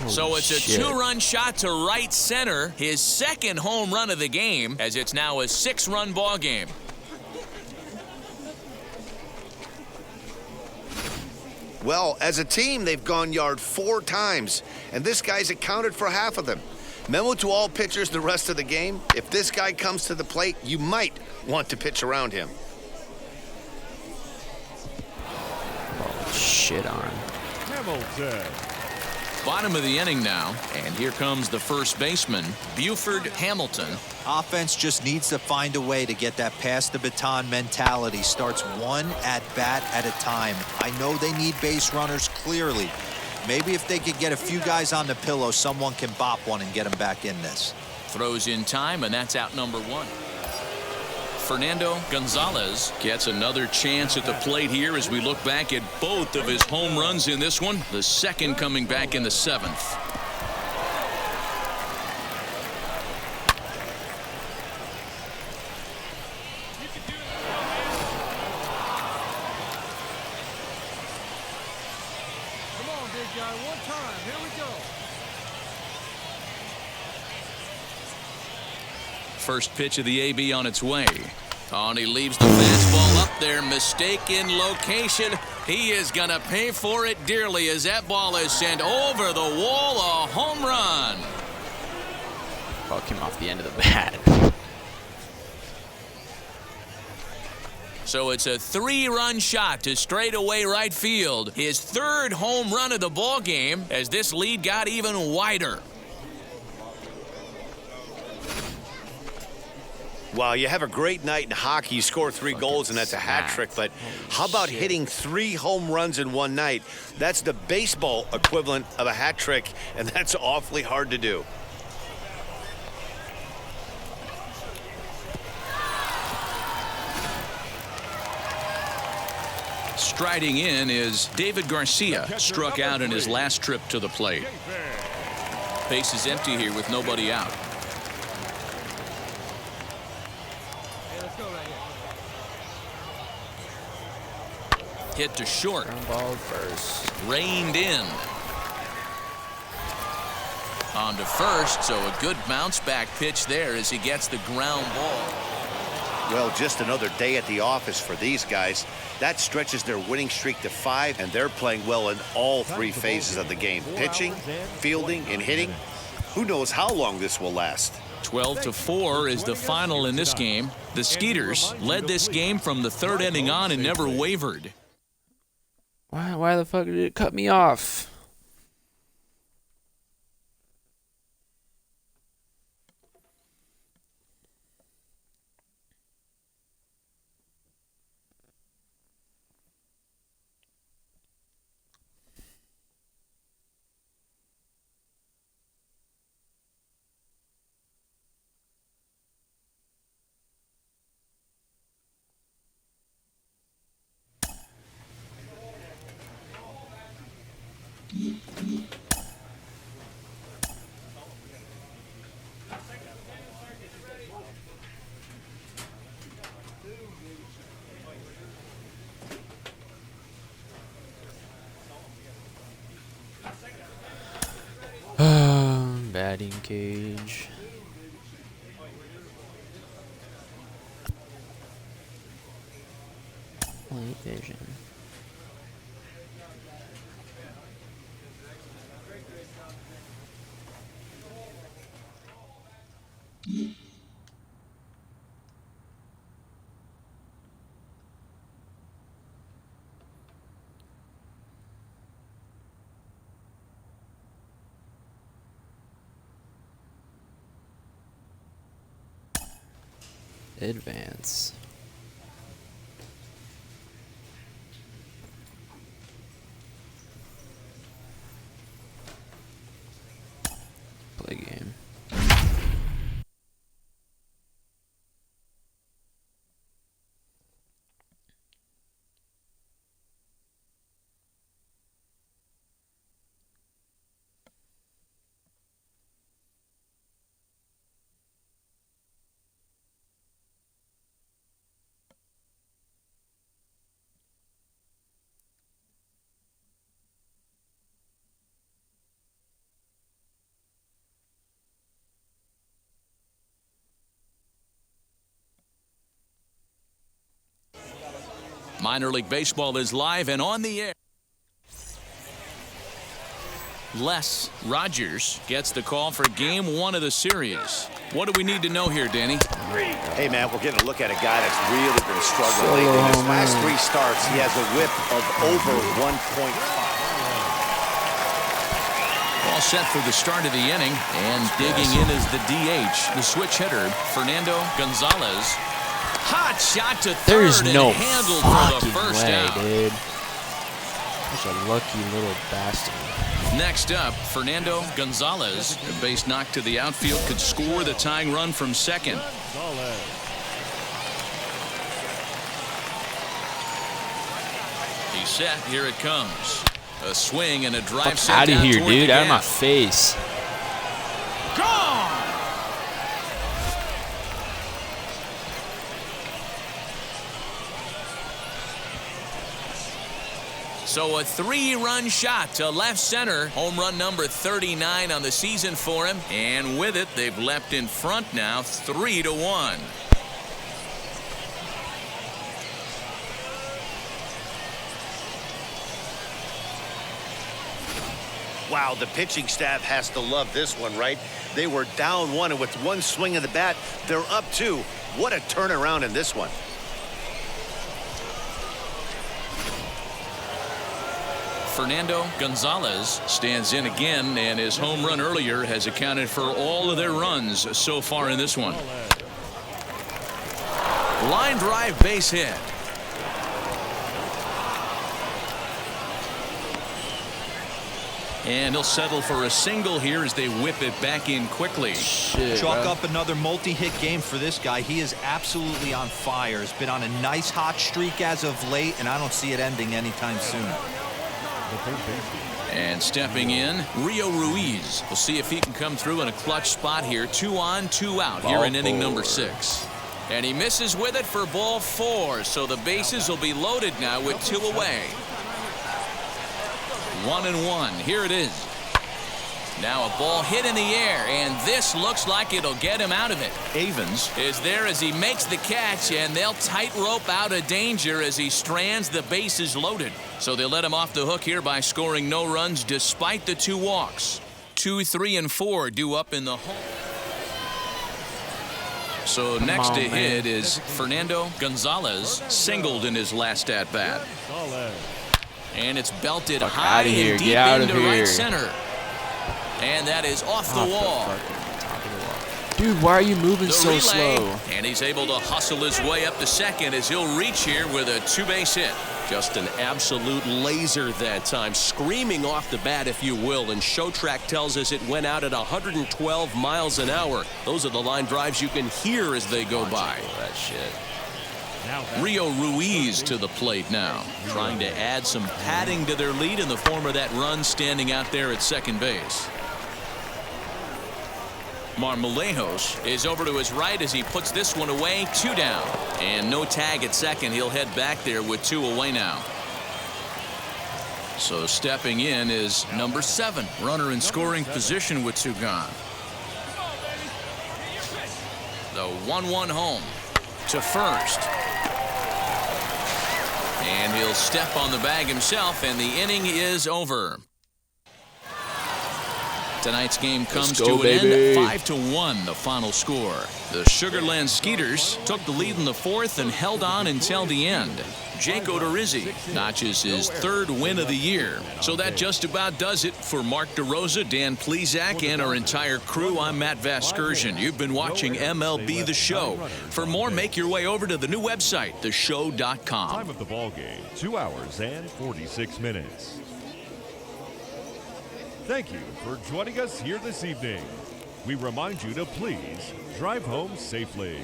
So it's a 2-run shot to right center. His second home run of the game as it's now a 6-run ball game. Well, as a team, they've gone yard 4 times, and this guy's accounted for half of them. Memo to all pitchers the rest of the game, if this guy comes to the plate, you might want to pitch around him. Oh, shit on. Hamilton. Bottom of the inning now, and here comes the first baseman, Buford Hamilton. Offense just needs to find a way to get that pass the baton mentality. Starts one at bat at a time. I know they need base runners clearly. Maybe if they could get a few guys on the pillow, someone can bop one and get them back in this. Throws in time, and that's out number 1. Fernando Gonzalez gets another chance at the plate here as we look back at both of his home runs in this one. The second coming back in the 7th. first pitch of the AB on its way. Oh, and he leaves the fastball up there. Mistaken location. He is going to pay for it dearly as that ball is sent over the wall. A home run. Ball came off the end of the bat. So it's a 3-run shot to straightaway right field. His 3rd home run of the ball game as this lead got even wider. Well, you have a great night in hockey. You score 3 goals, and that's a hat trick. But how about hitting 3 home runs in one night? That's the baseball equivalent of a hat trick, and that's awfully hard to do. Striding in is David Garcia, struck out in his last trip to the plate. Base is empty here with nobody out. Hit to short. Ground ball first. Reined in. On to first, so a good bounce back pitch there as he gets the ground ball. Well, just another day at the office for these guys. That stretches their winning streak to 5, and they're playing well in all 3 phases of the game. Pitching, fielding, and hitting. Who knows how long this will last? 12-4 is the final in this game. The Skeeters led this game from the 3rd inning on and never wavered. Why the fuck did it cut me off? Batting cage. Light vision. Advance. Play game. Minor League Baseball is live and on the air. Les Rogers gets the call for game 1 of the series. What do we need to know here, Danny? Hey, man, we're getting a look at a guy that's really been struggling lately. In his last 3 starts, he has a whip of over 1.5. All set for the start of the inning, and digging in is the DH, the switch hitter, Fernando Gonzalez. Hot shot to third. There's no and handled for the fucking first way, out. dude. Such a lucky little bastard. Next up, Fernando Gonzalez. A base knock to the outfield could score the tying run from second. He's set. Here it comes. A swing and a drive set Out of down here, toward dude. the Out of my gap. face. Gone! So a 3-run shot to left center. Home run number 39 on the season for him. And with it, they've leapt in front now 3-1. Wow, the pitching staff has to love this one, right? They were down 1, and with one swing of the bat, they're up 2. What a turnaround in this one. Fernando Gonzalez stands in again, and his home run earlier has accounted for all of their runs so far in this one. Line drive base hit. And he'll settle for a single here as they whip it back in quickly. Chalk up another multi-hit game for this guy. He is absolutely on fire. He's been on a nice hot streak as of late, and I don't see it ending anytime soon. And stepping in, Rio Ruiz. We'll see if he can come through in a clutch spot here. 2 on, 2 out here in inning number 6. And he misses with it for ball 4. So the bases will be loaded now with 2 away. 1-1. Here it is. Now a ball hit in the air, and this looks like it'll get him out of it. Avens is there as he makes the catch, and they'll tightrope out of danger as he strands the bases loaded. So they let him off the hook here by scoring no runs despite the 2 walks. 2, 3, and 4 due up in the hole. So next to hit is Fernando Gonzalez, singled in his last at-bat. And it's belted high and deep into right center. And that is off the wall. Dude, why are you moving so slow? And he's able to hustle his way up to second as he'll reach here with a 2-base hit. Just an absolute laser that time, screaming off the bat, if you will, and Show Track tells us it went out at 112 miles an hour. Those are the line drives you can hear as they go by. That shit. Rio Ruiz to the plate now, trying to add some padding to their lead in the form of that run standing out there at second base. Marlejos is over to his right as he puts this one away. 2 down. And no tag at second. He'll head back there with 2 away now. So stepping in is number 7. Runner in scoring position with 2 gone. The 1-1 home to first. And he'll step on the bag himself, and the inning is over. Tonight's game comes to an end. 5-1 the final score. The Sugarland Skeeters took the lead in the 4th and held on until the end. Jake Odorizzi notches his 3rd win of the year. So that just about does it for Mark DeRosa, Dan Plezak, and our entire crew. I'm Matt Vasgersian. You've been watching MLB The Show. For more, make your way over to the new website, theshow.com. Time of the ball game, 2 hours and 46 minutes. Thank you for joining us here this evening. We remind you to please drive home safely.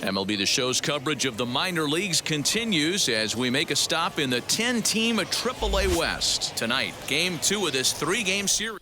MLB The Show's coverage of the minor leagues continues as we make a stop in the 10-team AAA West. Tonight, Game 2 of this 3-game series.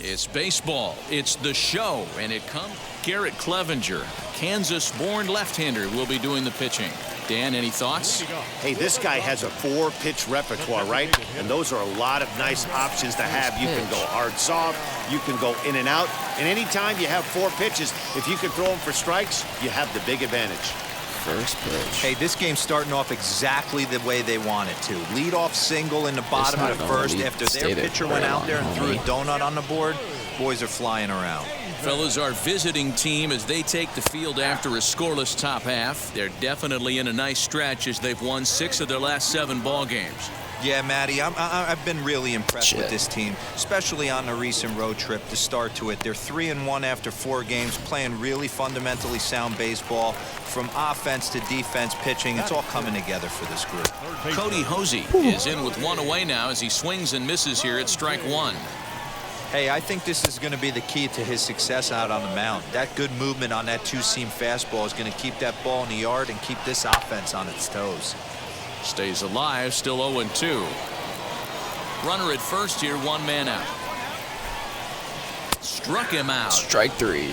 It's baseball, it's The Show, and it comes. Garrett Clevenger, Kansas-born left-hander, will be doing the pitching. Dan, any thoughts? Hey, this guy has a 4-pitch repertoire, right? And those are a lot of nice options to have. You can go hard, soft. You can go in and out. And anytime you have 4 pitches, if you can throw them for strikes, you have the big advantage. First pitch. Hey, this game's starting off exactly the way they want it to. Lead off single in the bottom of the first after their pitcher went out there and threw a donut on the board. Boys are flying around. Fellas, our visiting team as they take the field after a scoreless top half. They're definitely in a nice stretch as they've won 6 of their last 7 ball games. Yeah, Matty, I've been really impressed with this team, especially on the recent road trip to start to it. They're 3-1 after 4 games, playing really fundamentally sound baseball. From offense to defense, pitching, it's all coming together for this group. Cody Hosey is in with 1 away now as he swings and misses here at strike 1. Hey, I think this is going to be the key to his success out on the mound. That good movement on that 2-seam fastball is going to keep that ball in the yard and keep this offense on its toes. Stays alive, still 0-2. Runner at first here, 1 man out. Struck him out. Strike 3.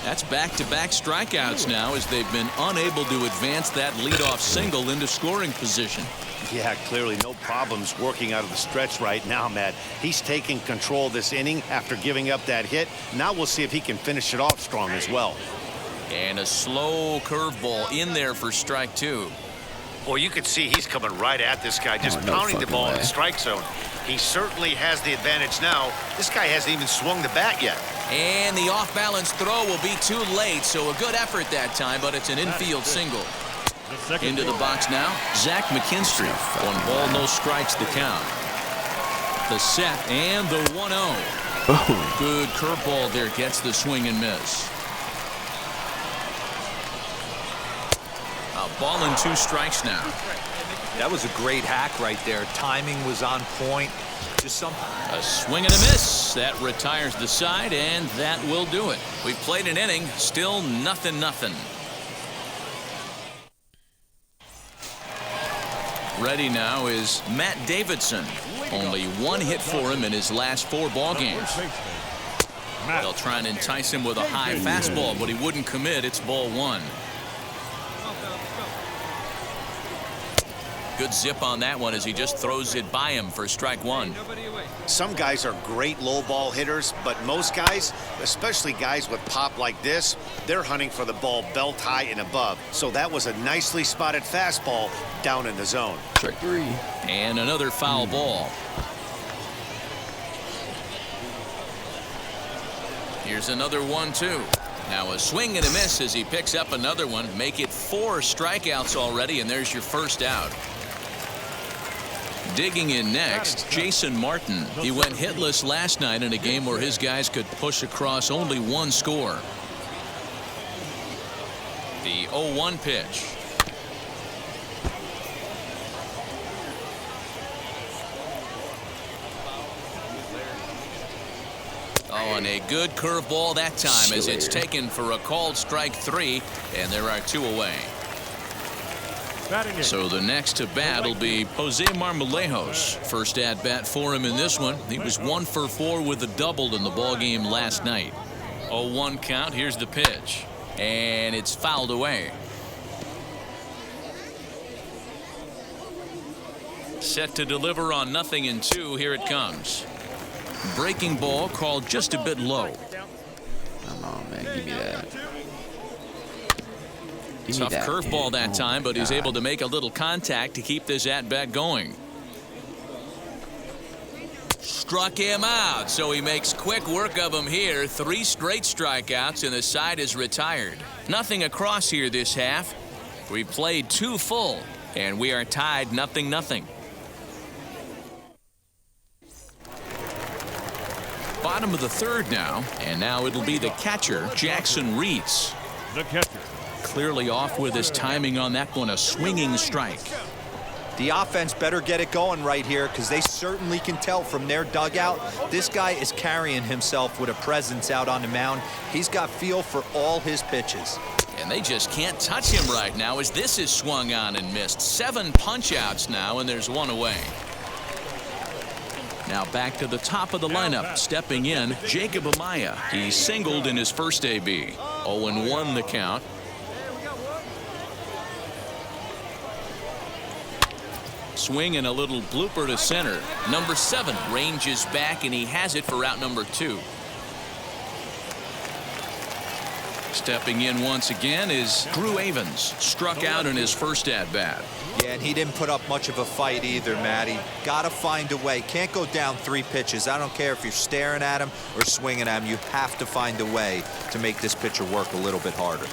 That's back-to-back strikeouts now as they've been unable to advance that leadoff single into scoring position. Yeah, clearly no problems working out of the stretch right now, Matt. He's taking control this inning after giving up that hit. Now we'll see if he can finish it off strong as well. And a slow curveball in there for strike 2. Well, you can see he's coming right at this guy, just pounding the ball in the strike zone. He certainly has the advantage now. This guy hasn't even swung the bat yet. And the off-balance throw will be too late, so a good effort that time, but it's an infield single. Into the box now, Zach McKinstry. 1 ball, no strikes the count. The set and the 1-0. Good curveball there, gets the swing and miss. A ball and 2 strikes now. That was a great hack right there. Timing was on point. Just a swing and a miss. That retires the side, and that will do it. We've played an inning, still 0-0. Ready now is Matt Davidson. Only 1 hit for him in his last 4 ball games. They'll try and entice him with a high fastball, but he wouldn't commit. It's ball 1. Good zip on that one as he just throws it by him for strike one. Some guys are great low ball hitters, but most guys, especially guys with pop like this, they're hunting for the ball belt high and above. So that was a nicely spotted fastball down in the zone. Strike three. And another foul ball. Here's another 1-2. Now a swing and a miss as he picks up another one. Make it 4 strikeouts already, and there's your first out. Digging in next, Jason Martin. He went hitless last night in a game where his guys could push across only 1 score. The 0-1 pitch. Oh, and a good curveball that time as it's taken for a called strike 3, and there are 2 away. So the next to bat will be Jose Marlejos. First at bat for him in this one. He was 1 for 4 with a double in the ball game last night. 0-1 count. Here's the pitch, and it's fouled away. Set to deliver on 0-2. Here it comes. Breaking ball called just a bit low. Come on, man. Give me that. Tough curveball that time, but he's able to make a little contact to keep this at-bat going. Struck him out, so he makes quick work of him here. 3 straight strikeouts, and the side is retired. Nothing across here this half. We played 2 full, and we are tied 0-0. Bottom of the 3rd now, and now it'll be the catcher, Jackson Reitz. The catcher. Clearly off with his timing on that one, a swinging strike. The offense better get it going right here, because they certainly can tell from their dugout this guy is carrying himself with a presence out on the mound. He's got feel for all his pitches. And they just can't touch him right now as this is swung on and missed. 7 punch-outs now, and there's 1 away. Now back to the top of the lineup. Stepping in, Jacob Amaya. He singled in his first AB. 0-1 the count. Swing and a little blooper to center. Number 7 ranges back, and he has it for out number 2. Stepping in once again is Drew Avens. Struck out in his first at-bat. Yeah, and he didn't put up much of a fight either, Matty. Gotta find a way. Can't go down 3 pitches. I don't care if you're staring at him or swinging at him. You have to find a way to make this pitcher work a little bit harder.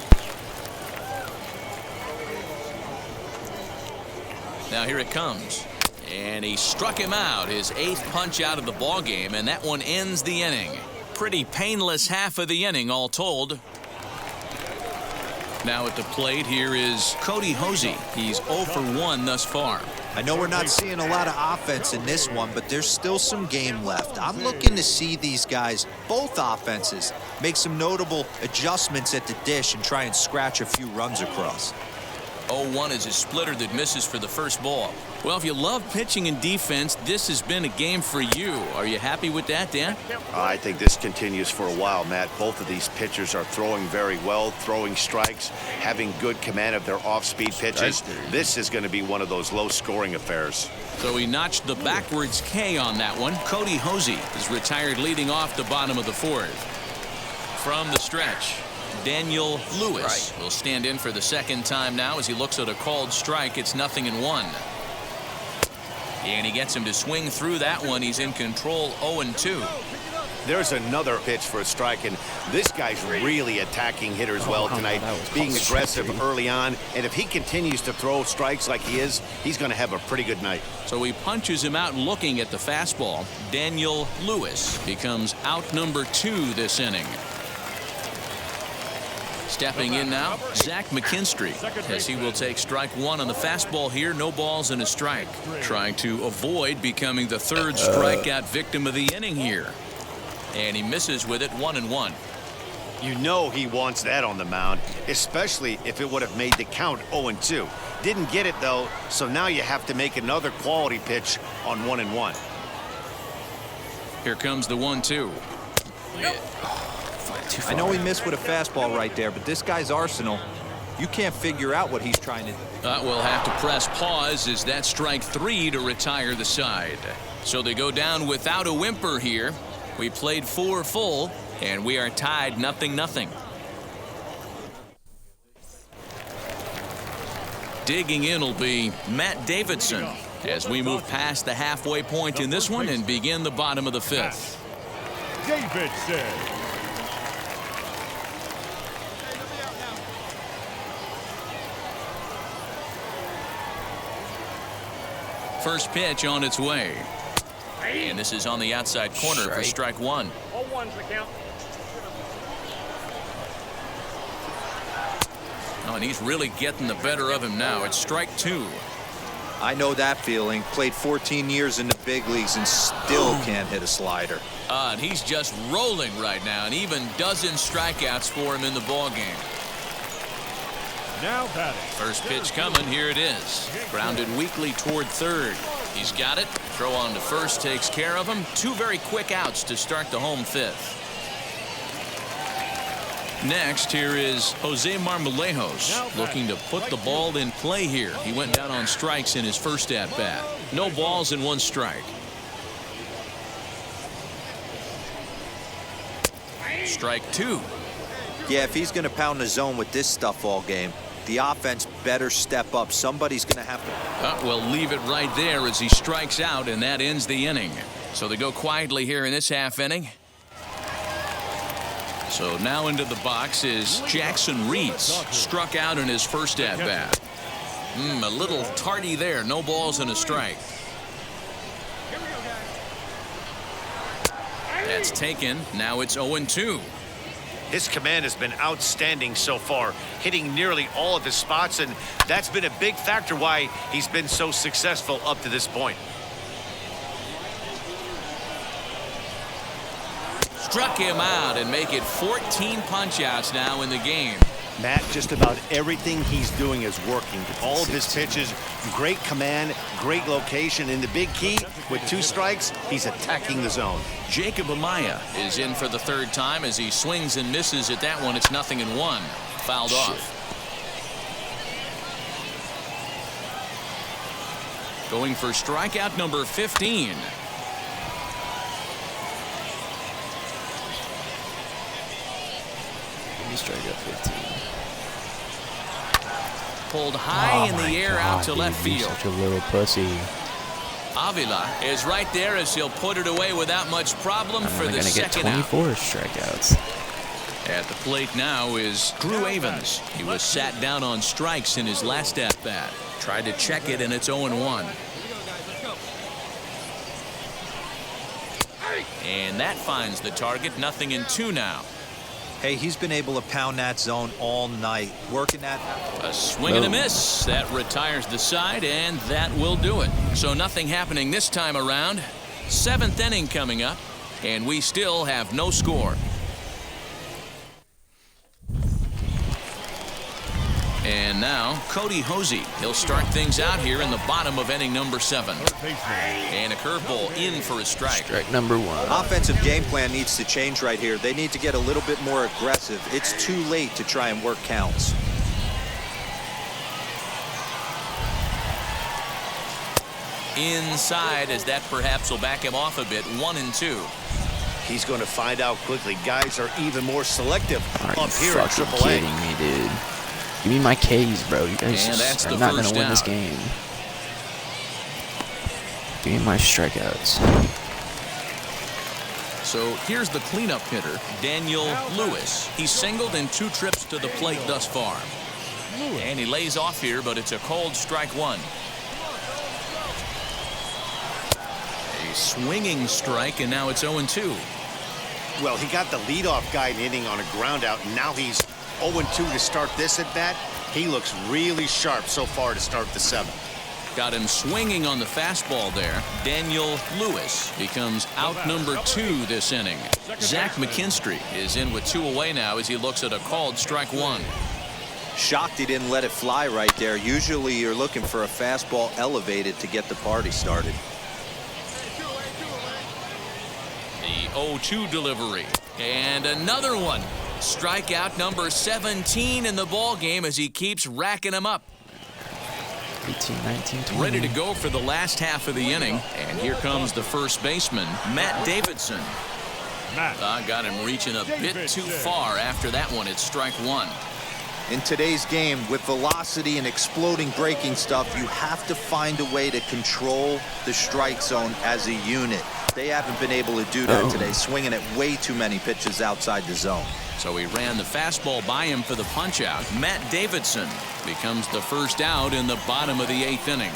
Now here it comes, and he struck him out, his 8th punch out of the ball game, and that one ends the inning. Pretty painless half of the inning all told. Now at the plate here is Cody Hosey. He's 0 for 1 thus far. I know we're not seeing a lot of offense in this one, but there's still some game left. I'm looking to see these guys, both offenses, make some notable adjustments at the dish and try and scratch a few runs across. 0-1 is a splitter that misses for the first ball. Well, if you love pitching and defense, this has been a game for you. Are you happy with that, Dan? I think this continues for a while, Matt. Both of these pitchers are throwing very well, throwing strikes, having good command of their off-speed pitches. This is going to be one of those low-scoring affairs. So he notched the backwards K on that one. Cody Hosey is retired leading off the bottom of the 4th. From the stretch, Daniel Lewis will stand in for the 2nd time now as he looks at a called strike. It's 0-1. And he gets him to swing through that one. He's in control. 0-2. There's another pitch for a strike, and this guy's really attacking hitters well tonight, being aggressive early on. And if he continues to throw strikes like he is, he's going to have a pretty good night. So he punches him out looking at the fastball. Daniel Lewis becomes out number 2 this inning. Stepping in now, Zach McKinstry, as he will take strike 1 on the fastball here. No balls and a strike. Trying to avoid becoming the 3rd strikeout victim of the inning here. And he misses with it. 1-1. You know he wants that on the mound, especially if it would have made the count 0-2. Didn't get it, though, so now you have to make another quality pitch on 1-1. Here comes the 1-2. I know he missed with a fastball right there, but this guy's arsenal, You can't figure out what he's trying to do. We'll have to press pause as that's strike 3 to retire the side. So they go down without a whimper here. We played 4 full, and we are tied 0-0. Digging in will be Matt Davidson as we move past the halfway point in this one and begin the bottom of the 5th. Davidson. First pitch on its way. And this is on the outside corner for strike 1. All ones the count. Oh, and he's really getting the better of him now. It's strike 2. I know that feeling. Played 14 years in the big leagues and still can't hit a slider. And he's just rolling right now, and even dozen strikeouts for him in the ballgame. Now batting. First pitch coming. Here it is. Grounded weakly toward third. He's got it. Throw on to first takes care of him. 2 very quick outs to start the home 5th. Next, here is Jose Marlejos looking to put the ball in play here. He went down on strikes in his first at-bat. No balls and 1 strike. Strike 2. Yeah, if he's going to pound the zone with this stuff all game, the offense better step up. Somebody's going to have to. We'll leave it right there as he strikes out, and that ends the inning. So they go quietly here in this half inning. So now into the box is Jackson Reeds. Struck out in his first at-bat. A little tardy there. No balls and a strike. That's taken. Now it's 0-2. His command has been outstanding so far, hitting nearly all of his spots, and that's been a big factor why he's been so successful up to this point. Struck him out and make it 14 punch-outs now in the game. Matt, just about everything he's doing is working. All of his pitches, great command, great location, and the big key, with 2 strikes, he's attacking the zone. Jacob Amaya is in for the 3rd time as he swings and misses at that one. It's 0-1. Fouled off. Going for strikeout number 15. Strikeout 15. Pulled high in the air out to left field. Such a little pussy. Avila is right there as he'll put it away without much problem for the second out. 24 strikeouts. At the plate now is Drew Avens. He was sat down on strikes in his last at-bat. Tried to check it, and it's 0-1. And that finds the target. 0-2 now. Hey, he's been able to pound that zone all night, working that. A swing and a miss. That retires the side, and that will do it. So nothing happening this time around. 7th inning coming up, and we still have no score. And now Cody Hosey. He'll start things out here in the bottom of inning number 7. And a curveball in for a strike. Strike number 1. Offensive game plan needs to change right here. They need to get a little bit more aggressive. It's too late to try and work counts. Inside, as that perhaps will back him off a bit. 1-2. He's going to find out quickly. Guys are even more selective up here at AAA. Kidding me, dude? Give me my K's, bro. You guys just are not going to win this game. Give me my strikeouts. So here's the cleanup hitter, Daniel Lewis. He's singled in 2 trips to the plate thus far. And he lays off here, but it's a cold strike 1. A swinging strike, and now it's 0-2. Well, he got the leadoff guy inning on a ground out, and now he's 0-2 to start this at bat. He looks really sharp so far to start the 7th. Got him swinging on the fastball there. Daniel Lewis becomes out number 2 this inning. Zach McKinstry is in with 2 away now as he looks at a called strike 1. Shocked he didn't let it fly right there. Usually you're looking for a fastball elevated to get the party started. The 0-2 delivery. And another one. Strikeout number 17 in the ball game as he keeps racking them up. 18, 19, 20. Ready to go for the last half of the inning. And here comes the first baseman, Matt Davidson. I got him reaching a bit too far after that one. It's strike one. In today's game, with velocity and exploding breaking stuff, you have to find a way to control the strike zone as a unit. They haven't been able to do that today, swinging at way too many pitches outside the zone. So he ran the fastball by him for the punch-out. Matt Davidson becomes the first out in the bottom of the 8th inning.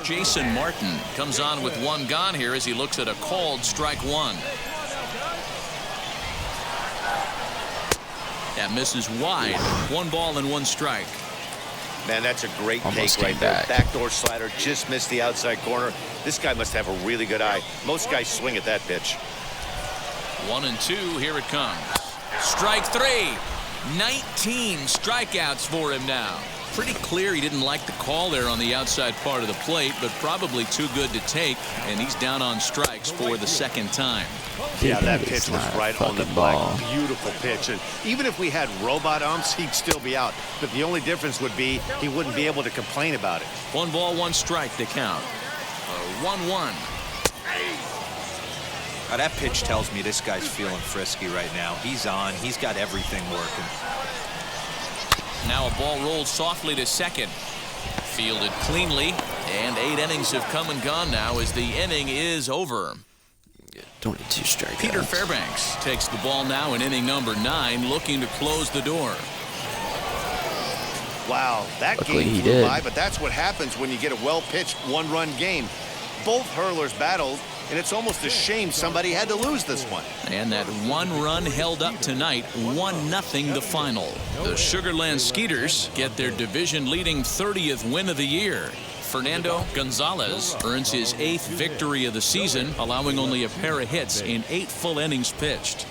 Jason Martin comes on with one gone here as he looks at a called strike one. That misses wide. 1 ball and 1 strike. Man, that's a great Almost take right there. back. Backdoor slider just missed the outside corner. This guy must have a really good eye. Most guys swing at that pitch. 1 and 2. Here it comes. Strike 3. 19 strikeouts for him now. Pretty clear he didn't like the call there on the outside part of the plate, but probably too good to take, and he's down on strikes for the second time. Yeah, that pitch was right on the ball. black. Beautiful pitch. And even if we had robot umps, he'd still be out. But the only difference would be he wouldn't be able to complain about it. 1 ball, 1 strike to count. 1-1. That pitch tells me this guy's feeling frisky right now. He's on. He's got everything working. Now a ball rolled softly to second. Fielded cleanly, and 8 innings have come and gone now as the inning is over. 22 strikeouts. Peter Fairbanks takes the ball now in inning number 9, looking to close the door. Wow, that Luckily game he flew did. by, but that's what happens when you get a well-pitched one-run game. Both hurlers battled, and it's almost a shame somebody had to lose this one. And that 1 run held up tonight, 1-0 the final. The Sugarland Skeeters get their division-leading 30th win of the year. Fernando Gonzalez earns his 8th victory of the season, allowing only a pair of hits in 8 full innings pitched.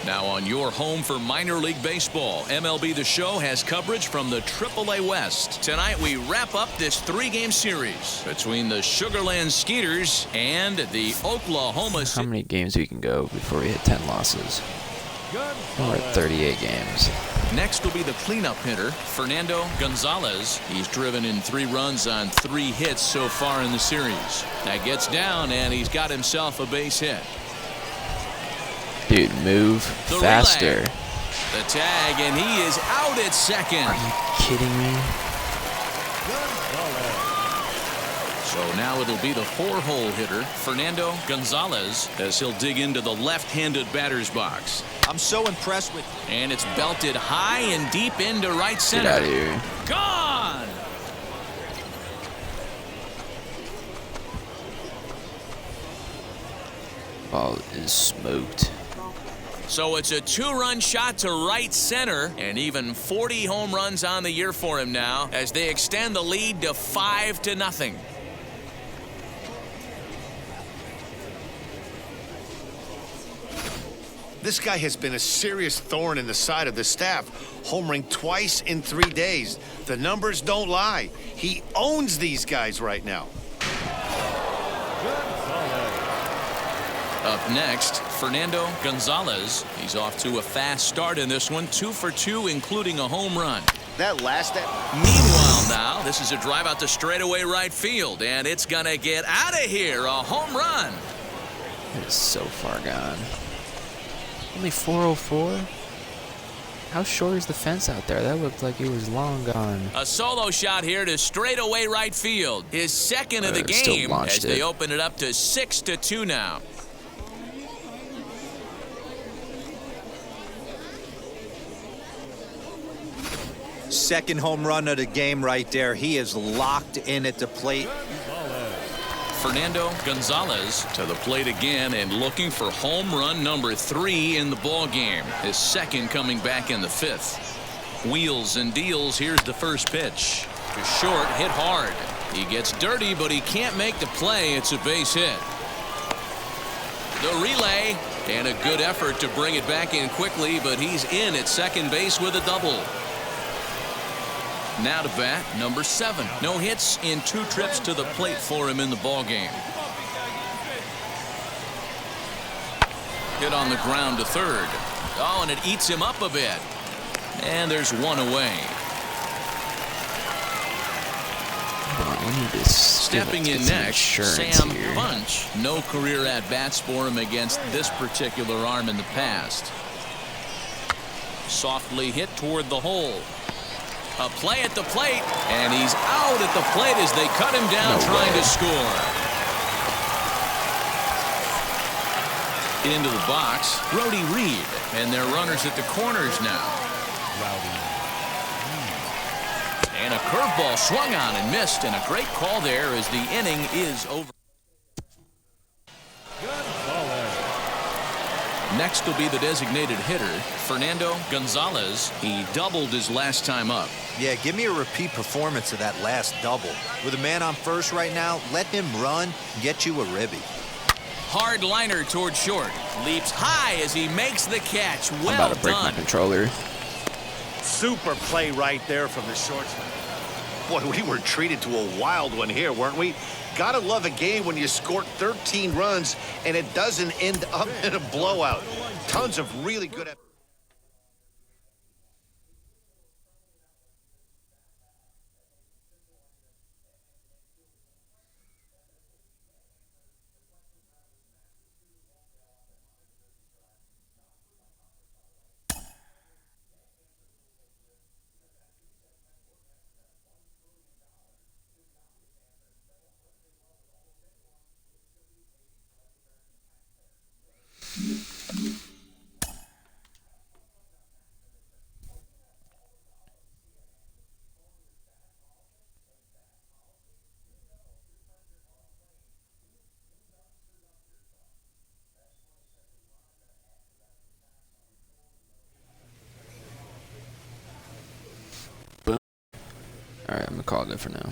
Now on your home for minor league baseball, MLB The Show has coverage from the AAA West. Tonight we wrap up this 3-game series between the Sugarland Skeeters and the Oklahoma How many games we can go before we hit 10 losses? We're at 38 games. Next will be the cleanup hitter, Fernando Gonzalez. He's driven in 3 runs on 3 hits so far in the series. That gets down, and he's got himself a base hit. Dude, move The faster. relay. The tag, and he is out at second. Are you kidding me? So now it'll be the 4-hole hitter, Fernando Gonzalez, as he'll dig into the left-handed batter's box. I'm so impressed with. And it's belted high and deep into right center. Get out of here. Gone! Ball is smoked. So it's a 2-run shot to right center, and even 40 home runs on the year for him now as they extend the lead to 5-0. This guy has been a serious thorn in the side of the staff, homering twice in 3 days. The numbers don't lie. He owns these guys right now. Up next, Fernando Gonzalez. He's off to a fast start in this one, 2 for 2, including a home run. That last Meanwhile now, this is a drive out to straightaway right field, and it's going to get out of here. A home run. It is so far gone. Only 404? How short is the fence out there? That looked like it was long gone. A solo shot here to straightaway right field. His second of the game as they open it up to 6-2 now. Second home run of the game right there. He is locked in at the plate. Fernando Gonzalez to the plate again and looking for home run number 3 in the ball game. His second coming back in the 5th. Wheels and deals. Here's the first pitch. To short, hit hard. He gets dirty, but he can't make the play. It's a base hit. The relay and a good effort to bring it back in quickly, but he's in at second base with a double. Now to bat, number 7. No hits in 2 trips to the plate for him in the ballgame. Hit on the ground to third. Oh, and it eats him up a bit. And there's 1 away. Stepping in next, Sam Bunch. No career at-bats for him against this particular arm in the past. Softly hit toward the hole. A play at the plate, and he's out at the plate as they cut him down trying to score. Into the box, Brody Reed, and they're runners at the corners now. And a curveball swung on and missed, and a great call there as the inning is over. Next will be the designated hitter, Fernando Gonzalez. He doubled his last time up. Yeah, give me a repeat performance of that last double. With a man on first right now, let him run and get you a ribby. Hard liner toward short. Leaps high as he makes the catch. Well I'm about to break my controller. Super play right there from the shortstop. Boy, we were treated to a wild one here, weren't we? Gotta love a game when you score 13 runs and it doesn't end up in a blowout. Tons of really good. All right, I'm gonna call it good for now.